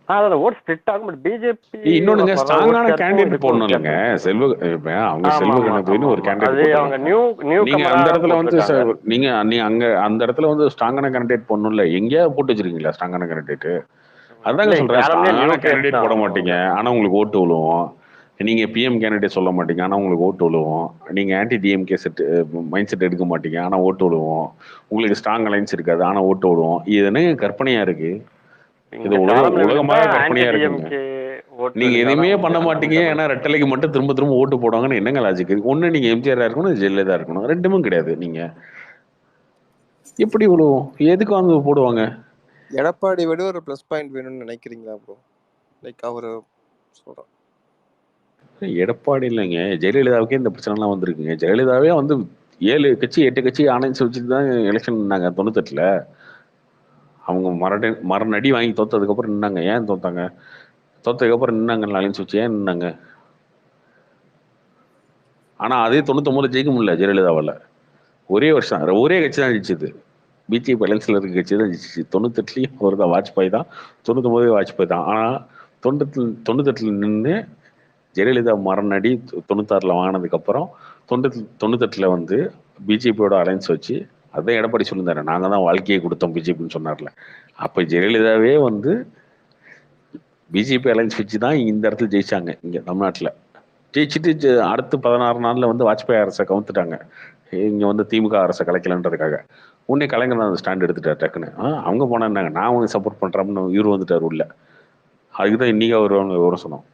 அதான் ஓட் ஸ்பிளிட் ஆகும். பட் பிஜேபி இன்னொன்னுங்க வர ஓட் ஸ்ட்ராங்கான ஷேருக்கும் கேண்டிடேட் இதுக்கும் போடணும் இல்லைங்க. வித்தியாசம் இருக்கு. செல்வ இப்ப அவங்க ஆமா செல்வ ஆமா கணபதினு ஆமா ஒரு ஆமா. கேண்டிடேட் அது அவங்க போட்டுருக்காங்க. நியூ நீங்க கமரா அந்த இடத்துல வந்து போட்டிருக்காங்க. நீங்க அங்க அந்த இடத்துல வந்து ஸ்ட்ராங்கான கேண்டிடேட் போடணும்ல. எங்கேயாவது போட்டு வச்சிருக்கீங்களா ஸ்ட்ராங்கான கேண்டிடேட்? அதாங்க இல்ல சொல்றேன். சேலம்லயே நியூ ஸ்ட்ராங்கான ஃபேஸ் கேண்டிடேட் தான் போட அவங்க. மாட்டீங்க, ஆனா உங்களுக்கு ஓட்டு விழுவும். நீங்க பிஎம் கேண்டிடேட் சொல்ல மாட்டீங்க, ஆனா உங்களுக்கு ஓட்டு விழுவும். நீங்க anti DMK set mind set எடுக்க மாட்டீங்க, ஆனா ஓட்டு விழுவும். உங்களுக்கு ஸ்ட்ராங் அலைன்ஸ் இருக்காது, ஆனா ஓட்டு விழுவும். இது என்ன கற்பனையா இருக்கு? இது இங்க சேலம்ல விழுந்தா உலகமாக ஆன்டி கற்பனையா இருக்குங்க. டிஎம்கே ஓட்டு நீங்க விழுந்தாதான் எதுவுமே உண்டு. பண்ண அந்த மாட்டீங்க, டபுள் ஏன்னா ஸ்பீட். ரெட்டலைக்கு மட்டும் திரும்ப திரும்ப ஓட்டு போடுவாங்கன்னு என்னங்க லாஜிக்? ஒண்ணு நீங்க எம்ஜிஆரா இருக்கணும், ஜெயலலிதா இருக்கணும். ரெண்டுமே கிடையாது. நீங்க எப்படி விழுவோம்? எதுக்கு வந்து போடுவாங்க? எடப்பாடி விட ஒரு ப்ளஸ் பாயிண்ட் வேணும்னு நினைக்கிறீங்களா ப்ரோ? லைக் அவரு சொல்றேன். எடப்பாடி இல்லைங்க, ஜெயலலிதாவுக்கே இந்த பிரச்சனைலாம் வந்திருக்குங்க. ஜெயலலிதாவே வந்து 7 கட்சி 8 கட்சி ஆணையம் வச்சுட்டு தான் எலெக்ஷன் நின்னாங்க 98ல. அவங்க மரணடி வாங்கி தோத்ததுக்கு அப்புறம் நின்னாங்க. ஏன் தோத்தாங்க? தோத்ததுக்கு அப்புறம் நின்னாங்க அலைன்ஸ் வச்சு ஏன் நின்னாங்க? ஆனா அதே 99 ஜெயிக்க முடியல ஜெயலலிதாவால. ஒரே வருஷம் ஒரே கட்சி தான் ஜெயிச்சது. பிஜேபி அலைன்ஸ்ல இருக்க கட்சி தான் ஜெயிச்சிச்சு. 98லயும் அவர் தான், வாஜ்பாய் தான். 99 வாஜ்பாய் தான். ஆனா 98ல நின்று ஜெயலலிதா மரணடி 96ல வாங்கினதுக்கு அப்புறம் 98ல வந்து பிஜேபியோட அலைன்ஸ் வச்சு அதான் எடப்பாடி சொல்லியிருந்தாரு, நாங்க தான் வாழ்க்கையை கொடுத்தோம் பிஜேபின்னு சொன்னார்ல. அப்ப ஜெயலலிதாவே வந்து பிஜேபி அலைன்ஸ் வச்சு தான் இந்த இடத்துல ஜெயிச்சாங்க. இங்க தமிழ்நாட்டுல ஜெயிச்சுட்டு அடுத்து 16 நாள்ல வந்து வாஜ்பாய் அரசை கவுத்துட்டாங்க. இங்க வந்து திமுக அரசை கலைக்கலன்றதுக்காக. உடனே கலைஞர் அந்த ஸ்டாண்ட் எடுத்துட்டார் டக்குன்னு. அவங்க போனாங்க, நான் அவங்க சப்போர்ட் பண்றேன்னு இவரு வந்துட்டார் உள்ள. அதுக்குதான் இன்னைக்கு அவர் விவரம் சொன்னோம்.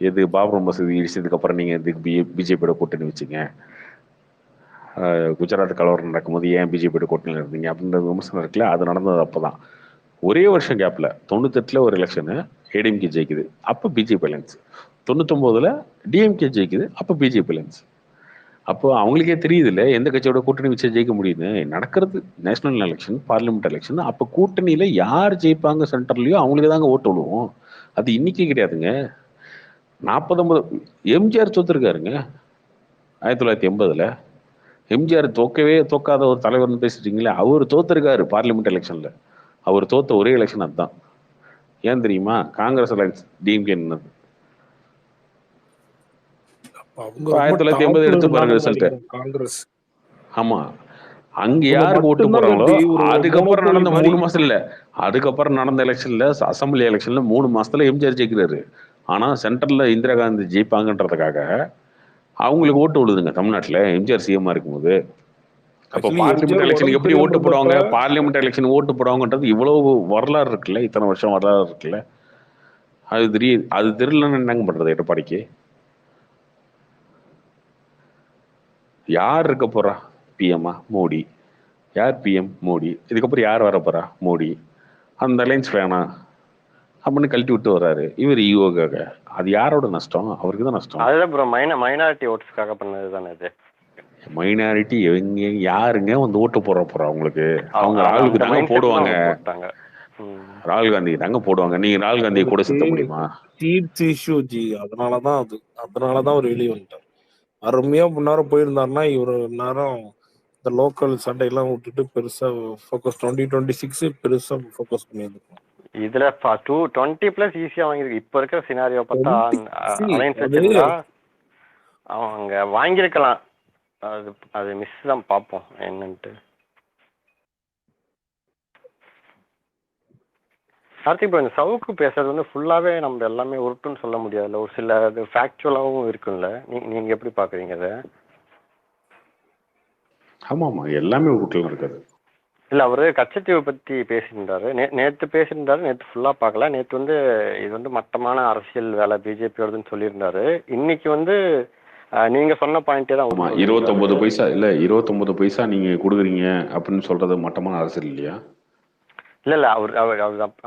எது பாபர் மசூதி இடிச்சதுக்கு அப்புறம் நீங்க எதுக்கு பிஜேபியோட கூட்டணி வச்சுங்க? குஜராத் கலவரம் நடக்கும்போது ஏன் பிஜேபியோட கூட்டணியில் இருந்தீங்க அப்படின்ற விமர்சனம் இருக்குல்ல, அது நடந்தது அப்பதான். ஒரே வருஷம் கேப்ல 98ல ஒரு எலெக்ஷனு ஏடிஎம்கே ஜெயிக்குது, அப்ப பிஜேபி அலைன்ஸ். 99ல டிஎம்கே ஜெயிக்குது, அப்ப பிஜேபி அலைன்ஸ். அப்போ அவங்களுக்கே தெரியுது இல்ல எந்த கட்சியோட கூட்டணி வச்சு ஜெயிக்க முடியுது. நடக்கிறது நேஷனல் எலெக்ஷன், பார்லிமெண்ட் எலெக்ஷன். அப்ப கூட்டணியில யார் ஜெயிப்பாங்க சென்டர்லயோ அவங்களுக்கு தாங்க ஓட்டு விழுவோம். அது இன்னைக்கு கிடையாதுங்க. 49 எம்ஜிஆர் தோத்துருக்காருங்க 1980ல. எம்ஜிஆர் தோக்காத ஒரு தலைவர்னு பேசிட்டீங்களே, அவர் தோத்துருக்காரு பார்லிமெண்ட் எலெக்ஷன்ல. அவர் தோத்த ஒரே எலெக்ஷன் அதுதான். ஏன் தெரியுமா? காங்கிரஸ் அலைன்ஸ் டிஎம்கே நின்னது. 1980 எடுத்து பாருங்க ரிசல்ட். காங்கிரஸ். ஆமா, அங்க யாருக்கு ஓட்டு போறாங்களோ அதுக்கப்புறம் நடந்த 3 மாசம் இல்ல, அதுக்கப்புறம் நடந்த எலெக்ஷன்ல அசம்பிளி எலெக்ஷன்ல 3 மாசத்துல எம்ஜிஆர் ஜெயிக்கிறாரு. ஆனா சென்ட்ரல்ல இந்திரா காந்தி ஜெயிப்பாங்கன்றதுக்காக அவங்களுக்கு ஓட்டு விழுதுங்க தமிழ்நாட்டுல எம்ஜிஆர் சிஎம்மா இருக்கும்போது. அப்ப பார்லிமெண்ட் எலெக்ஷனுக்கு எப்படி ஓட்டு போடுவாங்க? பார்லிமெண்ட் எலெக்ஷன் ஓட்டு போடுவாங்கன்றது இவ்வளவு வரலாறு இருக்குல்ல, இத்தனை வருஷம் வரலாறு இருக்குல்ல. அது தெரியலன்னு என்னங்க பண்றது எடப்பாடிக்கு? யார் இருக்க போறா பிஎம்மா? மோடி. யார் பிஎம்? மோடி. இதுக்கப்புறம் யார் வர போறா? மோடி. அந்த அலைன்ஸ் வேணாம் அப்படின்னு கழட்டி விட்டு வர்றாரு இவர் ஈவோக்காக. அது யாரோட நஷ்டம்? அவருக்கு தான் நஷ்டம். அதுதான் ப்ரோ மைனாரிட்டி ஓட்ஸ்க்காக பண்ணது தானே இது. மைனாரிட்டி எங்க யாருங்க வந்து ஓட்டு போறா அவங்களுக்கு? அவங்க ராகுலுக்கு தாங்க போடுவாங்க. ராகுல் காந்தி தாங்க போடுவாங்க. நீங்க ராகுல் காந்தியை கூட சுத்த முடியுமா? அதனாலதான் அவர் வெளியே வந்துட்டார். அருமையா முன்னேரம் போயிருந்தாருன்னா இவர் நேரம் இந்த லோக்கல் சண்டையெல்லாம் விட்டுட்டு பெருசா ஃபோக்கஸ் 2026 பெருசா ஃபோக்கஸ் பண்ணியிருக்கோம். இதுல 20+ ஈஸியா வாங்கிருக்கு. இப்ப இருக்கிற சினாரியோ பார்த்தா அலைன்ஸ் வச்சிருந்தா அவங்க வாங்கியிருக்கலாம். அது மிஸ் தான், பார்ப்போம் என்னன்ட்டு. கார்த்திக் ப்ரோ, இந்த சவுக்கு பேசுறது வந்து ஃபுல்லாவே நம்ம எல்லாமே உருட்டுன்னு சொல்ல முடியாதுல்ல, ஒரு சில அது ஃபேக்சுவலாகவும் இருக்குல்ல. நீங்க எப்படி பாக்குறீங்க அதை? ஆமா எல்லாமே உருட்டுலாம் இருக்காது. இல்ல, அவரு கச்சத்தீவை பத்தி பேசியிருந்தாரு. நேத்து பேசியிருந்தாரு. நேத்து ஃபுல்லா பார்க்கல. நேத்து வந்து இது வந்து மட்டமான அரசியல் வேலை பிஜேபியோடதுன்னு சொல்லியிருந்தாரு. இன்னைக்கு வந்து நீங்க சொன்ன பாயிண்டே தான். 29 பைசா இல்ல, 29 பைசா நீங்க கொடுக்குறீங்க அப்படின்னு சொல்றது மட்டமான அரசியல் இல்லையா? இல்ல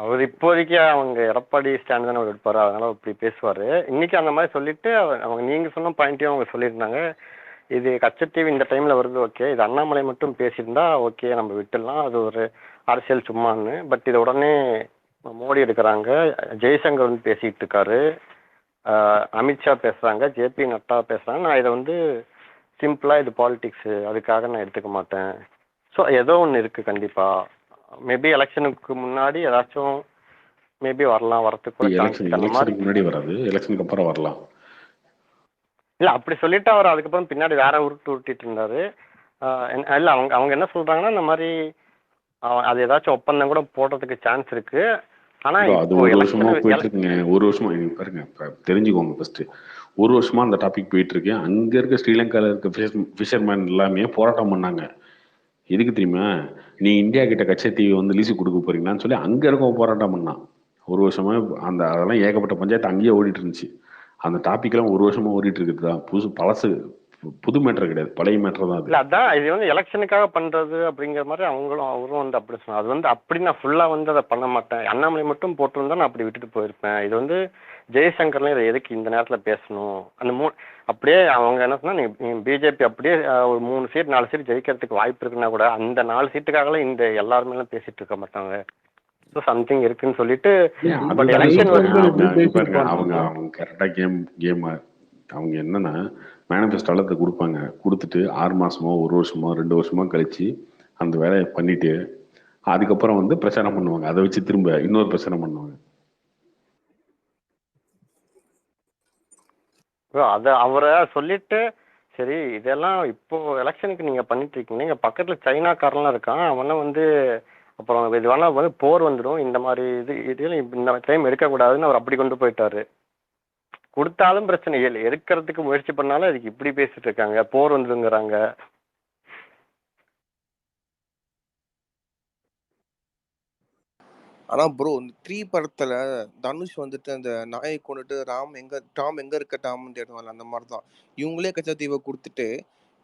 அவர் இப்போதைக்கு அவங்க எடப்பாடி ஸ்டாண்ட் தானே அவர் எடுப்பாரு, அதனால அப்படி பேசுவாரு. இன்னைக்கு அந்த மாதிரி சொல்லிட்டு அவங்க நீங்க சொன்ன பாயிண்டையும் அவங்க சொல்லியிருந்தாங்க. இது கச்சத்தீவு இந்த டைம்ல வருது, ஓகே. இது அண்ணாமலை மட்டும் பேசியிருந்தா ஓகே, நம்ம விட்டுடலாம், அது ஒரு அரசியல் சும்மான்னு. பட் இதை உடனே மோடி எடுக்கிறாங்க, ஜெய்சங்கர் வந்து பேசிட்டு இருக்காரு, அமித்ஷா பேசுறாங்க, ஜேபி நட்டா பேசுறாங்க. நான் இதை வந்து சிம்பிளா இது பாலிடிக்ஸ், அதுக்காக நான் எடுத்துக்க மாட்டேன். ஸோ ஏதோ ஒன்று இருக்கு கண்டிப்பா. மேபி எலெக்ஷனுக்கு முன்னாடி ஏதாச்சும் மேபி வரலாம், வரதுக்கு கூட சான்ஸ் இருக்கு. அந்த மாதிரி எலெக்ஷனுக்கு முன்னாடி வராது, எலெக்ஷனுக்கு அப்புறம் வரலாம். இல்ல அப்படி சொல்லிட்டு அவர் அதுக்கப்புறம் பின்னாடி வேற உருட்டிட்டு இருந்தாரு. இல்ல அவங்க என்ன சொல்றாங்கன்னா, இந்த மாதிரி அது ஏதாச்சும் ஒப்பந்தம் கூட போடுறதுக்கு சான்ஸ் இருக்கு. ஆனா அது இப்போ ஒரு வருஷமா போயிட்டு எலெக்ஷன் இருக்குங்க. ஒரு வருஷமா பாருங்க, தெரிஞ்சுக்கோங்க ஃபர்ஸ்ட். ஒரு வருஷமா அந்த டாபிக் போயிட்டு இருக்கு. அங்க இருக்க ஸ்ரீலங்கால இருக்க ஃபிஷர்மேன் எல்லாமே போராட்டம் பண்ணாங்க. எதுக்கு தெரியுமா? நீ இந்தியா கிட்ட கச்சத்தீவு வந்து லீஸு கொடுக்க போறீங்களான்னு சொல்லி அங்க இருக்கவங்க போராட்டம் பண்ணான். ஒரு வருஷமா அதெல்லாம் ஏகப்பட்ட பஞ்சாயத்து அங்கேயே ஓடிட்டு இருந்துச்சு. அந்த டாபிக் எல்லாம் ஒரு வருஷமா ஓடிட்டு இருக்குது தான். பழசு, புது மேட்டர் கிடையாது, பழைய மேட்டர் தான் அது. இல்ல அதான் இது வந்து எலெக்ஷனுக்காக பண்றது அப்படிங்கிற மாதிரி அவரும் வந்து அப்படி சொன்னார். அது வந்து அப்படி நான் ஃபுல்லா வந்து அதை பண்ண மாட்டேன். அண்ணாமலை மட்டும் போட்டிருந்தா நான் அப்படி விட்டுட்டு போயிருப்பேன். இது வந்து ஜெய்சங்கர்லாம் இதை எதுக்கு இந்த நேரத்துல பேசணும்? அந்த அப்படியே அவங்க என்ன சொன்னா, நீங்க பிஜேபி அப்படியே ஒரு 3 சீட் 4 சீட் ஜெயிக்கிறதுக்கு வாய்ப்பு இருக்குன்னா கூட அந்த 4 சீட்டுக்காகலாம் இந்த எல்லாருமே எல்லாம் பேசிட்டு இருக்க மாட்டாங்க. சம்திங் இருக்குன்னு சொல்லிட்டு அவங்க கரெக்டா கேம் அவங்க என்னன்னா மேனிஃபெஸ்டோல கொடுப்பாங்க. கொடுத்துட்டு 6 மாசமோ 1 வருஷமோ 2 வருஷமோ கழிச்சு அந்த வேலையை பண்ணிட்டு அதுக்கப்புறம் வந்து பிரச்சாரம் பண்ணுவாங்க. அதை வச்சு திரும்ப இன்னொரு பிரச்சாரம் பண்ணுவாங்க. அவரை சொல்லிட்டு சரி இதெல்லாம் இப்போ எலெக்ஷனுக்கு நீங்க பண்ணிட்டு இருக்கீங்க, இங்க பக்கத்துல சைனாக்காரெல்லாம் இருக்கான், அவனை வந்து அப்புறம் இது வேணா வந்து போர் வந்துடும், இந்த மாதிரி இது இந்த டைம் எடுக்கக்கூடாதுன்னு அவர் அப்படி கொண்டு போயிட்டாரு. கொடுத்தாலும் பிரச்சனை இல்லை, எடுக்கிறதுக்கு முயற்சி பண்ணாலும் அதுக்கு இப்படி பேசிட்டு இருக்காங்க, போர் வந்துருங்கிறாங்க. ஆனா ப்ரோ இந்த 3 படத்துல தனுஷ் வந்துட்டு அந்த நாயை கொண்டுட்டு டாம் எங்க இருக்க டாம்னு தேடுவாங்க. அந்த மாதிரிதான் இவங்களே கச்சத்தீவை கொடுத்துட்டு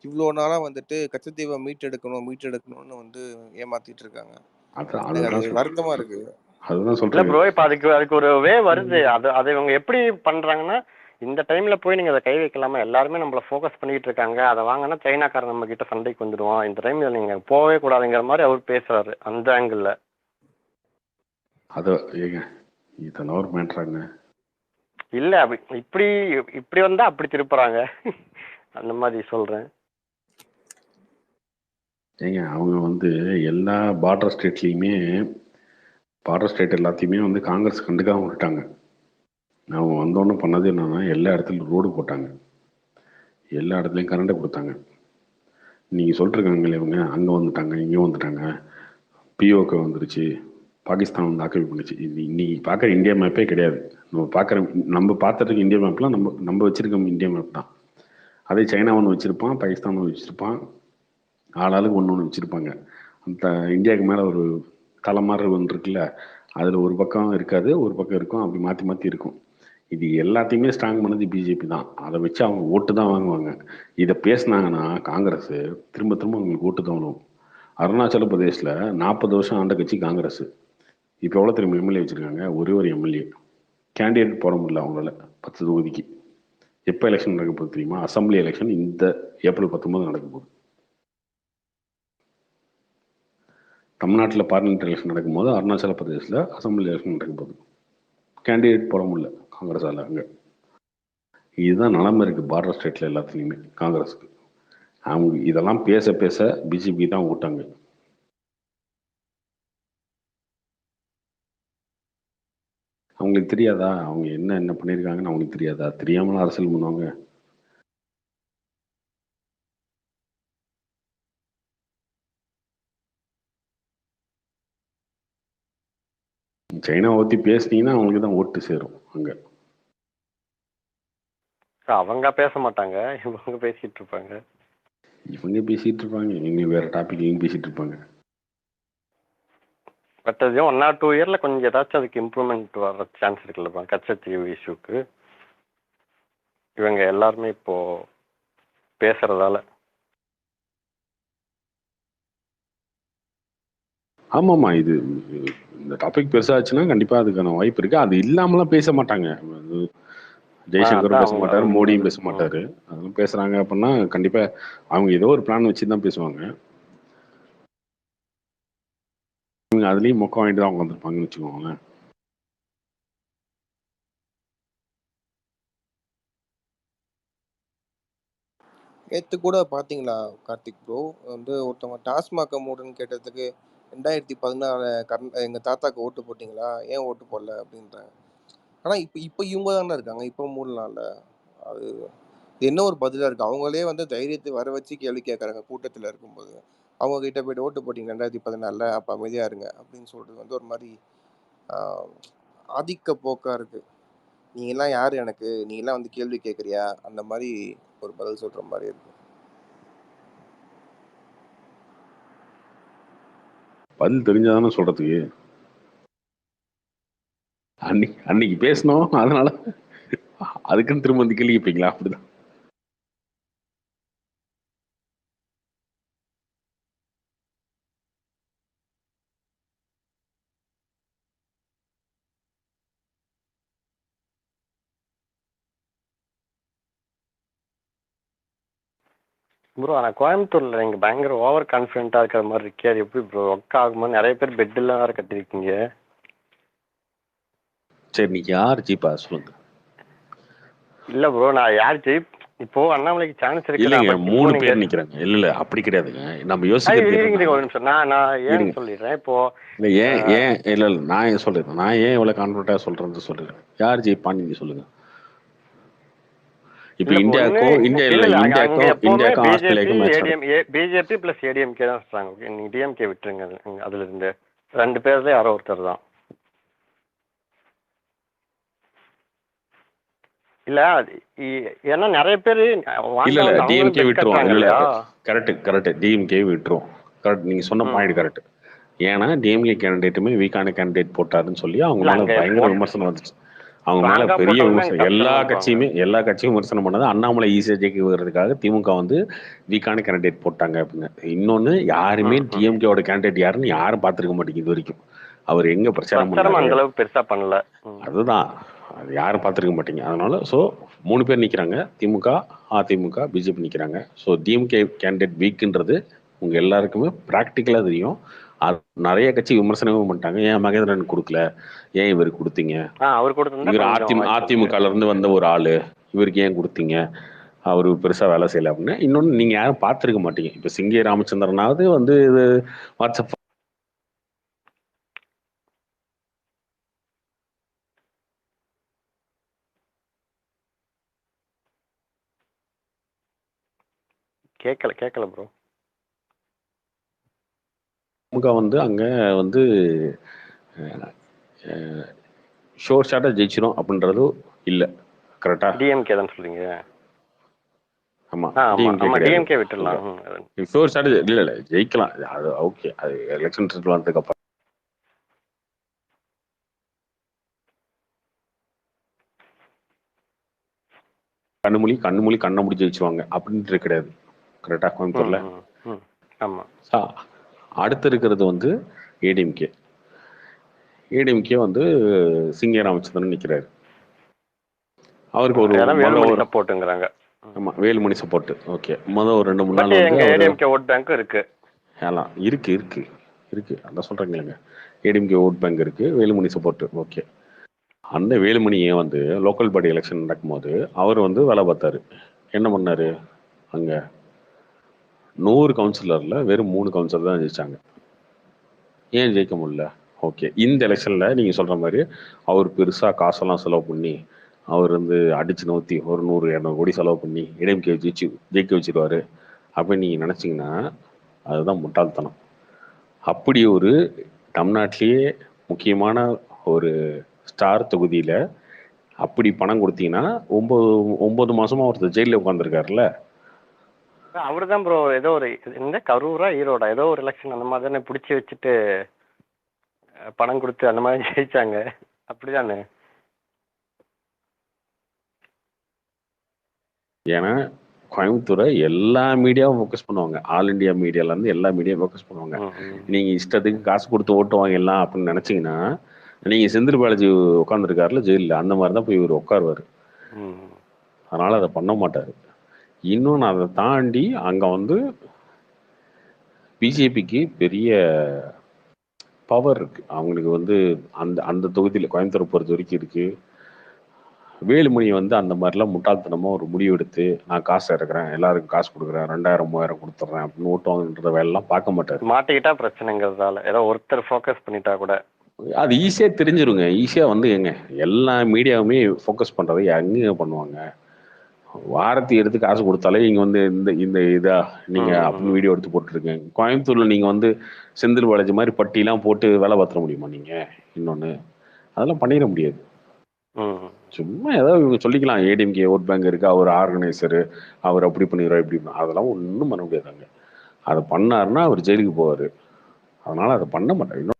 இவ்வளோ நாளா வந்துட்டு கச்சத்தீவை மீட்டெடுக்கணும்னு வந்து ஏமாத்திட்டு இருக்காங்க. வருத்தமா இருக்கு. அதுதான் சொல்றேன் ப்ரோ. இப்ப அதுக்கு ஒரு வே வருது. அதை இவங்க எப்படி பண்றாங்கன்னா, இந்த டைம்ல போய் நீங்க அதை கை வைக்கலாமா? எல்லாருமே நம்மள ஃபோக்கஸ் பண்ணிட்டு இருக்காங்க, அதை வாங்கினா சைனாக்காரன் நம்ம கிட்ட சண்டைக்கு வந்துடுவான், இந்த டைம்ல நீங்க போகவே கூடாதுங்கிற மாதிரி அவர் பேசுறாரு அந்த ஆங்கிள். அது ஏங்க இதெல்லாம் ஒரு மேட்டராங்க. இல்ல இப்படி வந்தா அப்படி திருப்புறாங்க அந்த மாதிரி சொல்றேன். ஏங்க அவங்க வந்து எல்லா பார்டர் ஸ்டேட் எல்லாத்தையுமே வந்து காங்கிரஸ் கண்டுக்காம விட்டாங்க. அவங்க வந்தோன்னு பண்ணது என்னன்னா, எல்லா இடத்துலையும் ரோடு போட்டாங்க, எல்லா இடத்துலையும் கரண்டை கொடுத்தாங்க. நீங்கள் சொல்லிட்டுருக்காங்களே இவங்க அங்கே வந்துட்டாங்க இங்கே வந்துட்டாங்க, பிஓக்கு வந்துருச்சு, பாகிஸ்தான் வந்து ஆக்கிரமிப்பு பண்ணிச்சு. இன்னைக்கு பார்க்குற இந்தியா மேப்பே கிடையாது. நம்ம பார்த்துட்டு இந்தியா மேப்லாம் நம்ம வச்சிருக்க இந்தியா மேப் தான். அதே சைனா ஒன்று வச்சுருப்பான், பாகிஸ்தான் ஒன்று வச்சுருப்பான், ஆளாளுக்கு ஒன்று வச்சுருப்பாங்க. அந்த இந்தியாவுக்கு மேலே ஒரு தலைமாறு ஒன்று இருக்குல்ல, அதில் ஒரு பக்கம் இருக்காது, ஒரு பக்கம் இருக்கும், அப்படி மாற்றி மாற்றி இருக்கும். இது எல்லாத்தையுமே ஸ்ட்ராங் பண்ணது பிஜேபி தான். அதை வச்சு அவங்க ஓட்டு தான் வாங்குவாங்க. இதை பேசினாங்கன்னா காங்கிரஸ் திரும்ப திரும்ப அவங்களுக்கு ஓட்டு தான் வரும். அருணாச்சல பிரதேசில் 40 வருஷம் ஆண்ட கட்சி காங்கிரஸ். இப்போ எவ்வளோ தெரியுமா எம்எல்ஏ வச்சுருக்காங்க? ஒரே ஒரு எம்எல்ஏ. கேண்டிடேட் போட முடியல அவங்களால 10 தொகுதிக்கு. எப்போ எலெக்ஷன் நடக்க போகுது தெரியுமா? அசம்பிளி எலெக்ஷன் இந்த ஏப்ரல் 19 நடக்க போகுது. தமிழ்நாட்டில் பார்லிமெண்ட் எலெக்ஷன் நடக்கும்போது அருணாச்சல பிரதேசில் அசம்பிளி எலெக்ஷன் நடக்க போகுது. கேண்டிடேட் போட முடியல காங்கிரஸால் அங்கே. இதுதான் நிலைமை இருக்குது பார்டர் ஸ்டேட்டில் எல்லாத்துலேயுமே காங்கிரஸுக்கு. அவங்க இதெல்லாம் பேச பேச பிஜேபி தான் ஓட்டாங்க. அவங்களுக்கு தெரியாதா அவங்க என்ன பண்ணியிருக்காங்கன்னு? அவங்களுக்கு தெரியாதா? தெரியாமலாம் அரசியல் பண்ணுவாங்க. சைனாவை பற்றி பேசுனீங்கன்னா அவங்களுக்கு தான் ஓட்டு சேரும் அங்கே. அவங்க பேச மாட்டாங்க, இவங்க பேசிட்டு இருப்பாங்க. இவங்க வேற டாபிக் பேசிட்டு இருப்பாங்க. பட் அது 1 or 2 இயர்ல கொஞ்சம் ஏதாச்சும் அதுக்கு இம்ப்ரூவ்மெண்ட் வர சான்ஸ் இருக்குல்லப்பா கச்சத்தீவு இஷ்யூக்கு. இவங்க எல்லாருமே இப்போ பேசுறதால. ஆமாம்மா, இந்த டாபிக் பெருசாச்சுன்னா கண்டிப்பாக அதுக்கான வாய்ப்பு இருக்குது. அது இல்லாமலாம் பேச மாட்டாங்க. ஜெய்சங்கரும் பேச மாட்டாரு, மோடியும் பேச மாட்டாரு. அதெல்லாம் பேசுறாங்க அப்படின்னா கண்டிப்பா அவங்க ஏதோ ஒரு பிளான் வச்சு தான் பேசுவாங்க. இவங்க அதுலயும் மொக்க வாங்கிட்டு தான் அவங்க வந்திருப்பாங்கன்னு வச்சுக்கோங்க. நேற்று கூட பார்த்தீங்களா கார்த்திக் ப்ரோ வந்து ஒருத்தவங்க டாஸ்மாக மூடுன்னு கேட்டதுக்கு 2016 எங்கள் தாத்தாக்கு ஓட்டு போட்டிங்களா, ஏன் ஓட்டு போடல அப்படின்றாங்க. ஆனால் இப்போ இவங்க தானே இருக்காங்க, இப்போ மூடலாம்ல. அது என்ன ஒரு பதிலாக இருக்குது. அவங்களே வந்து தைரியத்தை வர வச்சு கேள்வி கேட்குறாங்க கூட்டத்தில் இருக்கும்போது. அவங்க கிட்ட போய்ட்டு ஓட்டு போட்டிங்க 2014, அப்போ அமைதியாக இருங்க அப்படின்னு சொல்கிறது வந்து ஒரு மாதிரி ஆதிக்க போக்காக இருக்குது. நீங்களாம் யார் எனக்கு, நீங்களாம் வந்து கேள்வி கேட்குறியா, அந்த மாதிரி ஒரு பதில் சொல்கிற மாதிரி இருக்கு. பதில் தெரிஞ்சாதானே சொல்றதுக்கு. அன்னைக்கு பேசணும், அதனால அதுக்குன்னு திரும்ப வந்து கேள்வி கேட்பீங்களா? அப்படிதான். ப்ரோ ஆனால் கோயம்புத்தூர்ல நீங்க பயங்கர ஓவர் கான்ஃபிடென்ட்டா இருக்கிற மாதிரி இருக்கே, அது எப்படி ப்ரோ ஒர்க் ஆகுமா? நிறைய பேர் பெட்டெல்லாம் வேற கட்டிருக்கீங்க. சரி, நீ யார் ஜீப்பா சொல்லுங்க. இல்ல ப்ரோ, நான் யார் ஜெயிப் இப்போ அண்ணாமலைக்கு சான்ஸ் இருக்கு. இல்லைங்க, 3 பேர் நிக்கிறாங்க. இல்ல அப்படி கிடையாதுங்க, நம்ம யோசிக்கிறது. ஒரு நிமிஷம், நான் ஏன் சொல்லிடுறேன் இப்போ. இல்ல ஏன் இல்ல நான் ஏன் சொல்றேன், நான் ஏன் இவ்வளவு கான்ஃபிடென்ட்டா சொல்றேன்னு சொல்றேன். யார் ஜெயிப்பான்னு நீங்க சொல்லுங்க. இப்ப இந்தியாக்கும் ஆஸ்திரேலியாக்கும் பிஜேபி பிளஸ் ஏடிஎம்கே தான் சொல்றாங்க. நீங்க டிஎம்கே விட்டுருங்க, அதுல இருந்து 2 பேர்ல யாரோ ஒருத்தர் தான். இல்ல ஏன்னா நிறைய பேரு இல்ல டிஎம்கே விட்டுருவோம். இல்ல கரெக்ட் டிஎம்கே விட்டுருவோம். கரெக்ட், நீங்க சொன்ன பாயிண்ட் கரெக்ட். ஏன்னா டிஎம்கே கேண்டிடேட்டுமே வீக்கான கேண்டிடேட் போட்டாருன்னு சொல்லி அவங்க மேல பயங்கர விமர்சனம் வந்துச்சு. அவங்க மேல பெரிய விமர்சனம். எல்லா கட்சியும் விமர்சனம் பண்ணது அண்ணாமலை ஈஸியா ஜெயிக்கிறதுக்காக திமுக வந்து வீக்கான கேண்டிடேட் போட்டாங்க அப்படின்னு. இன்னொன்னு, யாருமே டிஎம்கேவோட கேண்டிடேட் யாருன்னு யாரும் பார்த்திருக்க மாட்டேங்குது இது வரைக்கும். அவர் எங்க பிரச்சாரம் பண்ணாரு பெருசா பண்ணல, அதுதான் அது யாரும் பார்த்திருக்க மாட்டீங்க. அதனால ஸோ 3 பேர் நிக்கிறாங்க, திமுக, அதிமுக, பிஜேபி நிக்கிறாங்க. ஸோ டிஎம்கே கேண்டிடேட் வீக்குன்றது உங்க எல்லாருக்குமே பிராக்டிக்கலா தெரியும். நிறைய கட்சி விமர்சனமும் பண்ணிட்டாங்க. ஏன் மகேந்திரன் கொடுக்கல, ஏன் இவர் கொடுத்தீங்க, இவர் அதிமுகல இருந்து வந்த ஒரு ஆளு, இவருக்கு ஏன் கொடுத்தீங்க, அவரு பெருசா வேலை செய்யல அப்படின்னு. இன்னொன்னு, நீங்க யாரும் பார்த்திருக்க மாட்டீங்க. இப்ப சிங்கே ராமச்சந்திரனாவது வந்து இது வாட்ஸ்அப் கேட்கல ப்ரோ. திமுக வந்து அங்க வந்து ஷோர் ஷாட்டா ஜெயிச்சிரும் அப்படின்றது இல்ல. கரெக்டா? டிஎம்கே தான் சொல்றீங்க. ஆமா, டிஎம்கே விட்டுறலாம். ஷோர் ஷாட்டா இல்ல ஜெயிக்கலாம். அது ஓகே, அது எலெக்ஷன் ரிசல்ட் வந்ததுக்கு அப்புறம் கண்ணு மூடி ஜெயிச்சுவாங்க அப்படின்ட்டு கிடையாது. கரெக்டா? கோயம்புத்தூர்ல அடுத்து இருக்கிறது வந்து ஏடிஎம்கே வந்து சிங்கே ராமச்சந்திரன் நிக்கிறாரு. அவருக்கு ஒரு சப்போர்ட்ங்கறாங்க. ஆமா, வேலுமணி சப்போர்ட். ஓகே, ஒரு 2-3 நாள் வந்து ஏடிஎம்கே ஓட் பேங்க் இருக்கு. எல்லாம் இருக்கு அதான் சொல்றேங்க. ஏடிஎம்கே ஓட் பேங்க் இருக்கு, வேலுமணி சப்போர்ட். ஓகே, அந்த வேலுமணியே வந்து லோக்கல் பாடி எலெக்ஷன் நடக்கும்போது அவர் வந்து வேலை பார்த்தாரு. என்ன பண்ணாரு, அங்க 100 கவுன்சிலர்ல வெறும் 3 கவுன்சிலர் தான் ஜெயிச்சாங்க. ஏன் ஜெயிக்க முடியல? ஓகே, இந்த எலெக்ஷன்ல நீங்க சொல்ற மாதிரி அவர் பெருசா காசெல்லாம் செலவு பண்ணி அவர் வந்து அடிச்சு நோத்தி ஒரு 100-200 கோடி செலவு பண்ணி ஏடிஎம்கே ஜெயிக்க வச்சிருவாரு அப்படின்னு நீங்க நினைச்சீங்கன்னா அதுதான் முட்டாள்தனம். அப்படி ஒரு தமிழ்நாட்டிலேயே முக்கியமான ஒரு ஸ்டார் தொகுதியில அப்படி பணம் கொடுத்தீங்கன்னா 9 மாசமா ஒருத்தர் ஜெயில உட்காந்துருக்காருல்ல. அவருதான் ப்ரோ ஏதோ ஒரு இந்த கரூரா ஈரோடா ஏதோ ஒரு எலெக்ஷன் அந்த மாதிரி தானே பிடிச்சி வச்சுட்டு பணம் கொடுத்து அந்த மாதிரி ஜெயிச்சாங்க, அப்படிதானே? ஏன்னா கோயம்புத்தூரை எல்லா மீடியாவும் ஃபோக்கஸ் பண்ணுவாங்க. ஆல் இண்டியா மீடியால இருந்து எல்லா மீடியாவும் ஃபோக்கஸ் பண்ணுவாங்க. நீங்க இஷ்டத்துக்கு காசு கொடுத்து ஓட்டு வாங்கலாம் அப்படின்னு நினைச்சீங்கன்னா, நீங்க செந்தில் பாலாஜி உட்காந்துருக்காருல ஜெயிலில், அந்த மாதிரி தான் போய் இவர் உட்காருவாரு. அதனால அதை பண்ண மாட்டாரு. இன்னொன்று, அதை தாண்டி அங்க வந்து பிஜேபிக்கு பெரிய பவர் இருக்கு. அவங்களுக்கு வந்து அந்த தொகுதியில் கோயம்புத்தூரை பொறுத்த வரைக்கும் இருக்கு. வேலுமணி வந்து அந்த மாதிரிலாம் முட்டாள்தனமா ஒரு முடிவு எடுத்து நான் காசு இறக்குறேன், எல்லாருக்கும் காசு கொடுக்குறேன், 2000 3000 கொடுத்துட்றேன் அப்படின்னு ஓட்டு வாங்குன்ற வேலைலாம் பார்க்க மாட்டாரு. மாட்டிக்கிட்டா பிரச்சனைங்கிறதால ஏதோ ஒருத்தர் ஃபோக்கஸ் பண்ணிட்டா கூட அது ஈஸியா தெரிஞ்சிருங்க. ஈஸியா வந்து எங்க எல்லா மீடியாவுமே ஃபோக்கஸ் பண்றதை எங்க பண்ணுவாங்க? வாரத்தை எடுத்து காசு கொடுத்தாலே இங்க வந்து இந்த இந்த இதா நீங்க அப்படின்னு வீடியோ எடுத்து போட்டுருக்கேன். கோயம்புத்தூர்ல நீங்க வந்து செந்தில் பாலாஜி மாதிரி பட்டிலாம் போட்டு வேலை பார்த்துட முடியுமா நீங்க? இன்னொன்னு அதெல்லாம் பண்ணிட முடியாது. சும்மா ஏதாவது இவங்க சொல்லிக்கலாம், ஏடிஎம்கே ஓட் பேங்க் இருக்கு, அவர் ஆர்கனைசரு, அவர் அப்படி பண்ணிடுவார் இப்படி அதெல்லாம் ஒன்றும் பண்ண முடியாதாங்க. அதை பண்ணாருன்னா அவர் ஜெயிலுக்கு போவாரு. அதனால அதை பண்ண மாட்டார்.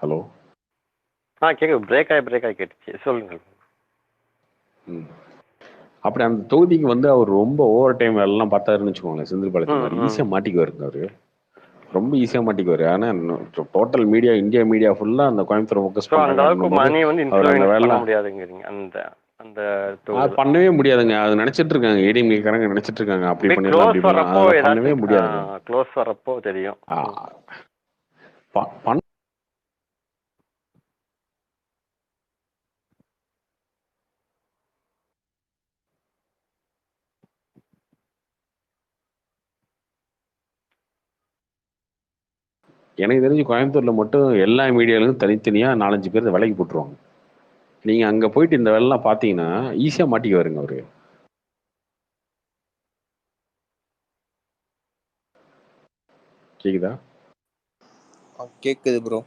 ஹலோ கேக்குது. பிரேக் ஆகி கேட்டுச்சு, சொல்லுங்க. அப்படி அந்த தொகுதிக்கு வந்து அவர் ரொம்ப ஓவர் டைம் எல்லாம் பார்த்தாருன்னு வச்சுக்கோங்களேன், செந்தில் பாலாஜி மாதிரி ஈஸியாக மாட்டிக்குவாருங்க அவரு. ரொம்ப ஈஸியா மாட்டிக்குவாரு. ஆனா டோட்டல் மீடியா, இந்தியா மீடியா ஃபுல்லா அந்த கோயம்புத்தூர் ஃபோக்கஸ் பண்ண முடியாதுங்கிறீங்க. அந்த பண்ணவே முடியாதுங்க. அது நினைச்சிட்டு இருக்காங்க, ஏடிஎம்கேக்காரங்க நினைச்சிட்டு இருக்காங்க அப்படி பண்ணிடலாம் அப்படி பண்ணலாம். பண்ணவே முடியாது. க்ளோஸ் வரப்போ தெரியும். எனக்கு தெரிஞ்சு கோயம்புத்தூர்ல மட்டும் எல்லா மீடியாலும் தனித்தனியா 4-5 பேர் விலைக்கு போட்டுருவாங்க. நீங்க அங்க போயிட்டு இந்த வேலைலாம் பாத்தீங்கன்னா ஈஸியா மாட்டிக்க வருங்க அவரு. கேக்குதா? கேக்குது ப்ரோ,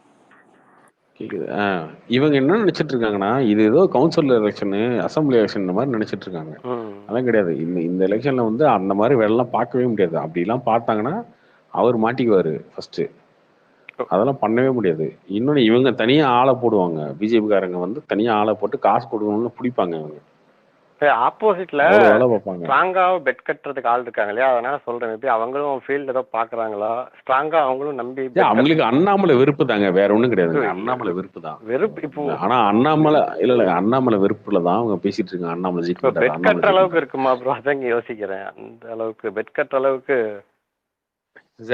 கேக்குது. இவங்க என்ன நினைச்சிட்டு இருக்காங்கன்னா, இது ஏதோ கவுன்சில் எலெக்ஷனு, அசம்பிளி எலெக்ஷன் மாதிரி நினைச்சிட்டு இருக்காங்க. அதெல்லாம் கிடையாது. இந்த எலெக்ஷன்ல வந்து அந்த மாதிரி வேலைலாம் பார்க்கவே முடியாது. அப்படிலாம் பார்த்தாங்கன்னா அவர் மாட்டிக்குவாரு ஃபர்ஸ்ட். அதெல்லாம் பண்ணவே முடியாது. இன்னொன்னு இவங்க தனியா ஆளை போடுவாங்க. பிஜேபி காரங்க வந்து தனியா ஆளை போட்டு காசு கொடுக்கணும்னு பிடிப்பாங்க. இவங்க ஆப்போசிட்ல ஸ்ட்ராங்கா பெட் கட்டுறதுக்கு ஆள் இருக்காங்க இல்லையா, அதனால சொல்றேன். எப்படி அவங்களும் ஃபீல்ட் ஏதோ பாக்குறாங்களா, ஸ்ட்ராங்கா அவங்களும் நம்பி. அவங்களுக்கு அண்ணாமலை வெறுப்பு தாங்க, வேற ஒண்ணும் கிடையாதுங்க. அண்ணாமலை வெறுப்பு தான். வெறுப்பு இப்போ. ஆனா அண்ணாமலை இல்ல அண்ணாமலை வெறுப்புல தான் அவங்க பேசிட்டு இருக்காங்க. அண்ணாமலை பெட் கட்டுற அளவுக்கு இருக்குமா ப்ரோ? அதான் யோசிக்கிறேன். அந்த அளவுக்கு பெட் கட்டுற அளவுக்கு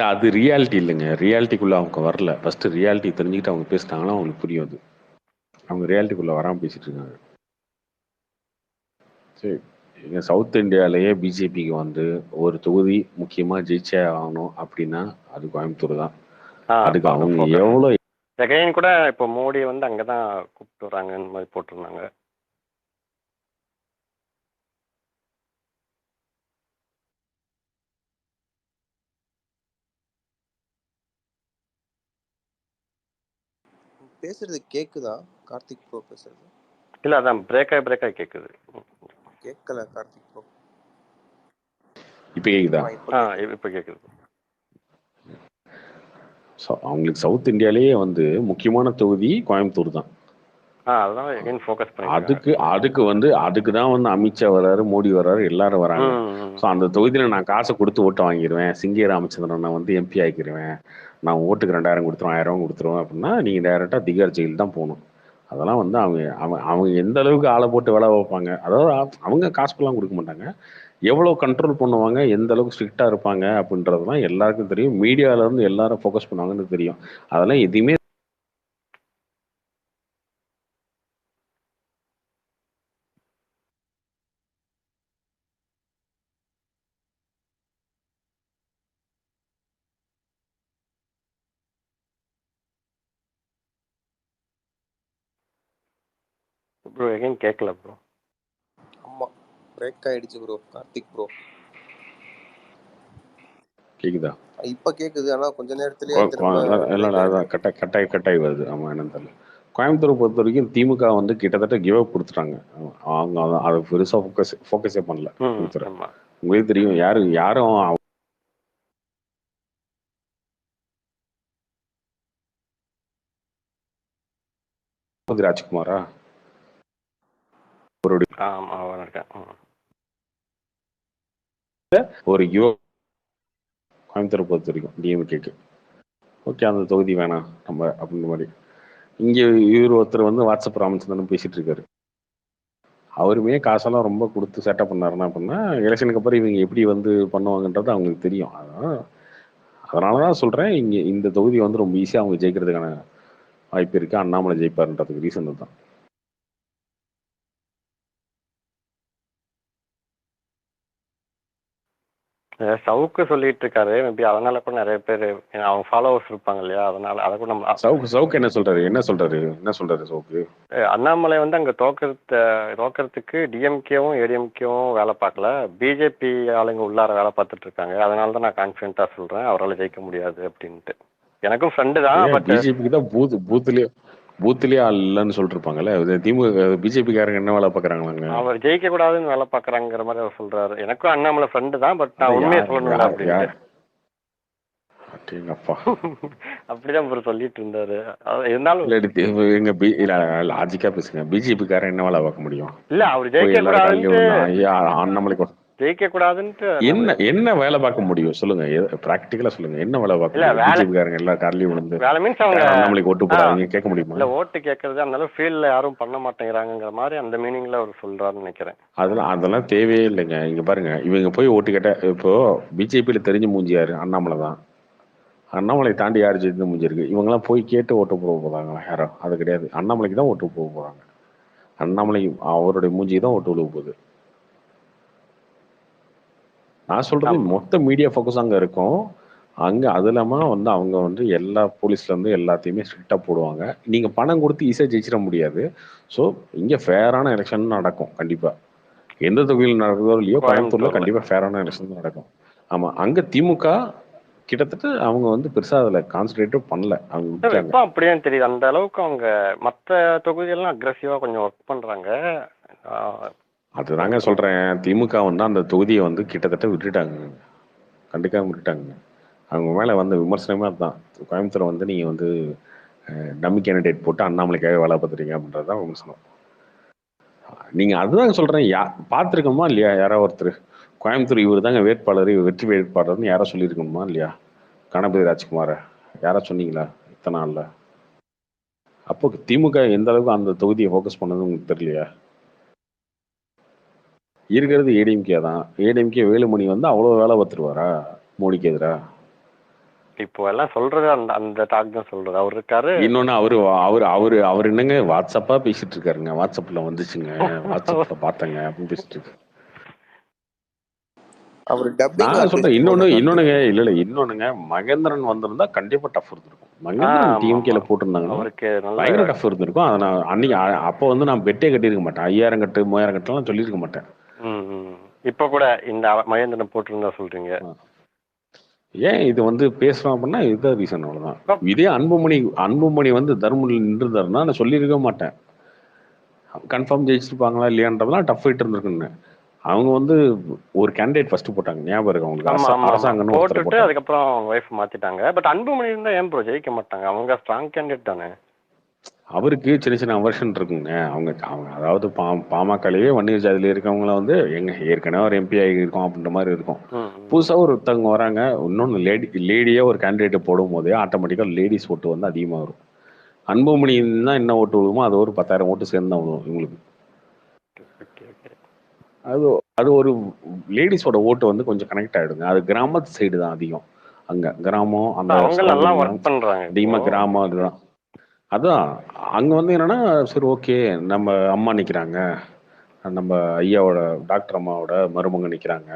அது ரியாலிட்டி இல்லைங்க. ரியாலிட்டிக்குள்ள அவங்க வரல. ஃபர்ஸ்ட் ரியாலிட்டி தெரிஞ்சுக்கிட்டு அவங்க பேசிட்டாங்கன்னா அவங்களுக்கு புரியும். அவங்க ரியாலிட்டிக்குள்ள வராம பேசிட்டு இருக்காங்க. சரி, எங்க சவுத் இந்தியாலேயே பிஜேபிக்கு வந்து ஒரு தொகுதி முக்கியமா ஜெயிச்சே ஆகணும் அப்படின்னா அது கோயம்புத்தூர் தான். அதுக்கு அவங்க எவ்வளவு செகண்ட் கூட இப்போ மோடி வந்து அங்கதான் கூப்பிட்டு வராங்க மாதிரி போட்டிருந்தாங்க. பேசுறது கேக்குதா? கார்த்திக் ப்ரோ பேசுறது இல்ல, அதான் பிரேக் ஆகி கேக்குது. கேட்கல கார்த்திக் ப்ரோ. இப்ப கேக்குதா? இப்ப கேக்குது. அவங்களுக்கு சவுத் இந்தியாலேயே வந்து முக்கியமான தொகுதி கோயம்புத்தூர் தான். அதுக்கு தான் வந்து அமித்ஷா வர்றாரு, மோடி வர்றாரு, எல்லாரும் வராங்க. ஸோ அந்த தொகுதியில நான் காசை கொடுத்து ஓட்டு வாங்கிடுவேன், சிங்கே ராமச்சந்திரன் நான் வந்து எம்பி ஆக்கிடுவேன், நான் ஓட்டுக்கு 2000 கொடுத்துருவேன், 1000 கொடுத்துருவேன் அப்படின்னா நீங்க டைரக்டா திகார் ஜெயில் தான் போகணும். அதெல்லாம் வந்து அவங்க எந்த அளவுக்கு ஆளை போட்டு வேலை வைப்பாங்க. அதாவது அவங்க காசுக்கெல்லாம் கொடுக்க மாட்டாங்க. எவ்வளவு கண்ட்ரோல் பண்ணுவாங்க, எந்த அளவுக்கு ஸ்ட்ரிக்டா இருப்பாங்க அப்படின்றதுலாம் எல்லாருக்கும் தெரியும். மீடியால இருந்து எல்லாரும் ஃபோக்கஸ் பண்ணுவாங்கன்னு தெரியும். அதெல்லாம் எதுவுமே ப்ரோ எகைன் கேட்கல ப்ரோ. ஆமா பிரேக் ஆயிடுச்சு ப்ரோ. கார்த்திக் ப்ரோ கேக்குதா? இப்ப கேக்குது. ஆனா கொஞ்ச நேரத்திலேயே அதான் கட்டாய் வருது. ஆமா, என்னன்னு தெரியல. கோயம்புத்தூரை பொறுத்த வரைக்கும் திமுக வந்து கிட்டத்தட்ட கிவ் அப் கொடுத்துட்டாங்க. அவங்க அதை பெருசா ஃபோக்கஸே பண்ணல. உங்களுக்கு தெரியும், யாரும் ராஜ்குமாரா அவருடைய ஆமா அவர் இருக்கேன். ஒரு கோயம்புத்தூரை பொறுத்த வரைக்கும் டிஎம்கேக்கு ஓகே அந்த தொகுதி வேணாம் நம்ம அப்படின்ற மாதிரி. இங்கே இவர் ஒருத்தர் வந்து வாட்ஸ்அப் ராமச்சந்திரன் பேசிட்டு இருக்காரு. அவருமே காசெல்லாம் ரொம்ப கொடுத்து செட்டப் பண்ணாருன்னா அப்படின்னா எலெக்ஷனுக்கு அப்புறம் இவங்க எப்படி வந்து பண்ணுவாங்கன்றது அவங்களுக்கு தெரியும். அதனால தான் சொல்கிறேன் இங்கே இந்த தொகுதி வந்து ரொம்ப ஈஸியாக அவங்க ஜெயிக்கிறதுக்கான வாய்ப்பு இருக்குது. அண்ணாமலை ஜெயிப்பாருன்றதுக்கு ரீசன் தான். சவுக்கு சொல்லிட்டு இருக்காரு, மேபி அதனால கூட நிறைய பேர் அவங்க ஃபாலோவர்ஸ் இருப்பாங்க இல்லையா, அதனால அதை கூட நம்ம சவுக்கு என்ன சொல்றாரு சவுக்கு அண்ணாமலை வந்து அங்க தோக்கறதுக்கு டிஎம்கேவும் ஏடிஎம்கேவும் வேலை பார்க்கல, பிஜேபி ஆளுங்க உள்ளார வேலை பார்த்துட்டு இருக்காங்க. அதனால தான் நான் கான்ஃபிடென்ட்டா சொல்றேன் அவரால் ஜெயிக்க முடியாது அப்படின்ட்டு. எனக்கும் ஃப்ரெண்டு தான், பட் பிஜேபிக்கு தான் பூத்துலயே ஆள் இல்லைன்னு சொல்லிட்டு இருப்பாங்கல்ல. திமுக பிஜேபிக்காரங்க என்ன வேலை பாக்குறாங்களாங்க? அவர் ஜெயிக்க கூடாதுன்னு வேலை பாக்குறாங்கிற மாதிரி அவர் சொல்றாரு. எனக்கும் அண்ணாமலை ஃப்ரெண்டு தான், பட் நான் உண்மையை சொல்லணும்ல அப்படின்னு அப்படிதான் அவர் சொல்லிட்டு இருந்தாரு. இருந்தாலும் எங்க லாஜிக்கா பேசுங்க, பிஜேபி காரன் என்ன வேலை பார்க்க முடியும்? இல்ல அவர் ஜெயிக்க கூடாது அண்ணாமலை ஜெயிக்க கூடாதுன்ட்டு என்ன வேலை பார்க்க முடியும் சொல்லுங்க, பிராக்டிகலா சொல்லுங்க. என்ன வேலை பார்க்க பிஜேபி காரங்க எல்லா கார்லயும் விழுந்து வேலை மீன்ஸ் அவங்க அண்ணாமலைக்கு ஓட்டு போடாதீங்க கேட்க முடியுமா? இல்ல ஓட்டு கேட்கறது அந்த அளவு ஃபீல்ட்ல யாரும் பண்ண மாட்டேங்கிறாங்கிற மாதிரி அந்த மீனிங்ல அவர் சொல்றாருன்னு நினைக்கிறேன். அதெல்லாம் தேவையே இல்லைங்க. இங்க பாருங்க, இவங்க போய் ஓட்டு கேட்ட இப்போ பிஜேபியில தெரிஞ்ச மூஞ்சியாரு அண்ணாமலை தான். அண்ணாமலை தாண்டி யார் ஜெயித்து மூஞ்சி இருக்கு? இவங்கெல்லாம் போய் கேட்டு ஓட்டு போக போறாங்களா? யாரோ அது கிடையாது. அண்ணாமலைக்கு தான் ஓட்டு போக போறாங்க. அண்ணாமலை அவருடைய மூஞ்சி தான் ஓட்டு விழுக போகுது. நான் சொல்றது மொத்த மீடியா ஃபோக்கஸ் அங்க இருக்கும். அங்க அது இல்லாம வந்து அவங்க வந்து எல்லா போலீஸ்ல இருந்து எல்லாத்தையுமே ஸ்ட்ரிக்டா போடுவாங்க. நீங்க பணம் கொடுத்து ஈஸியா ஜெயிச்சிட முடியாது. ஸோ இங்க ஃபேரான எலெக்ஷன் நடக்கும் கண்டிப்பா. எந்த தொகுதியில் நடக்குதோ இல்லையோ, கோயம்புத்தூர்ல கண்டிப்பா ஃபேரான எலெக்ஷன் நடக்கும். ஆமா, அங்க திமுக கிட்டத்தட்ட அவங்க வந்து பெருசா அதுல கான்சென்ட்ரேட் பண்ணல. அவங்க அப்படியே தெரியுது அந்த அளவுக்கு அவங்க மற்ற தொகுதியெல்லாம் அக்ரெசிவா கொஞ்சம் ஒர்க் பண்றாங்க. அதுதாங்க சொல்றேன், திமுக வந்து அந்த தொகுதியை வந்து கிட்டத்தட்ட விட்டுட்டாங்க, கண்டிக்காம விட்டுட்டாங்க. அவங்க மேல வந்து விமர்சனமே அதுதான். கோயம்புத்தூர் வந்து நீங்க வந்து டம்மி கேண்டிடேட் போட்டு அண்ணாமலைக்காக வேலை பார்த்துறீங்க அப்படின்றதுதான் விமர்சனம். நீங்க அதுதான் சொல்றேன், பார்த்துருக்கோமா இல்லையா? யாரோ ஒருத்தர் கோயம்புத்தூர் இவர் தாங்க வேட்பாளர், வெற்றி வேட்பாளர்னு யாரோ சொல்லியிருக்கணுமா இல்லையா? கணபதி ராஜ்குமார யாரா சொன்னீங்களா இத்தனை நாள்ல? அப்போ திமுக எந்த அளவுக்கு அந்த தொகுதியை ஃபோக்கஸ் பண்ணது உங்களுக்கு தெரியலையா? இருக்கிறது ஏடிஎம்கே தான். ஏடிஎம்கே வேலுமணி வந்து அவ்வளவு வேலை பார்த்துருவாரா மோடிக்கு எதிரா? இப்போ எல்லாம் சொல்றது அந்த டாக் தான் சொல்றது. அவர் இருக்காரு. இன்னொன்னு அவர் என்னங்க வாட்ஸ்அப்பா பேசிட்டு இருக்காருங்க. வாட்ஸ்அப்ல வந்துச்சுங்க, வாட்ஸ்அப்ல பார்த்தங்க அப்படின்னு பேசிட்டு இருக்கு. நான் சொல்றேன் இன்னொன்னுங்க இன்னொன்னுங்க மகேந்திரன் வந்திருந்தா கண்டிப்பா டஃப் இருந்திருக்கும். மகேந்திரன் டிஎம்கேல போட்டிருந்தாங்கன்னா பயங்கர டஃப் இருந்திருக்கும். அதை நான் அன்னைக்கு அப்போ வந்து நான் பெட்டே கட்டியிருக்க மாட்டேன். 5000 கட்டு 3000 கட்டுலாம் சொல்லியிருக்க மாட்டேன். இப்ப கூட இந்த மகேந்திரன் போட்டிருந்தா சொல்றீங்க. ஏன் இது வந்து பேசுறோம் அப்படின்னா இதுதான் ரீசன், அவ்வளவுதான். இதே அன்புமணி வந்து தர்மபுரியில் நின்றுதாருன்னா நான் சொல்லியிருக்க மாட்டேன். கன்ஃபார்ம் ஜெயிச்சிருப்பாங்களா இல்லையான்றதுலாம் டஃப் ஃபைட் இருந்திருக்குன்னு. அவங்க வந்து ஒரு கேண்டிடேட் ஃபர்ஸ்ட் போட்டாங்க, ஞாபகம் இருக்கு அவங்களுக்கு. அரசாங்கம் போட்டுட்டு அதுக்கப்புறம் ஒய்ஃப் மாத்திட்டாங்க. பட் அன்புமணி இருந்தா ஏன் ப்ரோ ஜெயிக்க மாட்டாங்க? அவங்க ஸ்ட்ராங் கேண்டிடேட் தானே. அவருக்கு சின்ன சின்ன அவர்ஷன் இருக்குங்க. அவங்க அதாவது பாமகலேயே வன்னியர் ஜாதியில இருக்கவங்கள வந்து எங்க ஏற்கனவே ஒரு எம்பி ஆகிருக்கோம் அப்படின்ற மாதிரி இருக்கும். புதுசா ஒருத்தவங்க வராங்க, இன்னொன்னு லேடியா ஒரு கேண்டிடேட்டை போடும் போதே ஆட்டோமேட்டிக்கா லேடிஸ் ஓட்டு வந்து அதிகமா வரும். அன்புமணி தான் என்ன ஓட்டு விழுமோ அது ஒரு 10,000 ஓட்டு சேர்ந்து தான் விழுவும் இவங்களுக்கு. அது ஒரு லேடிஸோட ஓட்டு வந்து கொஞ்சம் கனெக்ட் ஆயிடுங்க. அது கிராமத்து சைடு தான் அதிகம். அங்க கிராமம் அந்த அதிகமா கிராமம் இதுதான். அதான் அங்க வந்து என்னன்னா சரி ஓகே நம்ம அம்மா நிக்கிறாங்க, நம்ம ஐயாவோட டாக்டர் அம்மாவோட மருமங்க நிக்கிறாங்க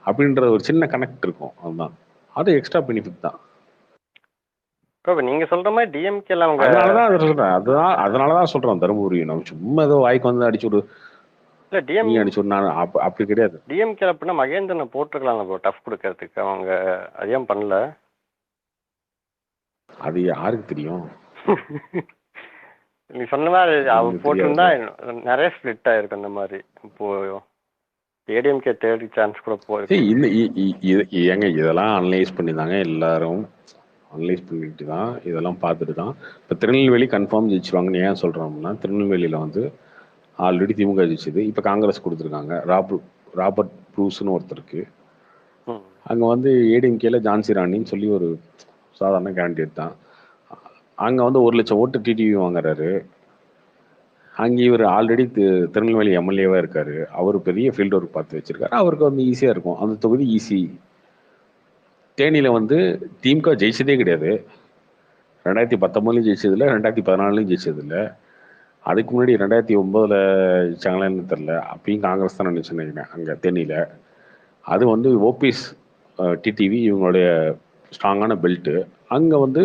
அப்படின்ற ஒரு சின்ன கனெக்ட் இருக்கும். அதுதான் அது எக்ஸ்ட்ரா பெனிஃபிட் தான். நீங்க சொல்ற மாதிரி டிஎம்கே அதனாலதான் சொல்றோம் தருமபுரி நம்ம சும்மா ஏதோ வாய்க்கு வந்து அடிச்சு விடு அப்படி கிடையாது. டிஎம்கே அப்படின்னா மகேந்திரனை போட்டுருக்கலாம் டஃப் கொடுக்கறதுக்கு, அவங்க அதையும் பண்ணல. அது யாருக்கு தெரியும்? நீ சொன்ன மாதிரி அவர் போட்டிருந்தா நிறைய ஸ்பிளிட் ஆயிருக்கு அந்த மாதிரி. இப்போ ஏடிஎம்கே தேர்ட் சான்ஸ் கூட போயிருக்கு. ஏங்க இதெல்லாம் அனலைஸ் பண்ணிதாங்க எல்லாரும் அனலைஸ் பண்ணிட்டு தான் இதெல்லாம் பார்த்துட்டு தான் இப்போ திருநெல்வேலி கன்ஃபார்ம் ஜெயிச்சிருவாங்கன்னு ஏன் சொல்கிறோம்னா, திருநெல்வேலியில் வந்து ஆல்ரெடி திமுக ஜெயிச்சது. இப்போ காங்கிரஸ் கொடுத்துருக்காங்க. ராபர்ட் ப்ரூஸ்னு ஒருத்தருக்கு. அங்கே வந்து ஏடிஎம்கேல ஜான்சி ராணின்னு சொல்லி ஒரு சாதாரண கேண்டிடேட் தான். அங்கே வந்து 1 லட்சம் ஓட்டு டிடிவி வாங்குறாரு. அங்கே இவர் ஆல்ரெடி திருநெல்வேலி எம்எல்ஏவாக இருக்காரு. அவர் பெரிய ஃபீல்டு ஒர்க் பார்த்து வச்சிருக்காரு. அவருக்கு வந்து ஈஸியாக இருக்கும். அந்த தொகுதி ஈஸி. தேனியில் வந்து திமுக ஜெயிச்சதே கிடையாது. 2019 ஜெயிச்சதில்லை, 2014 ஜெயிச்சதில்லை. அதுக்கு முன்னாடி 2009 ஜெயிச்சாங்களான்னு தெரில. அப்பயும் காங்கிரஸ் தான் நினைச்சேன் அங்கே தேனியில். அது வந்து ஓபிஎஸ் டிடிவி இவங்களுடைய ஸ்ட்ராங்கான பெல்ட்டு. அங்கே வந்து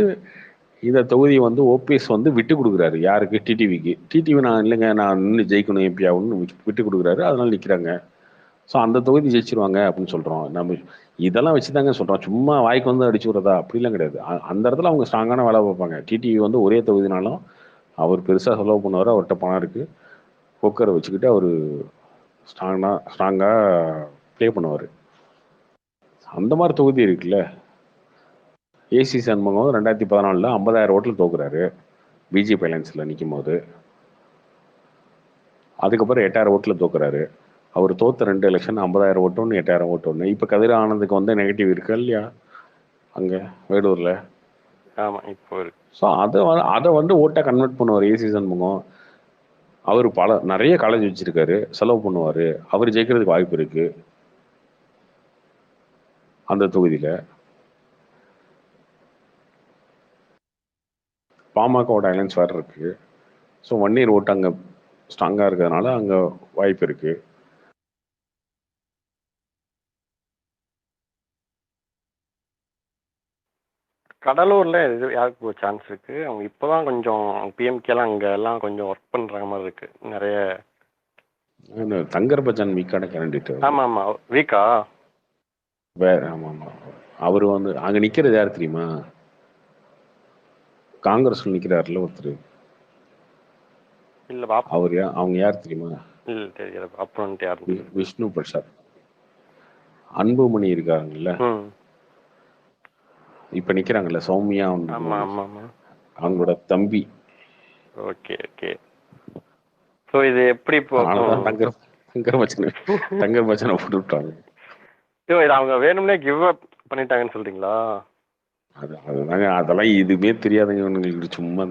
இந்த தொகுதியை வந்து ஓபிஎஸ் வந்து விட்டு கொடுக்குறாரு. யாருக்கு? டிடிவிக்கு. டிடிவி நான் இல்லைங்க, நான் நின்று ஜெயிக்கணும் எம்பி ஆகணும்னு விட்டு கொடுக்குறாரு. அதனால நிற்கிறாங்க. ஸோ அந்த தொகுதி ஜெயிச்சிருவாங்க அப்படின்னு சொல்கிறோம். நம்ம இதெல்லாம் வச்சு தாங்க சொல்கிறோம். சும்மா வாய்க்கு வந்து அடிச்சு விட்றதா அப்படிலாம் கிடையாது. அந்த இடத்துல அவங்க ஸ்ட்ராங்கான வேலை பார்ப்பாங்க. டிடிவி வந்து ஒரே தொகுதினாலும் அவர் பெருசாக செலவு பண்ணுவார். அவர்கிட்ட பணம் இருக்குது. போக்கரை வச்சுக்கிட்டு அவர் ஸ்ட்ராங்காக ப்ளே பண்ணுவார். அந்த மாதிரி தொகுதி இருக்குல்ல. ஏசி சண்முகம் 2014 50,000 ஓட்டில் தோக்குறாரு பிஜேபி அலையன்ஸில் நிற்கும் போது. அதுக்கப்புறம் 8,000 ஓட்டில் தோக்குறாரு. அவர் தோத்த 2 எலெக்ஷன் 50,000 ஓட்டு ஒன்று, 8,000 ஓட்டு ஒன்று. இப்போ கதிர் ஆனந்துக்கு வந்து நெகட்டிவ் இருக்கா இல்லையா அங்கே வேலூரில்? ஆமா இப்போ இருக்கு. ஸோ அதை வந்து ஓட்டாக கன்வெர்ட் பண்ணுவார் ஏசி சண்முகம். அவர் நிறைய காலேஜ் வச்சிருக்காரு, செலவு பண்ணுவார். அவர் ஜெயிக்கிறதுக்கு வாய்ப்பு இருக்கு அந்த தொகுதியில். பாமகவோட அலையன்ஸ் வேறு இருக்கு. ஸோ வன்னியர் ஓட்டு அங்கே ஸ்ட்ராங்காக இருக்கிறதுனால அங்கே வாய்ப்பு இருக்கு. கடலூர்ல யாருக்கு ஒரு சான்ஸ் இருக்கு? அவங்க இப்பதான் கொஞ்சம் பிஎம்கேலாம் அங்க எல்லாம் கொஞ்சம் ஒர்க் பண்ற மாதிரி இருக்கு நிறைய. தங்கர் பச்சான் வீக்கான கேண்டிடேட். ஆமா ஆமா வீக்கா வேற. ஆமா ஆமா. அவர் வந்து அங்கே நிற்கிறது யார் தெரியுமா? காங்கிரஸ்ல நிற்கிறாருல ஒருத்தர். இல்ல அவர் அவங்க யார் தெரியுமா? இல்ல தெரியல. அப்புறம் யாரு? விஷ்ணு பிரசாத். அன்புமணி இருக்காங்கல்ல, இப்ப நிக்கிறாங்கல்ல சௌமியா, அவங்களோட தம்பி. Okay okay. சோ இது எப்படி தங்கர் பச்சனை போட்டு விட்டாங்க. இது அவங்க வேணும்னே கிவ் அப் பண்ணிட்டாங்கன்னு சொல்றீங்களா? அதுதாங்க, அதெல்லாம் எதுவுமே தெரியாதுங்க இவங்களுக்கு. சும்மா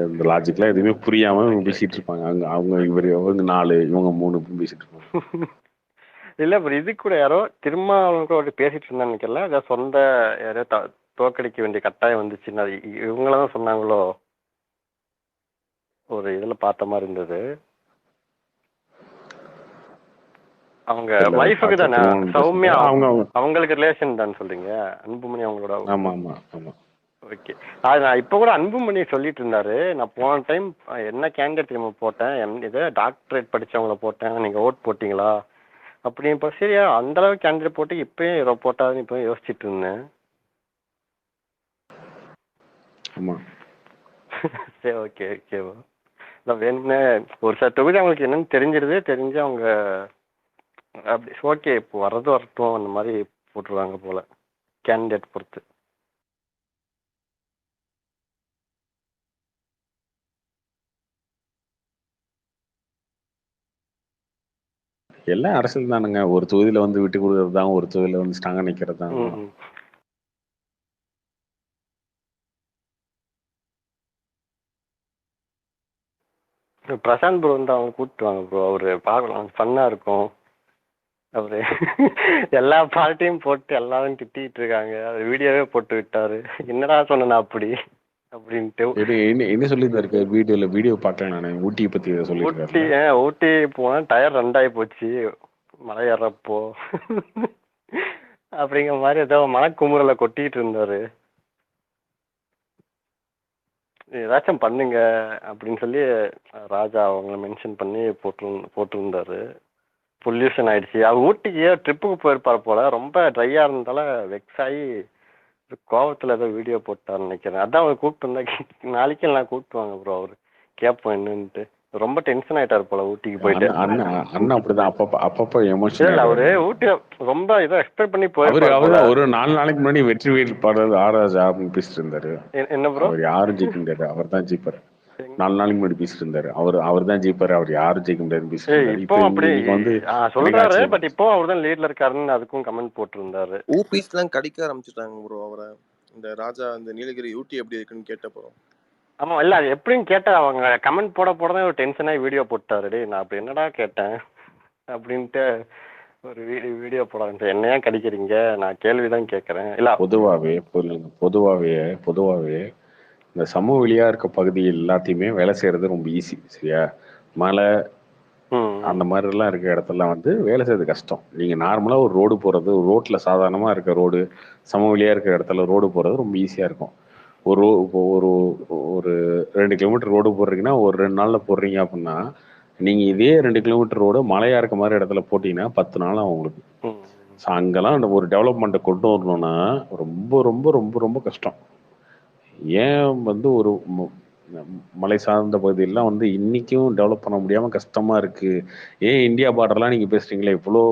இந்த லாஜிக்லாம் எதுவுமே புரியாம பேசிட்டு இருப்பாங்க. அவங்க இவங்க 4 இவங்க 3 பேசிட்டு இருப்பாங்க. இல்ல அப்புறம் இது கூட யாரோ திரும்ப பேசிட்டு இருந்தான்னு நினைக்கல. அதான் சொந்த யாரோ தோக்கடிக்க வேண்டிய கட்டாயம் வந்துச்சுன்னா இவங்களதான் சொன்னாங்களோ? ஒரு இதுல பார்த்த மாதிரி இருந்தது. அவங்க வைஃபுக்கு தானே சௌமியா, அவங்களுக்கு ரிலேஷன் தான் சொல்றீங்க? அன்புமணி அவங்களோட. ஆமா ஆமா ஆமா. ஓகே. அது நான் இப்போ கூட அன்புமணி சொல்லிட்டு இருந்தாரு, நான் போன டைம் என்ன கேண்டிடேட் நம்ம போட்டேன், இதை டாக்டரேட் படிச்சவங்கள போட்டேன், நீங்க ஓட் போட்டீங்களா அப்படின்னு. இப்போ சரியா அந்த அளவுக்கு கேண்டிடேட் போட்டு இப்பயும் ஏதோ போட்டாருன்னு இப்போ யோசிச்சுட்டு இருந்தேன். சரி ஓகே ஓகேவா. நான் வேணும்னே ஒரு சில தொகுதி அவங்களுக்கு என்னன்னு தெரிஞ்சு அவங்க அப்படி ஓகே இப்போ வரட்டும் அந்த மாதிரி போட்டுருவாங்க போல கேண்டிடேட் பொறுத்து. எல்லாம் அரசியல் தானுங்க. ஒரு தொகுதியில வந்து விட்டு கொடுக்கறது தான், ஒரு தொகுதியில வந்து ஸ்ட்ராங்கா நிக்கிறது தான். பிரசாந்த் ப்ரோ வந்து அவங்க கூப்பிட்டு வாங்க ப்ரோ, அவரு பார்க்கலாம், ஃபன்னா இருக்கும். அவரு எல்லா பார்ட்டியும் போட்டு எல்லாரும் திட்டிட்டு இருக்காங்க. அவர் வீடியோவே போட்டு விட்டாரு. என்னடா சொன்னா அப்படி அப்படின்ட்டு. என்ன சொல்லியிருந்தாரு வீடியோ பார்க்கல நானு. ஊட்டி பத்தி சொல்லியிருக்காரு. ஊட்டி போனா டயர் 2 ஆகி போச்சு மலை ஏறப்போ அப்படிங்கிற மாதிரி ஏதோ மனக்குமுறலை கொட்டிட்டு இருந்தாரு. ஏதாச்சும் பண்ணுங்க அப்படின்னு சொல்லி ராஜா அவங்கள மென்ஷன் பண்ணி போட்டிருந்தாரு. பொல்யூஷன் ஆயிடுச்சு. அவர் ஊட்டிக்கு ட்ரிப்புக்கு போயிருப்பாரு போல, ரொம்ப ட்ரையா இருந்ததால வெக்ஸ் ஆகி கோவத்துல ஏதோ வீடியோ போட்டாருன்னு நினைக்கிறேன். அதான் அவர் கூப்பிட்டு இருந்தா நாளைக்கு எல்லாம் கூப்பிட்டு வாங்க ப்ரோ, அவரு கேட்போம் என்னன்ட்டு. ரொம்ப டென்ஷன் ஆயிட்டாரு போல ஊட்டிக்கு போயிட்டு. அண்ணா அப்படிதான் அப்பப்ப எமோஷன் இல்ல அவரு ஆயிடுவாரு. ஊட்டி ரொம்ப இதை எக்ஸ்பெக்ட் பண்ணி அவரு போயிருப்பாரு போல. ஒரு 4 நாளைக்கு முன்னாடி வெற்றி வேட்பாளர் ஆராஜா அப்படின்னு பேசிட்டு இருந்தாரு. என்ன ப்ரோ? அவர் யாரும் ஜெயிக்க முடியாது, அவர் தான் ஜெயிப்பாரு. 4 நாளைக்கு முன்னாடி பேசிட்டு இருந்தாரு. அவர் தான் ஜெயிப்பாரு, அவர் யாரும் ஜெயிக்க முடியாதுன்னு பேசிட்டு இருந்தாரு. இப்போ அப்படி இன்னைக்கு வந்து சொல்றாரு, பட் இப்போ அவர் தான் லீட்ல இருக்காருன்னு அதுக்கும் கமெண்ட் போட்டிருந்தாரு. ஊபிஸ் எல்லாம் கடிக்க ஆரம்பிச்சுட்டாங்க ப்ரோ அவரை. இந்த ராஜா இந்த நீலகிரி ஊட்டி எப்படி இருக்குன்னு கேட்டப்போ. ஆமா இல்ல அது எப்படின்னு கேட்டா அவங்க கமெண்ட் போட தான் ஒரு டென்ஷனாகி வீடியோ போட்டாரு. டே நான் அப்படி என்னடா கேட்டேன் அப்படின்ட்டு ஒரு வீடியோ போட ஆரம்பிச்சேன். என்னையா கடிக்கிறீங்க, நான் கேள்விதான் கேட்கறேன். இல்ல பொதுவாவே இந்த சமவெளியா இருக்க பகுதி எல்லாத்தையுமே வேலை செய்யறது ரொம்ப ஈஸி. சரியா? மலை அந்த மாதிரி எல்லாம் இருக்க இடத்துல வந்து வேலை செய்யறது கஷ்டம். நீங்க நார்மலா ஒரு ரோடு போறது, ஒரு ரோட்ல சாதாரணமா இருக்க ரோடு, சமவெளியா இருக்க இடத்துல ரோடு போறது ரொம்ப ஈஸியா இருக்கும். ஒரு ஒரு 2 கிலோமீட்டர் ரோடு போடுறீங்கன்னா ஒரு 2 நாள்ல போடுறீங்க அப்படின்னா, நீங்க இதே 2 கிலோமீட்டர் ரோடு மலையா இருக்க மாதிரி இடத்துல போட்டீங்கன்னா 10 நாள் ஆகும் உங்களுக்கு. ஸோ அங்கெல்லாம் அந்த ஒரு டெவலப்மெண்ட்டை கொண்டு வரணும்னா ரொம்ப ரொம்ப ரொம்ப ரொம்ப கஷ்டம். ஏன் வந்து ஒரு மலை சார்ந்த பகுதியெல்லாம் வந்து இன்னைக்கும் டெவலப் பண்ண முடியாம கஷ்டமா இருக்கு. ஏன் இந்தியா பார்டர்லாம் நீங்க பேசுறீங்களே, இவ்வளோ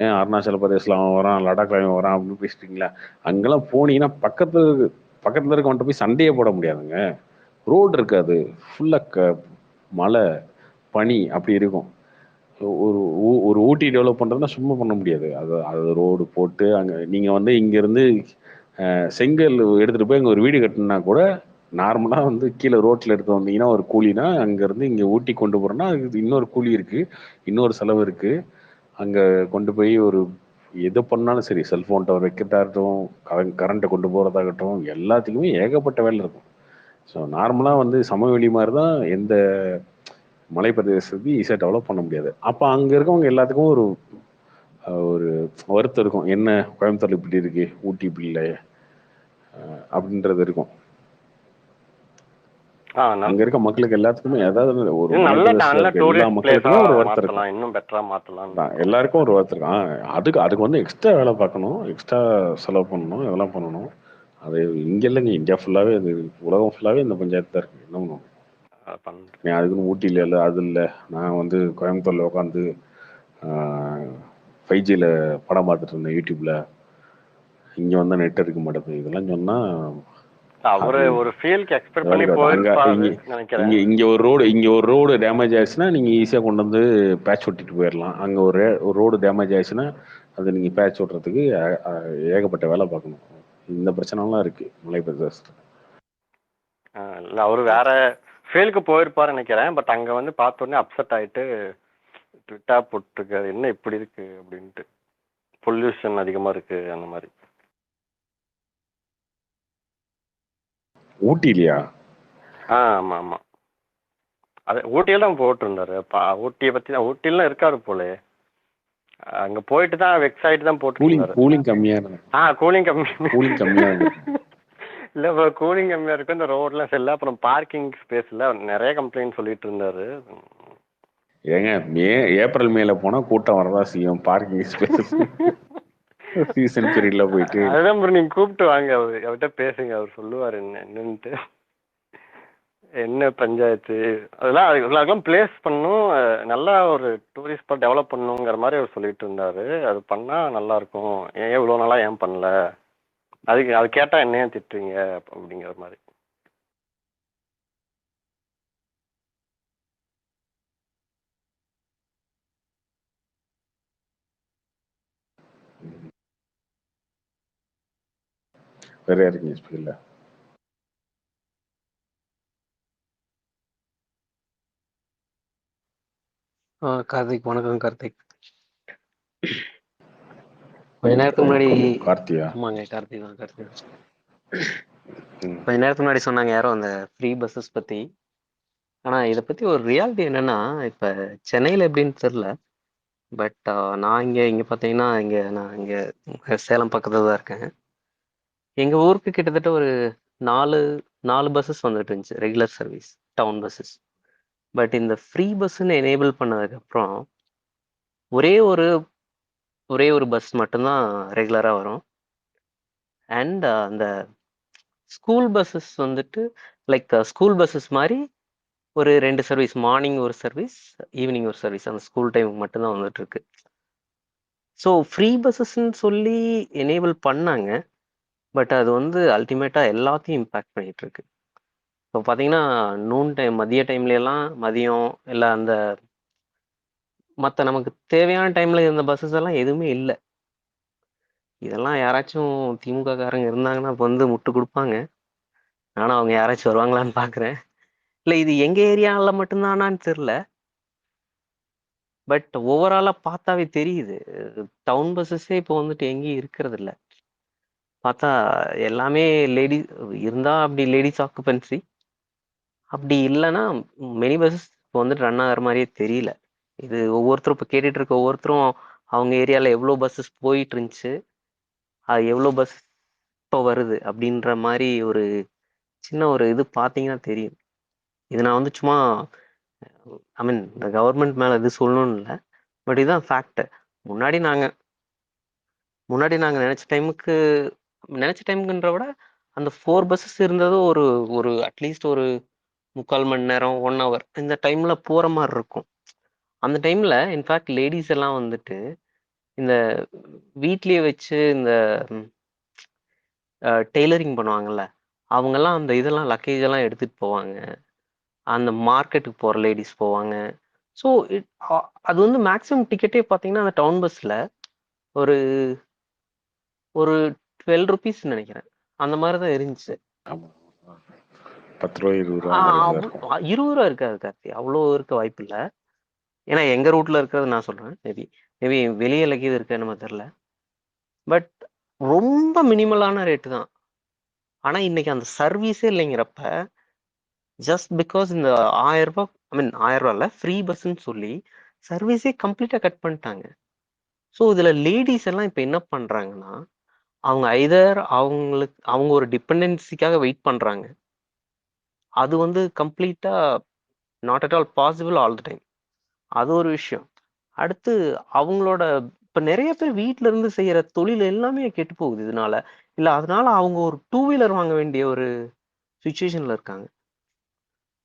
ஏன் அருணாச்சல பிரதேஷ்ல அவன் வரான், லடாக்ல அவன் வரான் அப்படின்னு பேசுறீங்களா? அங்கெல்லாம் போனீங்கன்னா பக்கத்துல இருக்கவன்ட்ட போய் சண்டையே போட முடியாதுங்க. ரோடு இருக்காது, ஃபுல்லா மலை பனி அப்படி இருக்கும். ஒரு ஊட்டி டெவலப் பண்றதுன்னா சும்மா பண்ண முடியாது. அது ரோடு போட்டு அங்க நீங்க வந்து இங்க இருந்து செங்கல் எடுத்துட்டு போய் அங்க ஒரு வீடு கட்டணும்னா கூட நார்மலா வந்து கீழே ரோட்ல எடுத்து வந்தீங்கன்னா ஒரு கூலினா, அங்க இருந்து இங்க ஊட்டி கொண்டு போறோம்னா அதுக்கு இன்னொரு கூலி இருக்கு, இன்னொரு செலவு இருக்கு. அங்க கொண்டு போய் ஒரு எது பண்ணாலும் சரி, செல்போன் டவர் வைக்கிறதாகட்டும், கரண்ட்டை கொண்டு போறதாகட்டும், எல்லாத்துக்குமே ஏகப்பட்ட வேலை இருக்கும். ஸோ நார்மலா வந்து சமவெளி மாதிரி தான் எந்த மலை பிரதேசத்துக்கு ஈஸியாக டெவலப் பண்ண முடியாது. அப்போ அங்க இருக்கவங்க எல்லாத்துக்கும் ஒரு ஒரு வருத்தம் இருக்கும். என்ன கோயம்புத்தூர்ல இப்படி இருக்கு, ஊட்டி இப்படி இல்லை அப்படின்றது இருக்கும். அங்க இருக்க மக்களுக்கு எல்லாத்துக்குமே ஏதாவது ஒரு எல்லா மக்களுக்குமே ஒரு வருத்தம் இருக்கும். இன்னும் பெட்டரா மாத்தலாம். எல்லாருக்கும் ஒரு வருத்தம் இருக்கும். அதுக்கு வந்து எக்ஸ்ட்ரா வேலை பார்க்கணும், எக்ஸ்ட்ரா செலவு பண்ணணும், இதெல்லாம் பண்ணணும். அது இங்க இல்லைங்க, இந்தியா ஃபுல்லாவே, அது உலகம் ஃபுல்லாவே இந்த பஞ்சாயத்து தான் இருக்கு. என்ன பண்ணுவோம்? அதுக்குன்னு ஊட்டியில இல்லை, அது இல்லை. நான் வந்து கோயம்புத்தூர்ல உட்காந்து 5Gல படம் பார்த்துட்டு இருந்தேன் யூடியூப்ல. இங்க வந்து நெட் இருக்க மாட்டேங்குது. இதெல்லாம் சொன்னா அவரு ஒரு ஃபீல்க்கு எக்ஸ்பெக்ட் பண்ணி போயிருப்பாரு நினைக்கிறேன். இங்க ஒரு ரோடு டேமேஜ் ஆயிடுச்சுன்னா நீங்க ஈஸியா கொண்டு வந்து பேட்ச் ஒட்டிட்டு போயிடலாம். அங்க ஒரு ரோடு டேமேஜ் ஆயிடுச்சுன்னா அது நீங்க பேட்ச் ஓட்டுறதுக்கு ஏகப்பட்ட வேலை பார்க்கணும். இந்த பிரச்சனைலாம் இருக்கு மலை பிரதேசத்துல. இல்ல அவரு வேற ஃபீல்க்கு போயிருப்பாரு நினைக்கிறேன். பட் அங்க வந்து பார்த்த உடனே அப்செட் ஆயிட்டு ட்விட்டா போட்டிருக்காரு, என்ன இப்படி இருக்கு அப்படின்ட்டு, பொல்யூஷன் அதிகமா இருக்கு அந்த மாதிரி. ஊட்டிலையா? ஆமா ஆமா, அது ஊட்டியில தான் போட்டிருந்தாரு. ஊட்டியை பத்தி தான், ஊட்டிலாம் இருக்காரு போல. அங்க போயிட்டு தான் வெக்ஸ் ஆயிட்டு தான் போட்டு கூலிங் கம்மியா கூலிங் கம்மியா இல்ல இப்போ கூலிங் கம்மியா இருக்கும், இந்த ரோட்லாம் சரியில்லை, அப்புறம் பார்க்கிங் ஸ்பேஸ்ல நிறைய கம்ப்ளைண்ட் சொல்லிட்டு இருந்தாரு. ஏங்க ஏப்ரல் மேல போனா கூட்டம் வரதா செய்யும். பார்க்கிங் ஸ்பேஸ் சீசன் பீரியட்ல போயிட்டு அதுதான் ப்ரோ, நீங்க கூப்பிட்டு வாங்க, அவர்கிட்ட பேசுங்க, அவர் சொல்லுவாரு என்னன்ட்டு. என்ன பஞ்சாயத்து அதெல்லாம் பிளேஸ் பண்ணும், நல்லா ஒரு டூரிஸ்ட் ஸ்பாட் டெவலப் பண்ணுங்கிற மாதிரி அவர் சொல்லிட்டு இருந்தாரு. அது பண்ணா நல்லா இருக்கும், ஏன் இவ்வளோ நாளா ஏன் பண்ணல, அது கேட்டா என்ன ஏன் திட்டுறீங்க அப்படிங்கிற மாதிரி. வேற யாருங்க ஸ்பீக்கர்ல? கார்த்திக், வணக்கம் கார்த்திக். கொஞ்ச நேரத்துக்கு முன்னாடி கார்த்தியா? ஆமாங்க கார்த்திக் தான். கொஞ்ச நேரத்துக்கு முன்னாடி சொன்னாங்க யாரோ அந்த ஃப்ரீ பஸ்ஸஸ் பத்தி. ஆனா இதை பத்தி ஒரு ரியாலிட்டி என்னன்னா, இப்ப சென்னையில எப்படின்னு தெரியல, பட் நான் இங்க பாத்தீங்கன்னா நான் இங்க சேலம் பக்கத்துல தான் இருக்கேன். எங்க ஊருக்கு கிட்டத்தட்ட ஒரு 4 பஸ்ஸஸ் வந்துட்டு இருந்துச்சு, regular service town buses. But இந்த ஃப்ரீ பஸ்ன்னு எனேபிள் பண்ணதுக்கு அப்புறம் ஒரே ஒரு பஸ் மட்டும்தான் ரெகுலரா வரும். அண்ட் அந்த ஸ்கூல் பஸ்ஸஸ் வந்துட்டு லைக் ஸ்கூல் பஸ்ஸஸ் மாதிரி ஒரு 2 சர்வீஸ், மார்னிங் ஒரு சர்வீஸ், ஈவினிங் ஒரு சர்வீஸ். அந்த ஸ்கூல் டைமுக்கு மட்டும்தான் வந்துட்டு இருக்கு. ஸோ ஃப்ரீ பஸ்ஸஸ்ன்னு சொல்லி எனேபிள் பண்ணாங்க. பட் அது வந்து அல்டிமேட்டா எல்லாத்தையும் இம்பாக்ட் பண்ணிட்டு இருக்கு. இப்போ பார்த்தீங்கன்னா நூன் டைம், மதிய டைம்லலாம் மதியம் இல்லை அந்த மற்ற நமக்கு தேவையான டைம்ல இருந்த பஸ்ஸஸ் எல்லாம் எதுவுமே இல்லை. இதெல்லாம் யாராச்சும் திமுக காரங்க இருந்தாங்கன்னா இப்போ வந்து முட்டு கொடுப்பாங்க. ஆனால் அவங்க யாராச்சும் வருவாங்களான்னு பார்க்குறேன். இல்லை இது எங்க ஏரியாவில் மட்டும்தானான்னு தெரில. பட் ஓவராலா பார்த்தாவே தெரியுது. டவுன் பஸ்ஸஸே இப்போ வந்துட்டு எங்கேயும் இருக்கிறது இல்ல. பார்த்தா எல்லாமே லேடி இருந்தா அப்படி லேடிஸ் ஆக்குபென்சி. அப்படி இல்லைன்னா மினி பஸ்ஸஸ் இப்போ வந்துட்டு ரன் ஆகிற மாதிரியே தெரியல. இது ஒவ்வொருத்தரும் இப்போ கேட்டுட்டு இருக்க ஒவ்வொருத்தரும் அவங்க ஏரியாவில் எவ்வளோ பஸ்ஸஸ் போயிட்டு இருந்துச்சு, அது எவ்வளோ பஸ் இப்போ வருது அப்படின்ற மாதிரி ஒரு சின்ன ஒரு இது பார்த்தீங்கன்னா தெரியும். இது நான் வந்து சும்மா ஐ மீன் இந்த கவர்மெண்ட் மேலே இது சொல்லணும்னு இல்லை. பட் இதுதான் ஃபேக்ட். முன்னாடி நாங்கள் நினச்ச டைமுக்குன்ற விட அந்த 4 பஸ்ஸஸ் இருந்ததும் ஒரு ஒரு அட்லீஸ்ட் ஒரு 3/4 மணி நேரம் 1 ஹவர் இந்த டைமில் போகிற மாதிரி இருக்கும். அந்த டைமில் இன்ஃபேக்ட் லேடிஸ் எல்லாம் வந்துட்டு இந்த வீட்லேயே வச்சு இந்த டெய்லரிங் பண்ணுவாங்கல்ல, அவங்கெல்லாம் அந்த இதெல்லாம் லக்கேஜ் எல்லாம் எடுத்துகிட்டு போவாங்க. அந்த மார்க்கெட்டுக்கு போகிற லேடிஸ் போவாங்க. ஸோ அது வந்து மேக்ஸிமம் டிக்கெட்டே பார்த்தீங்கன்னா அந்த டவுன் பஸ்ஸில் ஒரு ஒரு 12 ருபீஸ் நினைக்கிறேன். அந்த மாதிரி தான் இருந்துச்சு. ஆமா 10 ரூபா 20 ரூபா அந்த ரேஞ்சில் இருக்கும். 20 ரூபா இருக்காது கார்த்தி, அவ்வளோ இருக்க வாய்ப்பு இல்லை. ஏன்னா எங்கள் ரூட்டில் இருக்கிறது நான் சொல்கிறேன். மேபி வெளியே லக்கேஜ் இருக்கு நம்ம தெரில. பட் ரொம்ப மினிமலான ரேட்டு தான். ஆனால் இன்னைக்கு அந்த சர்வீஸே இல்லைங்கிறப்ப ஜஸ்ட் பிகாஸ் இந்த 1000 ரூபா, ஐ மீன் 1000 ரூபா இல்லை, ஃப்ரீ பஸ்ன்னு சொல்லி சர்வீஸே கம்ப்ளீட்டாக கட் பண்ணிட்டாங்க. ஸோ இதில் லேடிஸ் எல்லாம் இப்போ என்ன பண்ணுறாங்கன்னா, அவங்க ஐதர் அவங்க ஒரு டிபெண்டன்சிக்காக வெயிட் பண்ணுறாங்க. அது வந்து கம்ப்ளீட்டா not at all possible all the time. அது ஒரு விஷயம். அடுத்து அவங்களோட இப்போ நிறைய பேர் வீட்டில இருந்து செய்யற தொழில் எல்லாமே கெட்டு போகுது இதனால. இல்லை அதனால அவங்க ஒரு 2 வீலர் வாங்க வேண்டிய ஒரு சுச்சுவேஷன்ல இருக்காங்க.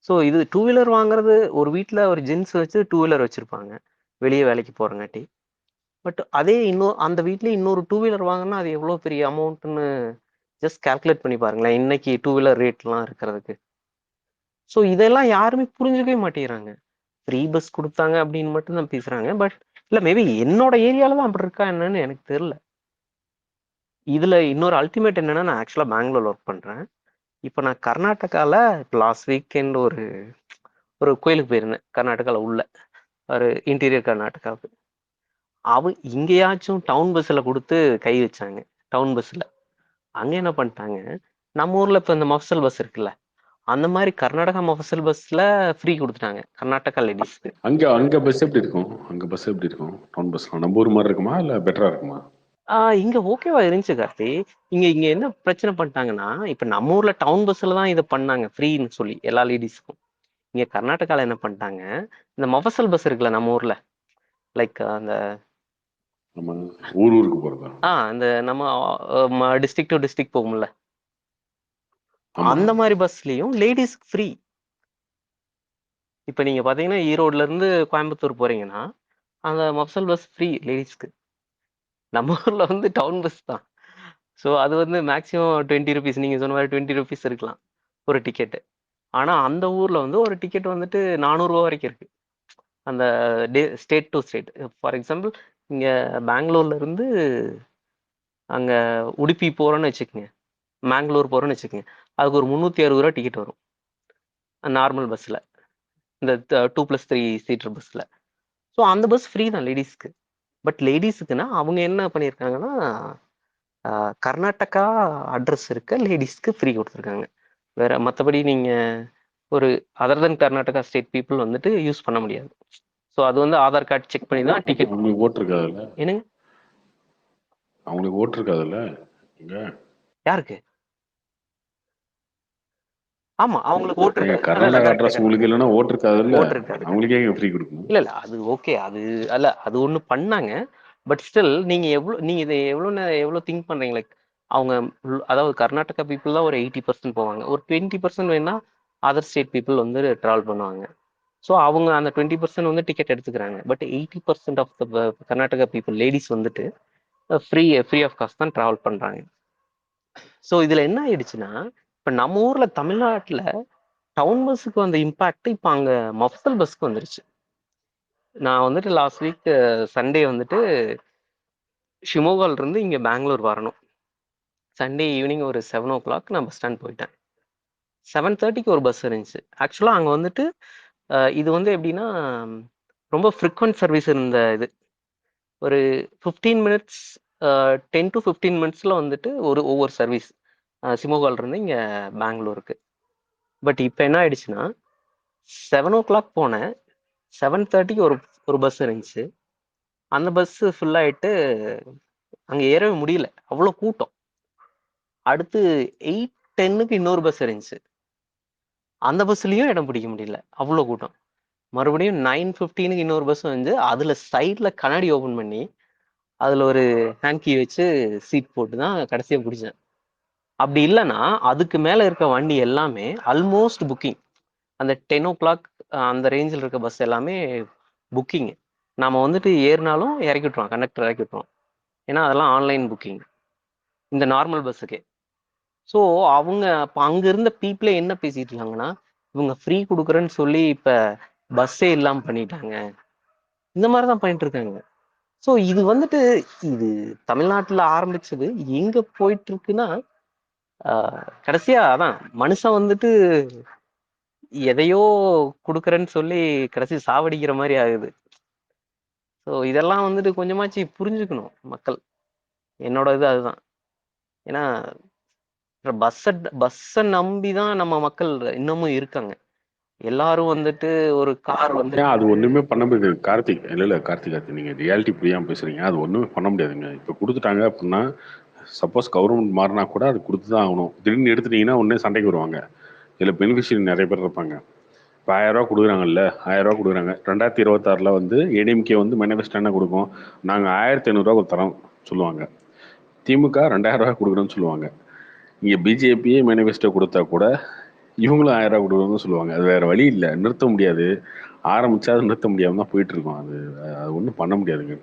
ஸோ இது 2 வீலர் வாங்குறது, ஒரு வீட்டில் ஒரு ஜென்ஸ் வச்சு 2 வீலர் வச்சிருப்பாங்க வெளியே வேலைக்கு போறங்காட்டி. பட் அதே அந்த வீட்லயே இன்னொரு 2 வீலர் வாங்கினா அது எவ்வளோ பெரிய அமௌண்ட்னு ஜஸ்ட் கால்குலேட் பண்ணி பாருங்களேன், இன்னைக்கு 2 வீலர் ரேட்லாம் இருக்கிறதுக்கு. ஸோ இதெல்லாம் யாருமே புரிஞ்சுக்கவே மாட்டேங்கிறாங்க. ஃப்ரீ பஸ் கொடுத்தாங்க அப்படின்னு மட்டும் தான் பேசுறாங்க. பட் இல்லை, மேபி என்னோட ஏரியால தான் அப்படி இருக்கா என்னன்னு எனக்கு தெரியல. இதுல இன்னொரு அல்டிமேட் என்னன்னா, நான் ஆக்சுவலா பெங்களூர்ல ஒர்க் பண்றேன். இப்போ நான் கர்நாடகால லாஸ்ட் வீக்கெண்ட் ஒரு கோயிலுக்கு போயிருந்தேன். கர்நாடகால உள்ள ஒரு இன்டீரியர் கர்நாடகாவுக்கு. இங்கேயாச்சும் டவுன் பஸ்ல கொடுத்து கை வச்சாங்க. டவுன் பஸ்ல அங்க என்ன பண்ணிட்டாங்க, நம்ம ஊர்ல இப்ப இந்த மஃப்சல் பஸ் இருக்குல்ல, அந்த மாதிரி கர்நாடகா மஃப்சல் பஸ்ல ஃப்ரீ கொடுத்துட்டாங்க கர்நாடகா லேடிஸ்க்கு. அங்க பஸ் எப்படி இருக்கும்? அங்க பஸ் எப்படி இருக்கும்? டவுன் பஸ்லாம் நம்ம ஊர் மாதிரி இருக்குமா இல்ல பெட்டரா இருக்குமா? இங்க ஓகேவா இருந்துச்சு கார்த்தி. இங்க என்ன பிரச்சனை பண்ணிட்டாங்கன்னா, இப்ப நம்ம ஊர்ல டவுன் பஸ்ல தான் இதை பண்ணாங்க ஃப்ரீன்னு சொல்லி எல்லா லேடிஸ்க்கும். இங்க கர்நாடகால என்ன பண்ணிட்டாங்க, இந்த மஃபசல் பஸ் இருக்குல்ல நம்ம ஊர்ல, லைக் அந்த நம்ம ஊருக்கு போறதா? இந்த நம்ம டிஸ்ட்ரிக்ட் டு டிஸ்ட்ரிக்ட் போகும்ல, அந்த மாதிரி பஸ்லயும் லேடிஸ்க்கு ஃப்ரீ. இப்ப நீங்க பாத்தீங்கன்னா ஈரோட்ல இருந்து கோயம்புத்தூர் போறீங்கன்னா அந்த மஃபசல் பஸ் ஃப்ரீ லேடிஸ்க்கு. நம்ம ஊர்ல வந்து டவுன் பஸ் தான். ஸோ அது வந்து மேக்ஸிமம் 20 ருபீஸ், நீங்க சொன்ன மாதிரி 20 ருபீஸ் இருக்கலாம் ஒரு டிக்கெட்டு. ஆனா அந்த ஊர்ல வந்து ஒரு டிக்கெட் வந்துட்டு 400 ரூபா வரைக்கும் இருக்கு. அந்த state to state. For example இங்க பெங்களூர்ல இருந்து அங்க உடுப்பி போறோம்னு வச்சுக்கோங்க, மேங்களூர் போறோம்னு வச்சுக்கோங்க, அதுக்கு ஒரு 360 ரூபா டிக்கெட் வரும் நார்மல் பஸ்ல, இந்த 2+3 சீட்டர் பஸ்ல. ஸோ அந்த பஸ் ஃப்ரீ தான் லேடிஸ்க்கு. பட் லேடிஸுக்குன்னா அவங்க என்ன பண்ணியிருக்காங்கன்னா, கர்நாடகா அட்ரஸ் இருக்க லேடிஸ்க்கு ஃப்ரீ கொடுத்துருக்காங்க. வேற மற்றபடி நீங்க ஒரு அதர் தென் கர்நாடகா ஸ்டேட் பீப்புள் வந்துட்டு யூஸ் பண்ண முடியாது. ஸோ அது வந்து ஆதார் கார்டு செக் பண்ணி தான் டிக்கெட். அவங்களுக்கு ஓட்டு இருக்காதுல்ல? என்னங்க? அவங்களுக்கு ஓட்டு இருக்காதுல்ல இங்க? யாருக்கு? ஆமா, அவங்களுக்கு ஓட்டு இருக்கு. கர்நாடகா அட்ரஸ் உங்களுக்கு இல்லைன்னா ஓட்டு இருக்காதுல்ல? ஓட்டு இருக்காது. அவங்களுக்கே ஃப்ரீ கொடுக்கணும்? இல்ல அது ஓகே. அது ஒண்ணு பண்ணாங்க. பட் ஸ்டில் நீங்க இதை எவ்வளவு திங்க் பண்றீங்க? லைக் அவங்க அதாவது கர்நாடகா பீப்புள் தான் ஒரு 80% போவாங்க. ஒரு 20% வேணா அதர் ஸ்டேட் பீப்புள் வந்து ட்ராவல் பண்ணுவாங்க. ஸோ அவங்க அந்த 20% வந்து டிக்கெட் எடுத்துக்கிறாங்க. But 80% of the Karnataka people ladies வந்துட்டு ஃப்ரீ ஆஃப் காஸ்ட் தான் ட்ராவல் பண்ணுறாங்க. ஸோ இதில் என்ன ஆயிடுச்சுன்னா, இப்போ நம்ம ஊரில் தமிழ்நாட்டில் டவுன் பஸ்ஸுக்கு வந்த இம்பேக்ட் இப்போ அங்கே மஃப்சல் பஸ்க்கு வந்துருச்சு. நான் வந்துட்டு லாஸ்ட் வீக் சண்டே வந்துட்டு ஷிமோகால இருந்து இங்கே பெங்களூர் வரணும். சண்டே ஈவினிங் ஒரு 7 o'clock நான் பஸ் ஸ்டாண்ட் போயிட்டேன். 7:30க்கு ஒரு பஸ் இருந்துச்சு. ஆக்சுவலாக அங்கே வந்துட்டு இது வந்து எப்படின்னா ரொம்ப ஃப்ரீக்வெண்ட் சர்வீஸ் இருந்த இது. ஒரு 15 மினிட்ஸ் 10 to 15 மினிட்ஸில் வந்துட்டு ஒவ்வொரு சர்வீஸ் ஷிமோகால இருந்து இங்கே பெங்களூருக்கு. பட் இப்போ என்ன ஆயிடுச்சுன்னா 7 o'clock போனேன், 7:30க்கு ஒரு பஸ் இருந்துச்சு. அந்த பஸ் ஃபுல்லாகிட்டு அங்கே ஏறவே முடியல, அவ்வளோ கூட்டம். அடுத்து 8:10க்கு இன்னொரு பஸ் இருந்துச்சு. அந்த பஸ்லயும் இடம் பிடிக்க முடியல, அவ்வளோ கூட்டம். மறுபடியும் 9:15க்கு இன்னொரு பஸ் வந்து அதில் சைடில் கண்ணாடி ஓப்பன் பண்ணி அதில் ஒரு ஹேங்கி வச்சு சீட் போட்டு தான் கடைசியாக பிடிச்சேன். அப்படி இல்லைன்னா அதுக்கு மேலே இருக்க வண்டி எல்லாமே ஆல்மோஸ்ட் புக்கிங். அந்த 10 o'clock அந்த ரேஞ்சில் இருக்க பஸ் எல்லாமே புக்கிங். நாம் வந்துட்டு ஏறினாலும் இறக்கி விட்ருவோம், கண்டக்டர் இறக்கி விட்ருவோம். ஏன்னா அதெல்லாம் ஆன்லைன் புக்கிங் இந்த நார்மல் பஸ்ஸுக்கே. ஸோ அவங்க இப்போ அங்கே இருந்த பீப்புளே என்ன பேசிட்டு இருக்காங்கன்னா, இவங்க ஃப்ரீ கொடுக்குறேன்னு சொல்லி இப்போ பஸ்ஸே இல்லாமல் பண்ணிட்டாங்க, இந்த மாதிரி தான் பண்ணிட்டு இருக்காங்க. ஸோ இது வந்துட்டு இது தமிழ்நாட்டில் ஆரம்பிச்சது எங்கே போயிட்டு இருக்குன்னா, கடைசியா அதான் மனுஷன் வந்துட்டு எதையோ கொடுக்குறேன்னு சொல்லி கடைசி சாவடிக்கிற மாதிரி ஆகுது. ஸோ இதெல்லாம் வந்துட்டு கொஞ்சமாச்சு புரிஞ்சுக்கணும் மக்கள். என்னோட இது அதுதான். ஏன்னா பஸ்ஸை நம்பி தான் நம்ம மக்கள் இன்னமும் இருக்காங்க. எல்லாரும் வந்துட்டு ஒரு கார் வந்து அது ஒண்ணுமே பண்ண முடியாது கார்த்திக். இல்ல கார்த்திக், நீங்க ரியாலிட்டி புரியாம பேசுறீங்க. அது ஒண்ணுமே பண்ண முடியாதுங்க. இப்ப கொடுத்துட்டாங்க அப்படின்னா, சப்போஸ் கவர்மெண்ட் மாறினா கூட அது கொடுத்து தான் ஆகணும். திடீர்னு எடுத்துட்டீங்கன்னா உடனே சண்டைக்கு வருவாங்க. இதில் பெனிஃபிஷியரி நிறைய பேர் இருப்பாங்க. இப்போ 1000 ரூபா கொடுக்குறாங்கல்ல, 1000 ரூபா கொடுக்குறாங்க. 2026 வந்து ஏடிஎம்கே வந்து மேனிஃபெஸ்டோ என்ன கொடுக்கும், நாங்கள் 1500 ரூபா தரோம் சொல்லுவாங்க. திமுக 2000 ரூபா கொடுக்குறோன்னு சொல்லுவாங்க. இங்கே பிஜேபியே மேனிஃபெஸ்டோ கொடுத்தா கூட இவங்களும் 1000 ரூபா கொடுக்குறோன்னு சொல்லுவாங்க. அது வேற வழி இல்லை, நிறுத்த முடியாது. ஆரம்பிச்சா அது நிறுத்த முடியாம தான் போயிட்டு இருக்கோம். அது ஒன்றும் பண்ண முடியாதுங்க.